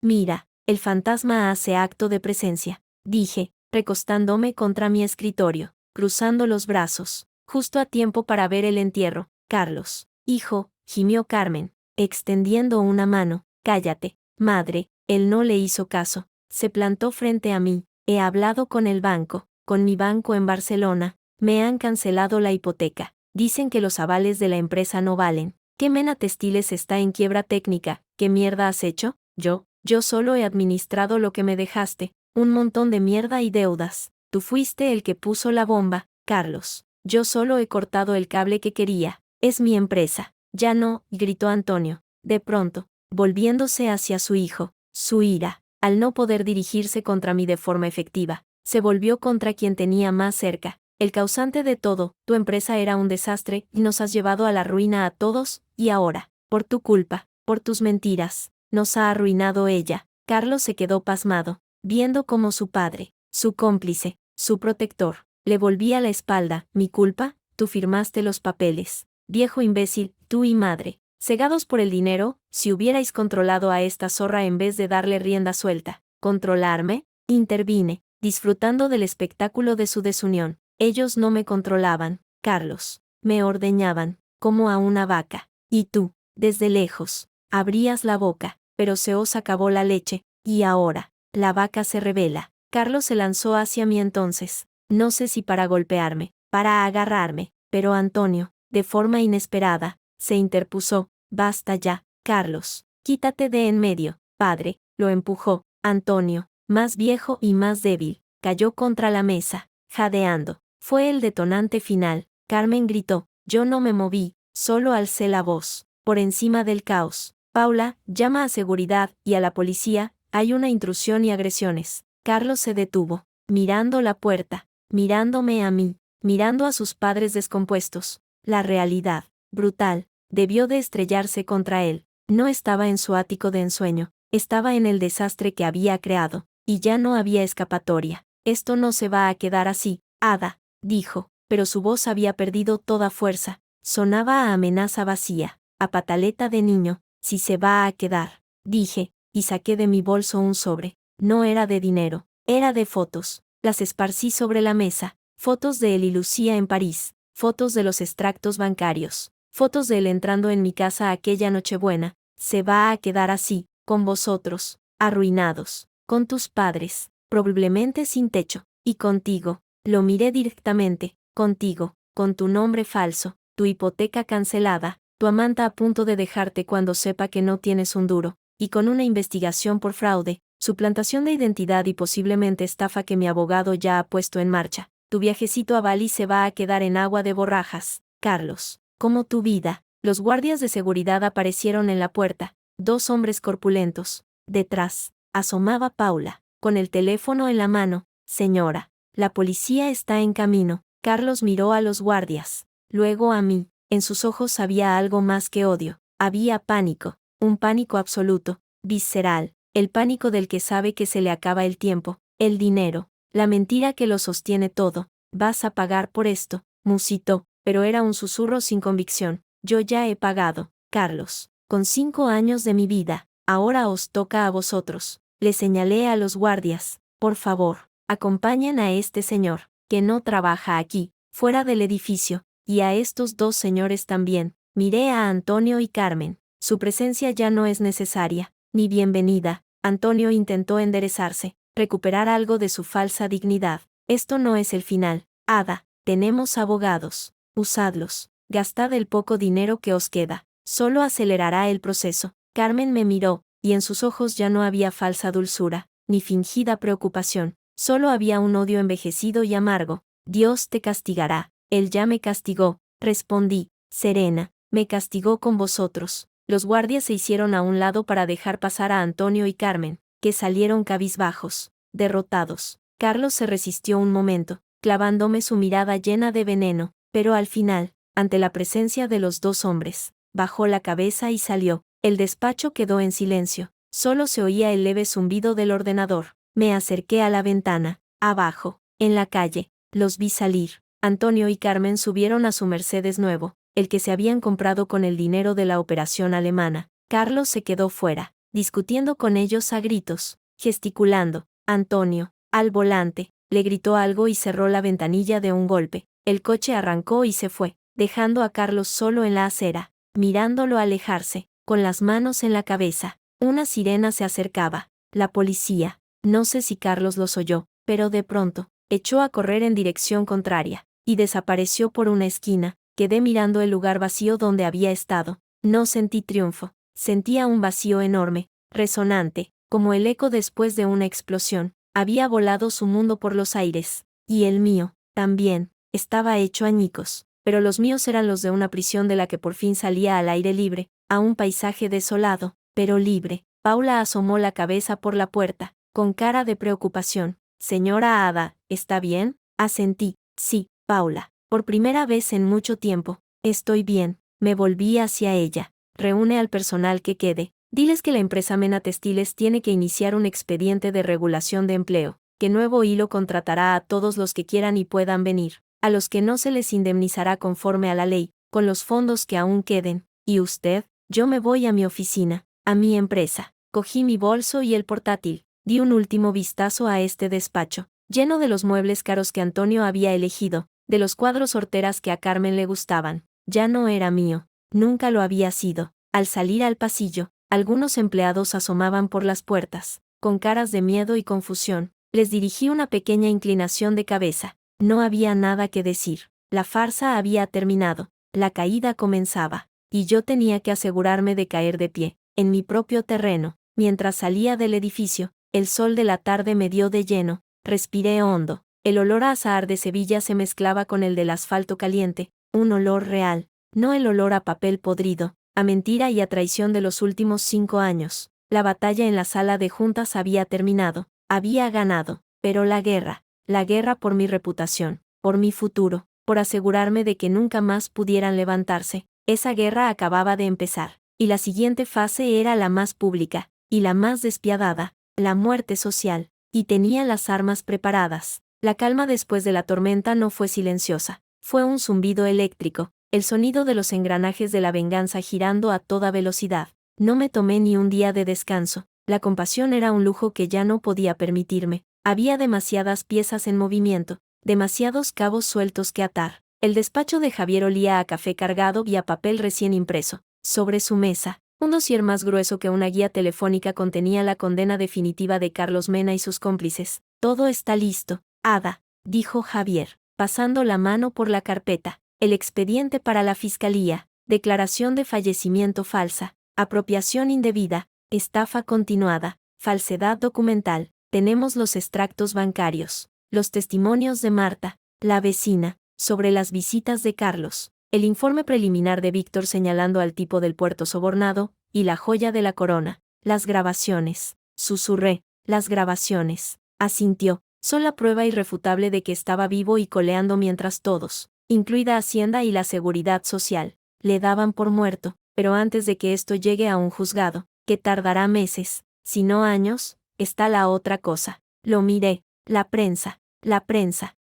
S1: Mira, el fantasma hace acto de presencia, dije, recostándome contra mi escritorio, cruzando los brazos, justo a tiempo para ver el entierro. Carlos, hijo, gimió Carmen, extendiendo una mano. Cállate, madre. Él no le hizo caso, se plantó frente a mí. He hablado con el banco, con mi banco en Barcelona, me han cancelado la hipoteca, dicen que los avales de la empresa no valen. ¿Qué Mena Textiles está en quiebra técnica? ¿Qué mierda has hecho? Yo solo he administrado lo que me dejaste, un montón de mierda y deudas. Tú fuiste el que puso la bomba, Carlos. Yo solo he cortado el cable que quería. Es mi empresa. Ya no, gritó Antonio, de pronto, volviéndose hacia su hijo. Su ira, al no poder dirigirse contra mí de forma efectiva, se volvió contra quien tenía más cerca. El causante de todo. Tu empresa era un desastre y nos has llevado a la ruina a todos, y ahora, por tu culpa, por tus mentiras, nos ha arruinado ella. Carlos se quedó pasmado, viendo cómo su padre, su cómplice, su protector, le volvía la espalda. ¿Mi culpa? tú firmaste los papeles. Viejo imbécil, tú y madre. Cegados por el dinero, si hubierais controlado a esta zorra en vez de darle rienda suelta. ¿Controlarme? Intervine, disfrutando del espectáculo de su desunión. Ellos no me controlaban, Carlos. Me ordeñaban, como a una vaca. Y tú, desde lejos, abrías la boca, pero se os acabó la leche, y ahora, la vaca se rebela. Carlos se lanzó hacia mí entonces, no sé si para golpearme, para agarrarme, pero Antonio, de forma inesperada, se interpuso. Basta ya, Carlos, quítate de en medio, padre, lo empujó. Antonio, más viejo y más débil, cayó contra la mesa, jadeando. Fue el detonante final. Carmen gritó. Yo no me moví, solo alcé la voz. Por encima del caos. Paula, llama a seguridad y a la policía, hay una intrusión y agresiones. Carlos se detuvo, mirando la puerta, mirándome a mí, mirando a sus padres descompuestos. La realidad, brutal, debió de estrellarse contra él. No estaba en su ático de ensueño, estaba en el desastre que había creado, y ya no había escapatoria. Esto no se va a quedar así, Ada, dijo, pero su voz había perdido toda fuerza, sonaba a amenaza vacía, a pataleta de niño. Si se va a quedar, dije, y saqué de mi bolso un sobre. No era de dinero, era de fotos. Las esparcí sobre la mesa, fotos de él y Lucía en París, fotos de los extractos bancarios, fotos de él entrando en mi casa aquella Nochebuena. Se va a quedar así, con vosotros, arruinados, con tus padres, probablemente sin techo, y contigo. Lo miré directamente, contigo, con tu nombre falso, tu hipoteca cancelada, tu amante a punto de dejarte cuando sepa que no tienes un duro, y con una investigación por fraude, suplantación de identidad y posiblemente estafa que mi abogado ya ha puesto en marcha. Tu viajecito a Bali se va a quedar en agua de borrajas, Carlos. Como tu vida. Los guardias de seguridad aparecieron en la puerta, 2 hombres corpulentos. Detrás, asomaba Paula, con el teléfono en la mano. Señora, la policía está en camino. Carlos miró a los guardias, luego a mí. En sus ojos había algo más que odio. Había pánico, un pánico absoluto, visceral, el pánico del que sabe que se le acaba el tiempo, el dinero, la mentira que lo sostiene todo. Vas a pagar por esto, musitó, pero era un susurro sin convicción. Yo ya he pagado, Carlos, con 5 años de mi vida, ahora os toca a vosotros. Le señalé a los guardias. Por favor, acompañen a este señor, que no trabaja aquí, fuera del edificio, y a estos 2 señores también. Miré a Antonio y Carmen. Su presencia ya no es necesaria, ni bienvenida. Antonio intentó enderezarse, recuperar algo de su falsa dignidad. Esto no es el final, Ada, tenemos abogados, usadlos, gastad el poco dinero que os queda, solo acelerará el proceso. Carmen me miró, y en sus ojos ya no había falsa dulzura, ni fingida preocupación, solo había un odio envejecido y amargo. Dios te castigará. Él ya me castigó, respondí, serena, me castigó con vosotros. Los guardias se hicieron a un lado para dejar pasar a Antonio y Carmen, que salieron cabizbajos, derrotados. Carlos se resistió un momento, clavándome su mirada llena de veneno, pero al final, ante la presencia de los 2 hombres, bajó la cabeza y salió. El despacho quedó en silencio, solo se oía el leve zumbido del ordenador. Me acerqué a la ventana. Abajo, en la calle, los vi salir. Antonio y Carmen subieron a su Mercedes nuevo, el que se habían comprado con el dinero de la operación alemana. Carlos se quedó fuera, discutiendo con ellos a gritos, gesticulando. Antonio, al volante, le gritó algo y cerró la ventanilla de un golpe. El coche arrancó y se fue, dejando a Carlos solo en la acera, mirándolo alejarse, con las manos en la cabeza. Una sirena se acercaba. La policía. No sé si Carlos los oyó, pero de pronto, echó a correr en dirección contraria, y desapareció por una esquina. Quedé mirando el lugar vacío donde había estado. No sentí triunfo, sentía un vacío enorme, resonante, como el eco después de una explosión. Había volado su mundo por los aires, y el mío, también, estaba hecho añicos, pero los míos eran los de una prisión de la que por fin salía al aire libre, a un paisaje desolado, pero libre. Paula asomó la cabeza por la puerta, con cara de preocupación. Señora Ada, ¿está bien? Asentí. Sí, Paula. Por primera vez en mucho tiempo. Estoy bien. Me volví hacia ella. Reúne al personal que quede. Diles que la empresa Mena Textiles tiene que iniciar un expediente de regulación de empleo, que Nuevo Hilo contratará a todos los que quieran y puedan venir. a los que no se les indemnizará conforme a la ley, con los fondos que aún queden. ¿Y usted? Yo me voy a mi oficina, a mi empresa. Cogí mi bolso y el portátil, di un último vistazo a este despacho, lleno de los muebles caros que Antonio había elegido, de los cuadros horteras que a Carmen le gustaban. Ya no era mío, nunca lo había sido. Al salir al pasillo, algunos empleados asomaban por las puertas, con caras de miedo y confusión. Les dirigí una pequeña inclinación de cabeza. No había nada que decir. La farsa había terminado, la caída comenzaba, y yo tenía que asegurarme de caer de pie, en mi propio terreno. Mientras salía del edificio, el sol de la tarde me dio de lleno, respiré hondo. El olor a azahar de Sevilla se mezclaba con el del asfalto caliente, un olor real, no el olor a papel podrido, a mentira y a traición de los últimos 5 años. La batalla en la sala de juntas había terminado, había ganado, pero la guerra por mi reputación, por mi futuro, por asegurarme de que nunca más pudieran levantarse, esa guerra acababa de empezar, y la siguiente fase era la más pública, y la más despiadada, la muerte social, y tenía las armas preparadas. La calma después de la tormenta no fue silenciosa, fue un zumbido eléctrico, el sonido de los engranajes de la venganza girando a toda velocidad. No me tomé ni un día de descanso, la compasión era un lujo que ya no podía permitirme, había demasiadas piezas en movimiento, demasiados cabos sueltos que atar. El despacho de Javier olía a café cargado y a papel recién impreso. Sobre su mesa, un dossier más grueso que una guía telefónica contenía la condena definitiva de Carlos Mena y sus cómplices. Todo está listo, Ada, dijo Javier, pasando la mano por la carpeta. El expediente para la fiscalía, declaración de fallecimiento falsa, apropiación indebida, estafa continuada, falsedad documental. Tenemos los extractos bancarios, los testimonios de Marta, la vecina, sobre las visitas de Carlos, el informe preliminar de Víctor señalando al tipo del puerto sobornado, y la joya de la corona, las grabaciones. Susurré, las grabaciones. Asintió, son la prueba irrefutable de que estaba vivo y coleando mientras todos, incluida Hacienda y la Seguridad Social, le daban por muerto, pero antes de que esto llegue a un juzgado, que tardará meses, si no años, está la otra cosa. Lo miré, la prensa,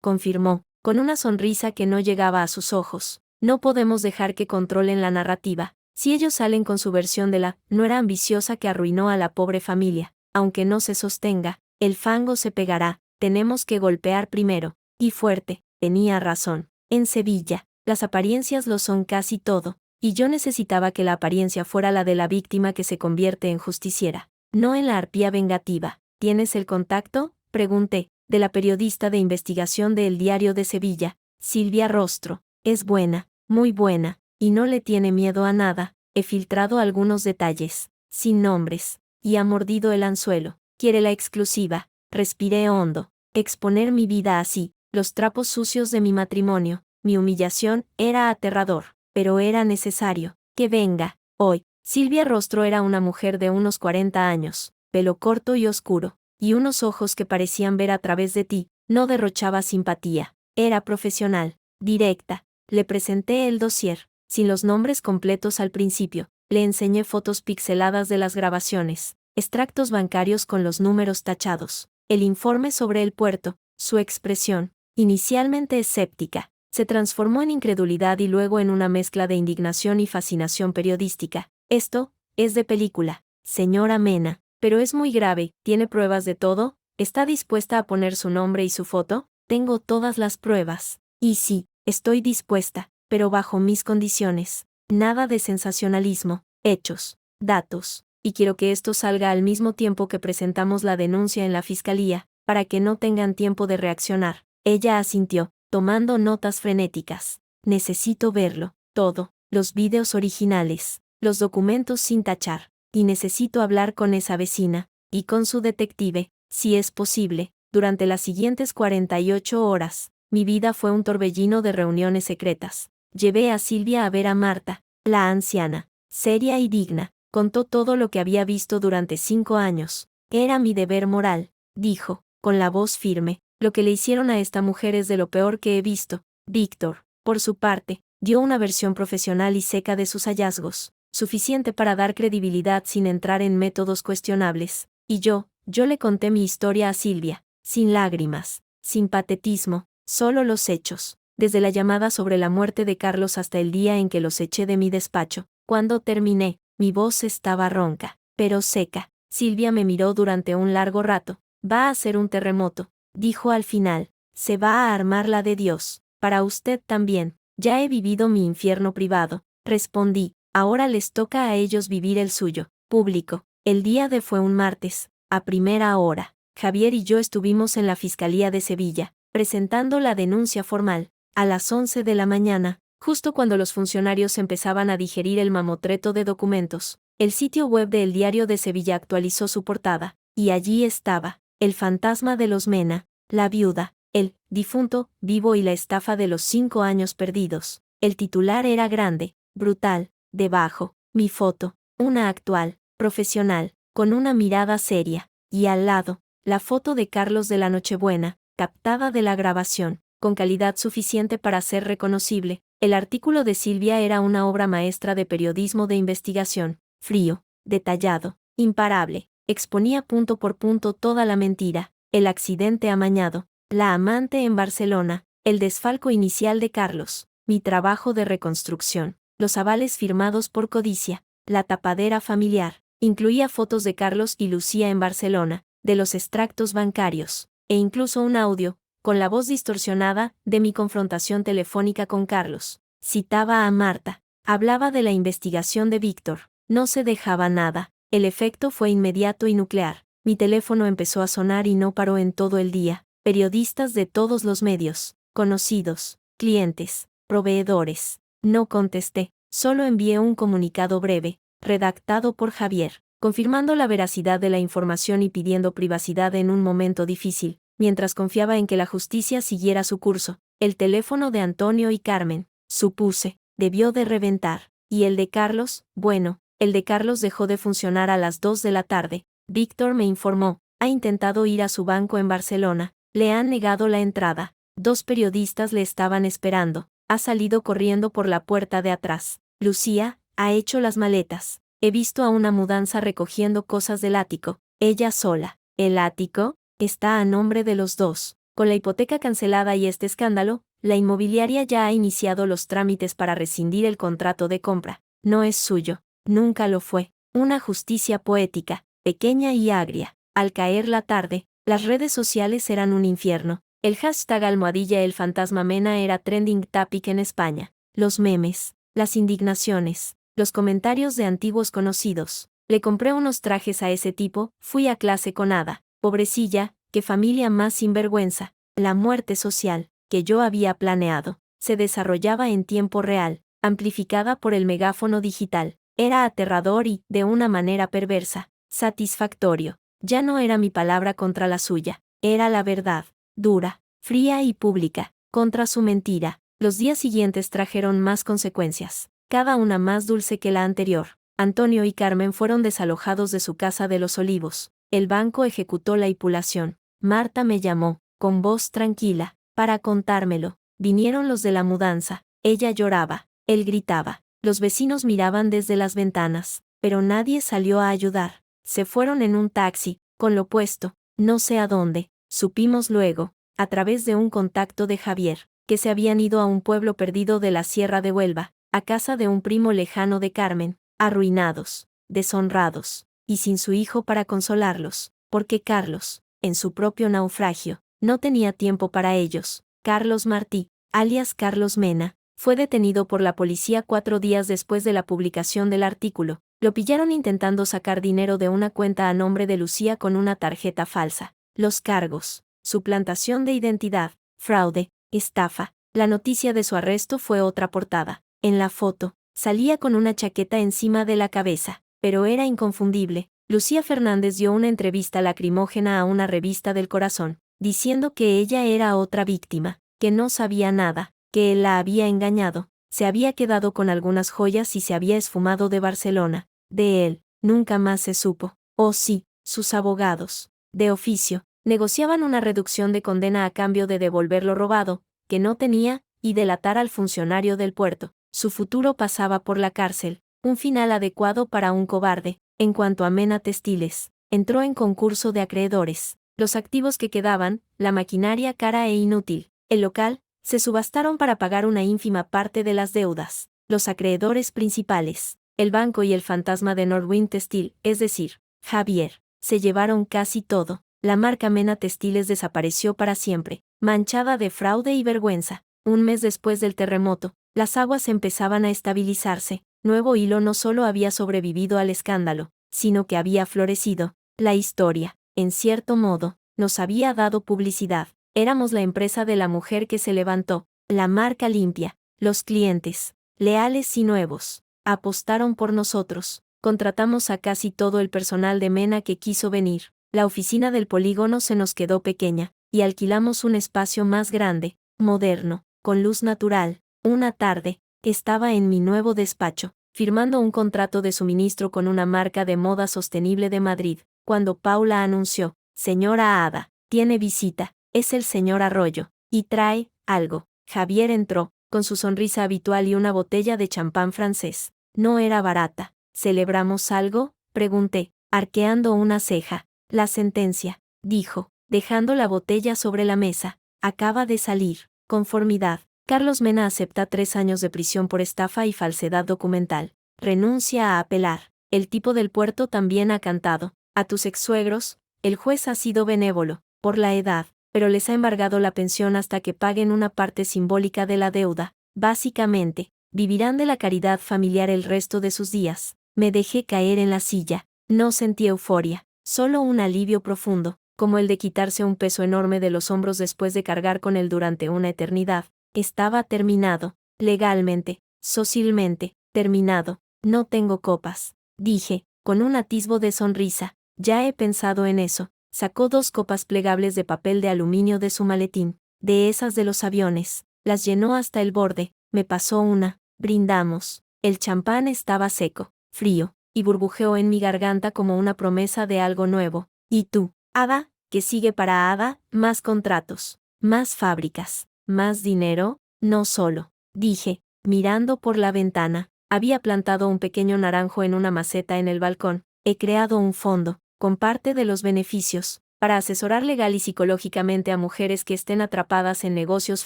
S1: confirmó, con una sonrisa que no llegaba a sus ojos. No podemos dejar que controlen la narrativa. Si ellos salen con su versión de la no era ambiciosa que arruinó a la pobre familia, aunque no se sostenga, el fango se pegará, tenemos que golpear primero, y fuerte. Tenía razón. En Sevilla, las apariencias lo son casi todo, y yo necesitaba que la apariencia fuera la de la víctima que se convierte en justiciera, no en la arpía vengativa. ¿Tienes el contacto?, pregunté, de la periodista de investigación de El Diario de Sevilla, Silvia Rostro. Es buena, muy buena, y no le tiene miedo a nada. He filtrado algunos detalles, sin nombres, y ha mordido el anzuelo. Quiere la exclusiva. Respiré hondo. Exponer mi vida así, los trapos sucios de mi matrimonio, mi humillación, era aterrador, pero era necesario. Que venga, hoy. Silvia Rostro era una mujer de unos 40 años, pelo corto y oscuro, y unos ojos que parecían ver a través de ti. No derrochaba simpatía. Era profesional, directa. Le presenté el dossier, sin los nombres completos al principio. Le enseñé fotos pixeladas de las grabaciones, extractos bancarios con los números tachados, el informe sobre el puerto. Su expresión, inicialmente escéptica, se transformó en incredulidad y luego en una mezcla de indignación y fascinación periodística. Esto es de película, señora Mena, pero es muy grave. ¿Tiene pruebas de todo? ¿Está dispuesta a poner su nombre y su foto? Tengo todas las pruebas. Y sí, estoy dispuesta, pero bajo mis condiciones. Nada de sensacionalismo, hechos, datos. Y quiero que esto salga al mismo tiempo que presentamos la denuncia en la fiscalía, para que no tengan tiempo de reaccionar. Ella asintió, tomando notas frenéticas. Necesito verlo, todo, los vídeos originales, los documentos sin tachar, y necesito hablar con esa vecina, y con su detective, si es posible. Durante las siguientes 48 horas, mi vida fue un torbellino de reuniones secretas. Llevé a Silvia a ver a Marta, la anciana, seria y digna, contó todo lo que había visto durante 5 años. Era mi deber moral, dijo, con la voz firme. Lo que le hicieron a esta mujer es de lo peor que he visto. Víctor, por su parte, dio una versión profesional y seca de sus hallazgos, suficiente para dar credibilidad sin entrar en métodos cuestionables. Y yo le conté mi historia a Silvia, sin lágrimas, sin patetismo, solo los hechos. desde la llamada sobre la muerte de Carlos hasta el día en que los eché de mi despacho. Cuando terminé, mi voz estaba ronca, pero seca. Silvia me miró durante un largo rato. Va a ser un terremoto, dijo al final. Se va a armar la de Dios. Para usted también. Ya he vivido mi infierno privado, respondí. Ahora les toca a ellos vivir el suyo, público. El día de fue un martes, a primera hora. Javier y yo estuvimos en la Fiscalía de Sevilla, presentando la denuncia formal. A las 11 de la mañana, justo cuando los funcionarios empezaban a digerir el mamotreto de documentos, el sitio web de El Diario de Sevilla actualizó su portada, y allí estaba, el fantasma de los Mena, la viuda, el difunto, vivo y la estafa de los 5 años perdidos. El titular era grande, brutal, debajo, mi foto, una actual, profesional, con una mirada seria, y al lado, la foto de Carlos de la Nochebuena, captada de la grabación, con calidad suficiente para ser reconocible. El artículo de Silvia era una obra maestra de periodismo de investigación, frío, detallado, imparable, exponía punto por punto toda la mentira, el accidente amañado, la amante en Barcelona, el desfalco inicial de Carlos, mi trabajo de reconstrucción, los avales firmados por codicia, la tapadera familiar, incluía fotos de Carlos y Lucía en Barcelona, de los extractos bancarios, e incluso un audio, con la voz distorsionada, de mi confrontación telefónica con Carlos. Citaba a Marta, hablaba de la investigación de Víctor, no se dejaba nada, el efecto fue inmediato y nuclear, mi teléfono empezó a sonar y no paró en todo el día, periodistas de todos los medios, conocidos, clientes, proveedores. No contesté, solo envié un comunicado breve, redactado por Javier, confirmando la veracidad de la información y pidiendo privacidad en un momento difícil, mientras confiaba en que la justicia siguiera su curso. El teléfono de Antonio y Carmen, supuse, debió de reventar, y el de Carlos, bueno, el de Carlos dejó de funcionar a las 2 de la tarde. Víctor me informó, ha intentado ir a su banco en Barcelona, le han negado la entrada, 2 periodistas le estaban esperando, ha salido corriendo por la puerta de atrás. Lucía, ha hecho las maletas. He visto a una mudanza recogiendo cosas del ático, ella sola. ¿El ático? Está a nombre de los dos. Con la hipoteca cancelada y este escándalo, la inmobiliaria ya ha iniciado los trámites para rescindir el contrato de compra. No es suyo, nunca lo fue. Una justicia poética, pequeña y agria. Al caer la tarde, las redes sociales eran un infierno. El hashtag #el fantasma Mena era trending topic en España. Los memes, las indignaciones, los comentarios de antiguos conocidos. Le compré unos trajes a ese tipo, fui a clase con Ada. Pobrecilla, qué familia más sinvergüenza. La muerte social, que yo había planeado, se desarrollaba en tiempo real, amplificada por el megáfono digital. Era aterrador y, de una manera perversa, satisfactorio. Ya no era mi palabra contra la suya, era la verdad, dura, fría y pública, contra su mentira. Los días siguientes trajeron más consecuencias, cada una más dulce que la anterior. Antonio y Carmen fueron desalojados de su casa de Los Olivos. El banco ejecutó la hipulación. Marta me llamó, con voz tranquila, para contármelo. Vinieron los de la mudanza. Ella lloraba, él gritaba. Los vecinos miraban desde las ventanas, pero nadie salió a ayudar. Se fueron en un taxi, con lo puesto, no sé a dónde. Supimos luego, a través de un contacto de Javier, que se habían ido a un pueblo perdido de la Sierra de Huelva, a casa de un primo lejano de Carmen, arruinados, deshonrados, y sin su hijo para consolarlos, porque Carlos, en su propio naufragio, no tenía tiempo para ellos. Carlos Martí, alias Carlos Mena, fue detenido por la policía 4 días después de la publicación del artículo. Lo pillaron intentando sacar dinero de una cuenta a nombre de Lucía con una tarjeta falsa. Los cargos: suplantación de identidad, fraude, estafa. La noticia de su arresto fue otra portada. En la foto, salía con una chaqueta encima de la cabeza, pero era inconfundible. Lucía Fernández dio una entrevista lacrimógena a una revista del Corazón, diciendo que ella era otra víctima, que no sabía nada, que él la había engañado, se había quedado con algunas joyas y se había esfumado de Barcelona. De él, nunca más se supo. Oh sí, sus abogados, de oficio, negociaban una reducción de condena a cambio de devolver lo robado, que no tenía, y delatar al funcionario del puerto. Su futuro pasaba por la cárcel, un final adecuado para un cobarde. En cuanto a Mena Textiles, entró en concurso de acreedores. Los activos que quedaban, la maquinaria cara e inútil, el local, Se subastaron para pagar una ínfima parte de las deudas. Los acreedores principales, el banco y el fantasma de Norwind Textil, es decir, Javier, se llevaron casi todo. La marca Mena Textiles desapareció para siempre, manchada de fraude y vergüenza. Un mes después del terremoto, las aguas empezaban a estabilizarse. Nuevo Hilo no solo había sobrevivido al escándalo, sino que había florecido. La historia, en cierto modo, nos había dado publicidad. Éramos la empresa de la mujer que se levantó, la marca limpia. Los clientes, leales y nuevos, apostaron por nosotros. Contratamos a casi todo el personal de Mena que quiso venir. La oficina del polígono se nos quedó pequeña, y alquilamos un espacio más grande, moderno, con luz natural. Una tarde, estaba en mi nuevo despacho, firmando un contrato de suministro con una marca de moda sostenible de Madrid, cuando Paula anunció: «Señora Ada, tiene visita, es el señor Arroyo, y trae algo». Javier entró, con su sonrisa habitual y una botella de champán francés. No era barata. «¿Celebramos algo?», pregunté, arqueando una ceja. «La sentencia», dijo, dejando la botella sobre la mesa, «acaba de salir». Conformidad. Carlos Mena acepta 3 años de prisión por estafa y falsedad documental. Renuncia a apelar. El tipo del puerto también ha cantado. A tus ex-suegros, el juez ha sido benévolo, por la edad, pero les ha embargado la pensión hasta que paguen una parte simbólica de la deuda. Básicamente, vivirán de la caridad familiar el resto de sus días. Me dejé caer en la silla. No sentí euforia, solo un alivio profundo, como el de quitarse un peso enorme de los hombros después de cargar con él durante una eternidad. Estaba terminado, legalmente, socialmente, terminado. «No tengo copas», dije, con un atisbo de sonrisa. «Ya he pensado en eso». Sacó 2 copas plegables de papel de aluminio de su maletín, de esas de los aviones. Las llenó hasta el borde, me pasó una. Brindamos. El champán estaba seco, frío, y burbujeó en mi garganta como una promesa de algo nuevo. «¿Y tú, Ada? ¿Qué sigue para Ada? Más contratos, más fábricas, más dinero?» «No solo», dije, mirando por la ventana. Había plantado un pequeño naranjo en una maceta en el balcón. He creado un fondo, con parte de los beneficios, para asesorar legal y psicológicamente a mujeres que estén atrapadas en negocios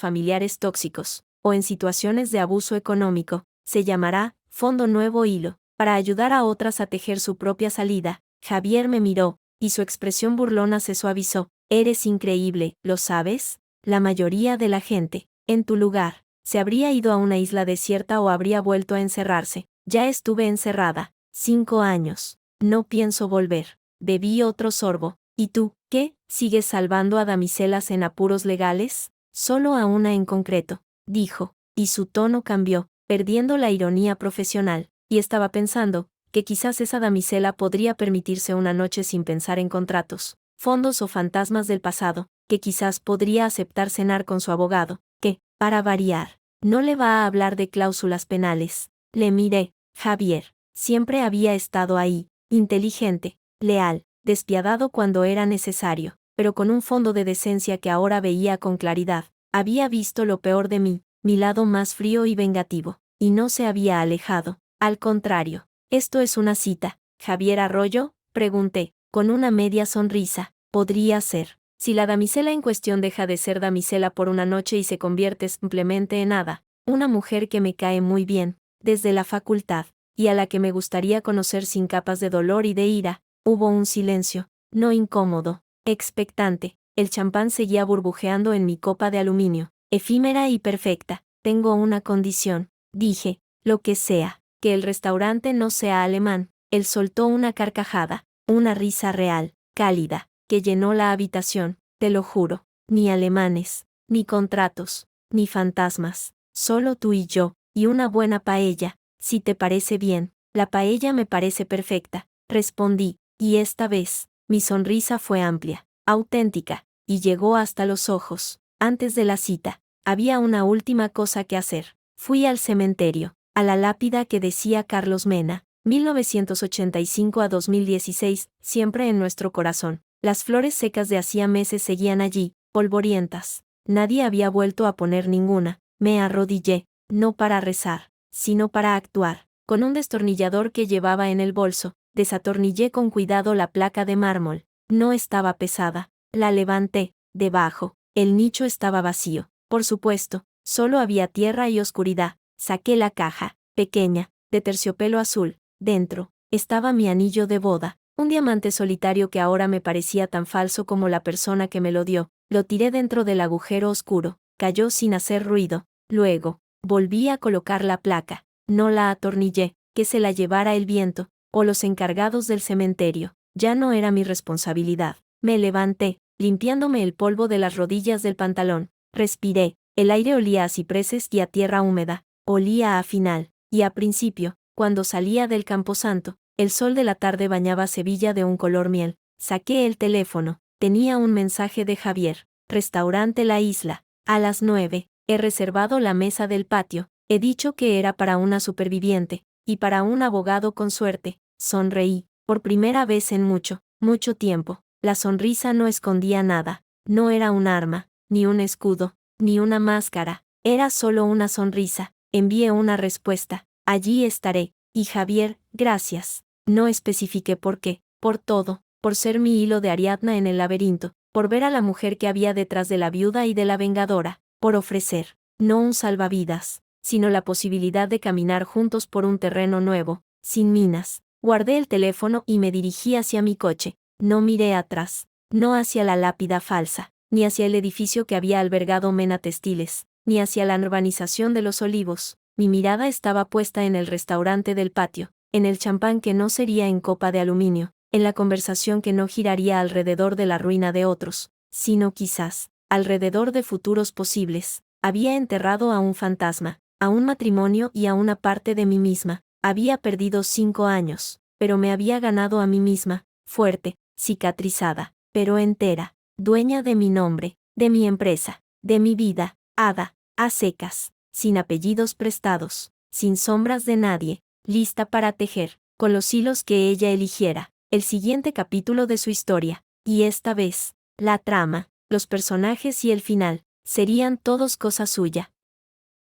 S1: familiares tóxicos, o en situaciones de abuso económico. Se llamará Fondo Nuevo Hilo, para ayudar a otras a tejer su propia salida. Javier me miró, y su expresión burlona se suavizó. «Eres increíble, ¿lo sabes? La mayoría de la gente, en tu lugar, se habría ido a una isla desierta o habría vuelto a encerrarse. Ya estuve encerrada. 5 años. No pienso volver». Bebí otro sorbo. «¿Y tú, qué? ¿Sigues salvando a damiselas en apuros legales?» «Solo a una en concreto», dijo, y su tono cambió, perdiendo la ironía profesional. Y estaba pensando que quizás esa damisela podría permitirse una noche sin pensar en contratos, fondos o fantasmas del pasado, que quizás podría aceptar cenar con su abogado, que, para variar, no le va a hablar de cláusulas penales. Le miré. Javier siempre había estado ahí, inteligente, leal, despiadado cuando era necesario, pero con un fondo de decencia que ahora veía con claridad. Había visto lo peor de mí, mi lado más frío y vengativo, y no se había alejado. Al contrario. «¿Esto es una cita, Javier Arroyo?», pregunté, con una media sonrisa. «Podría ser. Si la damisela en cuestión deja de ser damisela por una noche y se convierte simplemente en Ada, una mujer que me cae muy bien, desde la facultad, y a la que me gustaría conocer sin capas de dolor y de ira». Hubo un silencio, no incómodo, expectante. El champán seguía burbujeando en mi copa de aluminio, efímera y perfecta. «Tengo una condición», dije, «lo que sea, que el restaurante no sea alemán». Él soltó una carcajada, una risa real, cálida, que llenó la habitación. «Te lo juro, ni alemanes, ni contratos, ni fantasmas, solo tú y yo, y una buena paella, si te parece bien». «La paella me parece perfecta», respondí, y esta vez, mi sonrisa fue amplia, auténtica, y llegó hasta los ojos. Antes de la cita, había una última cosa que hacer. Fui al cementerio, a la lápida que decía Carlos Mena, 1985 a 2016, siempre en nuestro corazón. Las flores secas de hacía meses seguían allí, polvorientas. Nadie había vuelto a poner ninguna. Me arrodillé, no para rezar, sino para actuar. Con un destornillador que llevaba en el bolso, desatornillé con cuidado la placa de mármol. No estaba pesada. La levanté. Debajo, el nicho estaba vacío. Por supuesto, Solo había tierra y oscuridad. Saqué la caja, pequeña, de terciopelo azul. Dentro, estaba mi anillo de boda, un diamante solitario que ahora me parecía tan falso como la persona que me lo dio. Lo tiré dentro del agujero oscuro, cayó sin hacer ruido. Luego, volví a colocar la placa. No la atornillé, que se la llevara el viento, o los encargados del cementerio. Ya no era mi responsabilidad. Me levanté, limpiándome el polvo de las rodillas del pantalón. Respiré. El aire olía a cipreses y a tierra húmeda. Olía a final, y a principio, cuando salía del camposanto, el sol de la tarde bañaba Sevilla de un color miel. Saqué el teléfono. Tenía un mensaje de Javier. Restaurante La Isla. A las 9. He reservado la mesa del patio. He dicho que era para una superviviente, y para un abogado con suerte. Sonreí, por primera vez en mucho, mucho tiempo. La sonrisa no escondía nada. No era un arma, ni un escudo, ni una máscara. Era solo una sonrisa. Envié una respuesta. Allí estaré. Y Javier, gracias. No especifiqué por qué. Por todo. Por ser mi hilo de Ariadna en el laberinto. Por ver a la mujer que había detrás de la viuda y de la vengadora. Por ofrecer, no un salvavidas, sino la posibilidad de caminar juntos por un terreno nuevo, sin minas. Guardé el teléfono y me dirigí hacia mi coche. No miré atrás. No hacia la lápida falsa, ni hacia el edificio que había albergado Mena Textiles, ni hacia la urbanización de Los Olivos. Mi mirada estaba puesta en el restaurante del patio, en el champán que no sería en copa de aluminio, en la conversación que no giraría alrededor de la ruina de otros, sino quizás, alrededor de futuros posibles. Había enterrado a un fantasma, a un matrimonio y a una parte de mí misma. Había perdido 5 años, pero me había ganado a mí misma, fuerte, cicatrizada, pero entera, dueña de mi nombre, de mi empresa, de mi vida, Ada, a secas, sin apellidos prestados, sin sombras de nadie, lista para tejer, con los hilos que ella eligiera, el siguiente capítulo de su historia. Y esta vez, la trama, los personajes y el final, serían todos cosa suya.